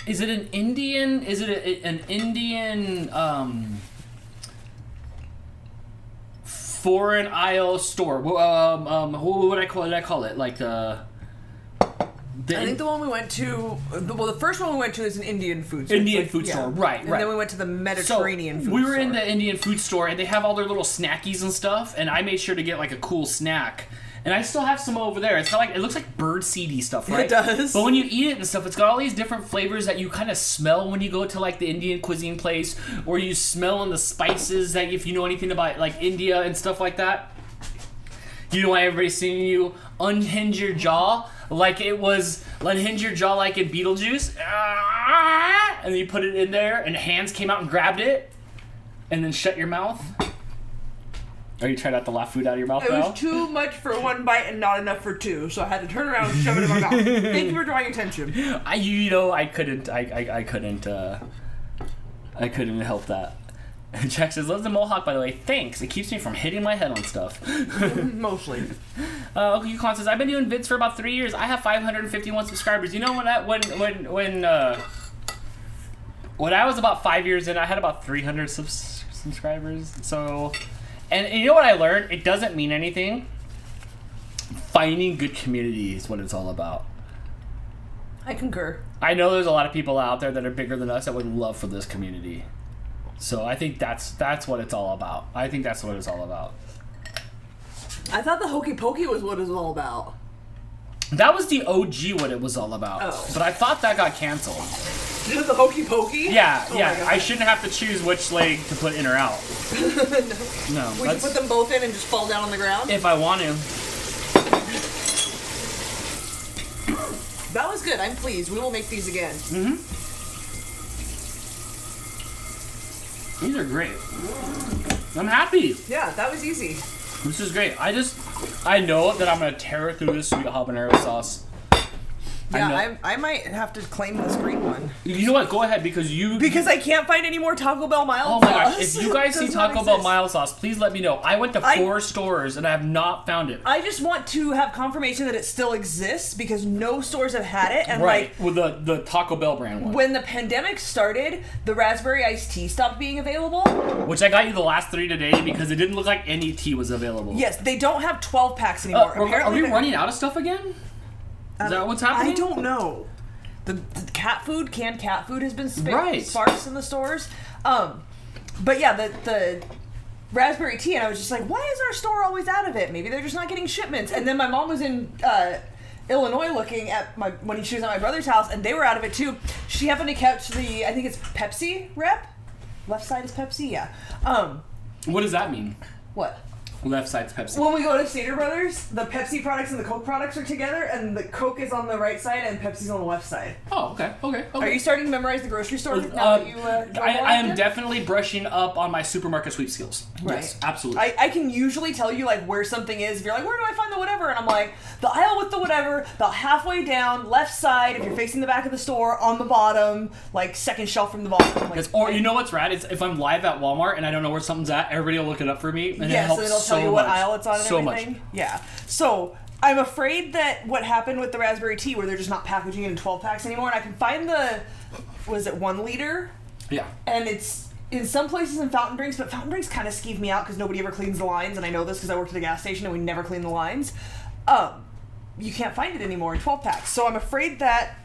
Is it an Indian? Is it an Indian foreign aisle store? What would I call it? Like the. I think the one we went to, the first one we went to is an Indian food store. Indian food store, right. And then we went to the Mediterranean food store. We were in the Indian food store, and they have all their little snackies and stuff, and I made sure to get like a cool snack. And I still have some over there. It's got like, it looks like bird seedy stuff, right? It does. But when you eat it and stuff, it's got all these different flavors that you kind of smell when you go to like the Indian cuisine place, or you smell in the spices that if you know anything about like India and stuff like that. You know why everybody's seeing you unhinge your jaw like it was unhinge your jaw like in Beetlejuice, and then you put it in there, and hands came out and grabbed it, and then shut your mouth. Are you trying not to laugh food out of your mouth It now? was too much for one bite and not enough for two, so I had to turn around and shove it in my mouth. Thank you for drawing attention. I couldn't help that. Jack says, loves the mohawk, by the way. Thanks. It keeps me from hitting my head on stuff. Mostly. Yukon says, I've been doing vids for about 3 years. I have 551 subscribers. You know, when I was about 5 years in, I had about 300 subscribers. So, and you know what I learned? It doesn't mean anything. Finding good community is what it's all about. I concur. I know there's a lot of people out there that are bigger than us that would love for this community. So I think that's what it's all about. I think that's what it's all about. I thought the Hokey Pokey was what it was all about. That was the OG what it was all about. Oh. But I thought that got canceled. The Hokey Pokey? Yeah, Oh yeah. I shouldn't have to choose which leg to put in or out. No. Would you put them both in and just fall down on the ground? If I want to. That was good. I'm pleased. We will make these again. Mm-hmm. These are great. I'm happy. Yeah, that was easy. This is great. I know that I'm going to tear through this sweet habanero sauce. Yeah, I might have to claim this green one. You know what? Go ahead, because I can't find any more Taco Bell mild sauce. Oh my gosh. If you guys see Taco Bell mild sauce, please let me know. I went to 4 stores and I have not found it. I just want to have confirmation that it still exists because no stores have had it. And right, with the Taco Bell brand one. When the pandemic started, the raspberry iced tea stopped being available. Which I got you the last 3 today because it didn't look like any tea was available. Yes, they don't have 12 packs anymore. Are we running out of stuff again? Is that what's happening? I don't know. The canned cat food has been sparse in the stores. But yeah, the raspberry tea, and I was just like, why is our store always out of it? Maybe they're just not getting shipments. And then my mom was in Illinois looking at when she was at my brother's house, and they were out of it too. She happened to catch I think it's Pepsi rep. Left side is Pepsi, yeah. What does that mean? What? Left side's Pepsi. When we go to Stater Brothers, the Pepsi products and the Coke products are together, and the Coke is on the right side and Pepsi's on the left side. Oh, okay. Are you starting to memorize the grocery store now that you I am definitely brushing up on my supermarket sweep skills. Right. Yes, absolutely. I can usually tell you like where something is. If you're like, where do I find the whatever? And I'm like, the aisle with the whatever, about halfway down, left side, if you're facing the back of the store, on the bottom, like second shelf from the bottom. Like, or you know what's rad? It's if I'm live at Walmart and I don't know where something's at, everybody will look it up for me, and it helps it'll tell you what aisle it's on and everything. Much. Yeah. So I'm afraid that what happened with the raspberry tea, where they're just not packaging it in 12 packs anymore, and I can find was it 1 liter? Yeah. And it's in some places in fountain drinks, but fountain drinks kind of skeeve me out because nobody ever cleans the lines, and I know this because I worked at a gas station and we never clean the lines. You can't find it anymore in 12 packs. So I'm afraid that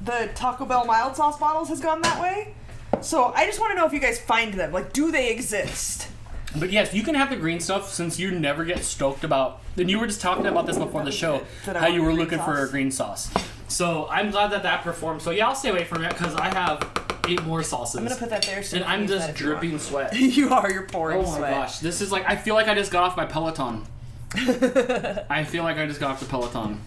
the Taco Bell mild sauce bottles has gone that way. So I just want to know if you guys find them. Like, do they exist? But yes, you can have the green stuff since you never get stoked about. And you were just talking about this before the show, how you were looking for a green sauce. So I'm glad that performed. So yeah, I'll stay away from it because I have 8 more sauces. I'm gonna put that there. So and I'm just dripping sweat. You are. You're pouring sweat. Oh my gosh, this is like I feel like I just got off my Peloton. I feel like I just got off the Peloton.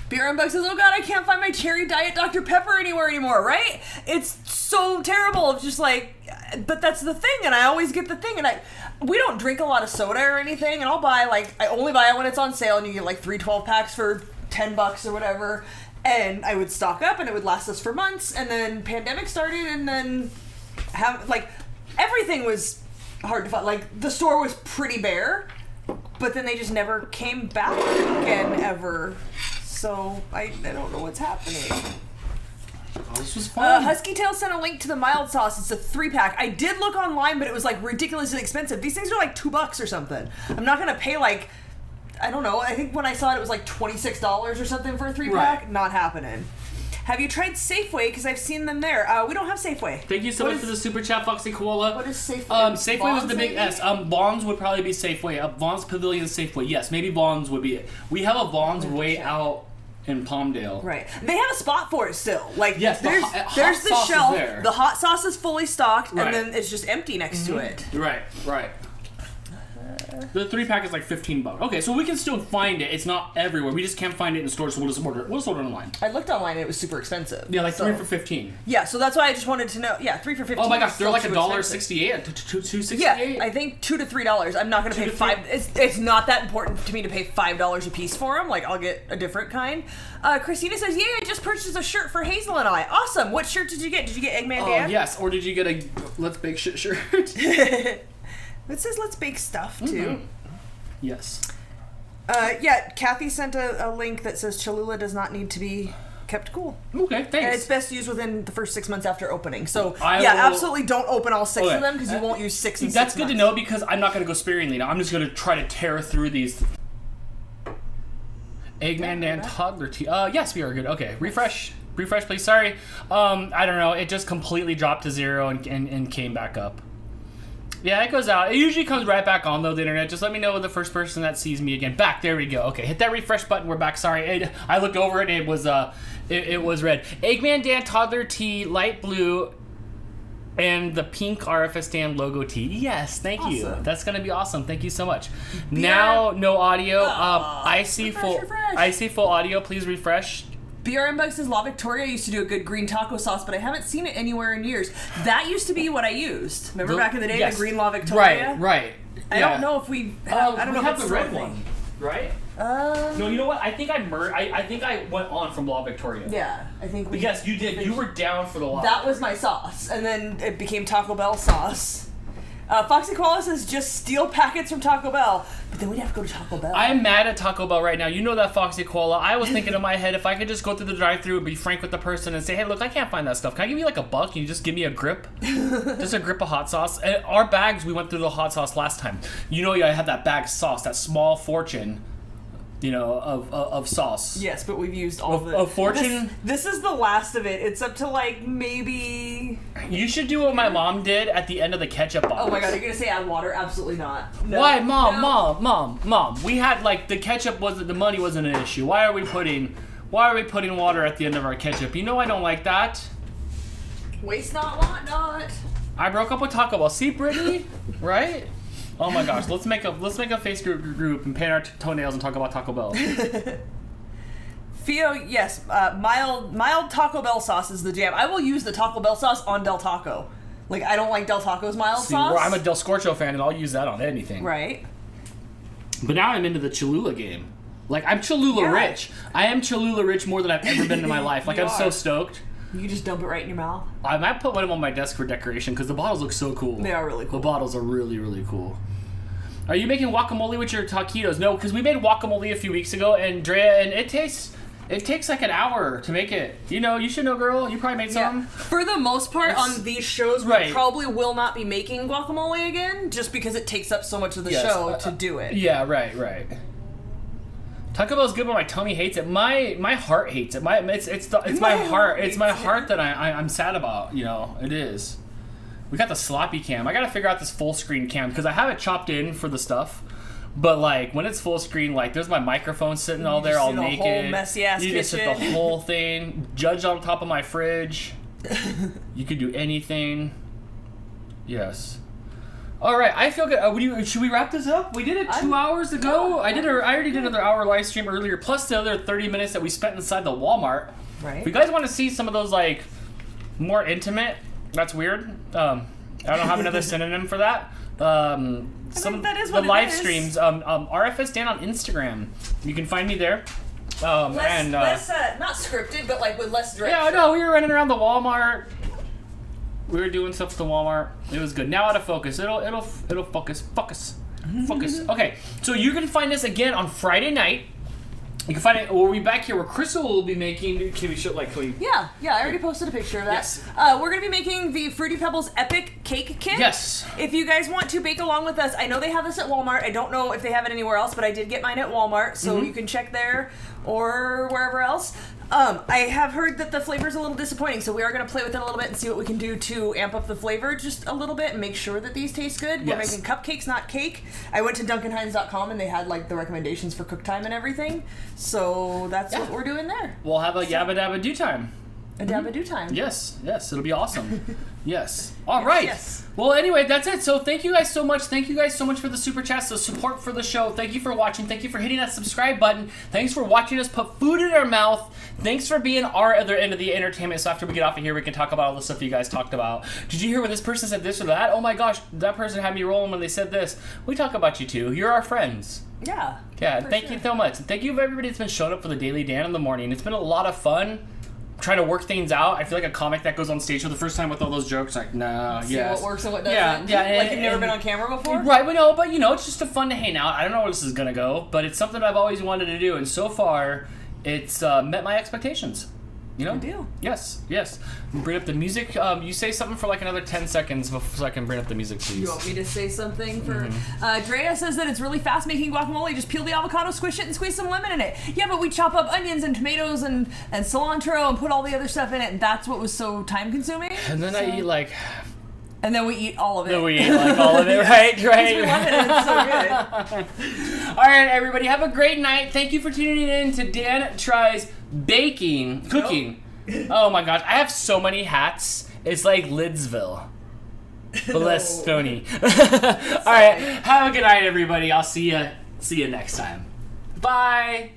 Beer Unbox says, oh god, I can't find my cherry diet Dr. Pepper anywhere anymore, right? It's so terrible. It's just like, but that's the thing, and I always get the thing, and we don't drink a lot of soda or anything, and I only buy it when it's on sale, and you get like 3 12-packs for $10 or whatever, and I would stock up, and it would last us for months, and then pandemic started, and then everything was hard to find. Like, the store was pretty bare, but then they just never came back again, ever. So I don't know what's happening. Oh, this was fun. Husky Tail sent a link to the mild sauce. It's a 3-pack. I did look online, but it was like ridiculously expensive. These things are like $2 or something. I'm not gonna pay like, I don't know. I think when I saw it, it was like $26 or something for a 3-pack. Right. Not happening. Have you tried Safeway? Because I've seen them there. We don't have Safeway. Thank you so much for the super chat, Foxy Koala. What is Safeway? Safeway Vaughn's was the big S. Vaughn's would probably be Safeway. Vaughn's Pavilion Safeway. Yes, maybe Vaughn's would be it. We have a Vaughn's way out in Palmdale. Right. They have a spot for it still. Like, yes, there's the shelf. The hot sauce is fully stocked, right. and then it's just empty next to it. Right. The 3-pack is like $15. Okay, so we can still find it. It's not everywhere. We just can't find it in stores, so we'll just order it. We'll just order it online. I looked online and it was super expensive. Yeah, like 3 for $15. Yeah, so that's why I just wanted to know. Yeah, 3 for $15. Oh my gosh, they're like $1.68 to $2.68. Yeah, I think $2 to $3. I'm not gonna pay $5. It's not that important to me to pay $5 a piece for them. Like I'll get a different kind. Christina says, "Yay! I just purchased a shirt for Hazel and I. Awesome. What shirt did you get? Did you get Eggman Dan? Yes. Or did you get a Let's Bake Shit shirt? It says Let's Bake Stuff too. Yes. Yeah, Kathy sent a link that says Cholula does not need to be kept cool. Okay, thanks. And it's best used within the first 6 months after opening. So, absolutely don't open all 6 of them because you won't use 6 in 6 months. That's good to know because I'm not going to go sparingly now. I'm just going to try to tear through these. Eggman Dan toddler tea. Yes, we are good. Okay, refresh, please. Sorry. I don't know. It just completely dropped to 0 and came back up. Yeah, it goes out. It usually comes right back on, though, the internet. Just let me know the first person that sees me again. Back. There we go. Okay, hit that refresh button. We're back. Sorry. I looked over it, and it was it was red. Eggman Dan Toddler Tee, light blue, and the pink RFS Dan logo tee. Yes, thank you. That's going to be awesome. Thank you so much. Now, no audio. I see full audio. Please refresh. BRM Bug says La Victoria used to do a good green taco sauce, but I haven't seen it anywhere in years. That used to be what I used. Remember back in the day, the green La Victoria? Right. I don't know if we have, I don't know if it's the red one, right? No, you know what? I think I think I went on from La Victoria. Yeah, I think we. Yes, you did. You were down for the La. That was my sauce, and then it became Taco Bell sauce. Foxy Koala says just steal packets from Taco Bell, but then we'd have to go to Taco Bell. I'm mad at Taco Bell right now. You know that, Foxy Koala. I was thinking in my head, if I could just go through the drive-thru and be frank with the person and say, hey, look, I can't find that stuff. Can I give you like $1? Can you just give me a grip? Just a grip of hot sauce. And our bags, we went through the hot sauce last time. You know, I had that bag of sauce, that small fortune. Of sauce. Yes, but we've used all of it. Of fortune. This is the last of it. It's up to like maybe. You should do what my mom did at the end of the ketchup box. Oh my god, you're gonna say add water? Absolutely not. No. Why, mom? We had like the ketchup the money wasn't an issue. Why are we putting water at the end of our ketchup? You know I don't like that. Waste not, want not. I broke up with Taco Bell. See, Brittany, right? Oh my gosh, let's make a Facebook group and paint our toenails and talk about Taco Bell. Fio, yes, mild Taco Bell sauce is the jam. I will use the Taco Bell sauce on Del Taco. Like, I don't like Del Taco's mild sauce. Well, I'm a Del Scorcho fan, and I'll use that on anything. Right. But now I'm into the Cholula game. Like, I'm Cholula rich. I am Cholula rich more than I've ever been in my life. Like, I'm so stoked. You just dump it right in your mouth? I might put one of them on my desk for decoration because the bottles look so cool. They are really cool. The bottles are really, really cool. Are you making guacamole with your taquitos? No, because we made guacamole a few weeks ago, and Drea, and it takes like an hour to make it. You know, you should know, girl. You probably made some. For the most part, on these shows, we probably will not be making guacamole again, just because it takes up so much of the show to do it. Yeah, right. Taco Bell's good, but my tummy hates it. My heart hates it. It's my heart. It's my heart that I'm sad about. You know, it is. We got the sloppy cam. I gotta figure out this full screen cam because I have it chopped in for the stuff. But like when it's full screen, like there's my microphone sitting all there, all naked. Whole messy ass you just sit the whole thing. Judge on top of my fridge. You could do anything. Yes. All right, I feel good. Should we wrap this up? We did it 2 hours ago. I already did another hour live stream earlier, plus the other 30 minutes that we spent inside the Walmart. Right. If you guys want to see some of those like more intimate, that's weird. I don't have another synonym for that. Some that is the live streams. RFS Dan on Instagram. You can find me there. Less not scripted, but like with less direction. Yeah, no, we were running around the Walmart. We were doing stuff at the Walmart. It was good. Now out of focus. It'll focus. Focus. Okay, so you can find us again on Friday night. You can find it. We'll be back here where Crystal will be making. Can we show Yeah. I already posted a picture of that. Yes. We're gonna be making the Fruity Pebbles Epic Cake Kit. Yes. If you guys want to bake along with us, I know they have this at Walmart. I don't know if they have it anywhere else, but I did get mine at Walmart, so you can check there or wherever else. I have heard that the flavor's a little disappointing, so we are going to play with it a little bit and see what we can do to amp up the flavor just a little bit and make sure that these taste good. We're making cupcakes, not cake. I went to DuncanHines.com and they had like the recommendations for cook time and everything, so that's what we're doing there. We'll have a yabba dabba do time. A Dabadoo time. Yes, it'll be awesome. Yes. All right. Yes. Well, anyway, that's it. So thank you guys so much. Thank you guys so much for the super chats, the support for the show. Thank you for watching. Thank you for hitting that subscribe button. Thanks for watching us put food in our mouth. Thanks for being our other end of the entertainment. So after we get off of here, we can talk about all the stuff you guys talked about. Did you hear when this person said this or that? Oh my gosh, that person had me rolling when they said this. We talk about you too. You're our friends. Yeah. Yeah, thank you so much. Thank you everybody that's been showing up for the Daily Dan in the morning. It's been a lot of fun. Trying to work things out. I feel like a comic that goes on stage for the first time with all those jokes. Like, nah, See what works and what doesn't. Yeah. Like you've never been on camera before? Right, but it's just a fun to hang out. I don't know where this is gonna go, but it's something I've always wanted to do, and so far, it's met my expectations. You know? Good deal. Yes. Bring up the music. You say something for like another 10 seconds so I can bring up the music, please. You want me to say something for... Drea says that it's really fast making guacamole. Just peel the avocado, squish it, and squeeze some lemon in it. Yeah, but we chop up onions and tomatoes and cilantro and put all the other stuff in it, and that's what was so time consuming. And then I eat like... And then we eat all of it. Then we eat like all of it, right? We love it, it's so good. All right, everybody, have a great night. Thank you for tuning in to Dan Tries Cooking. Oh my gosh, I have so many hats. It's like Lidsville. But less phony. All right, have a good night, everybody. I'll see you next time. Bye.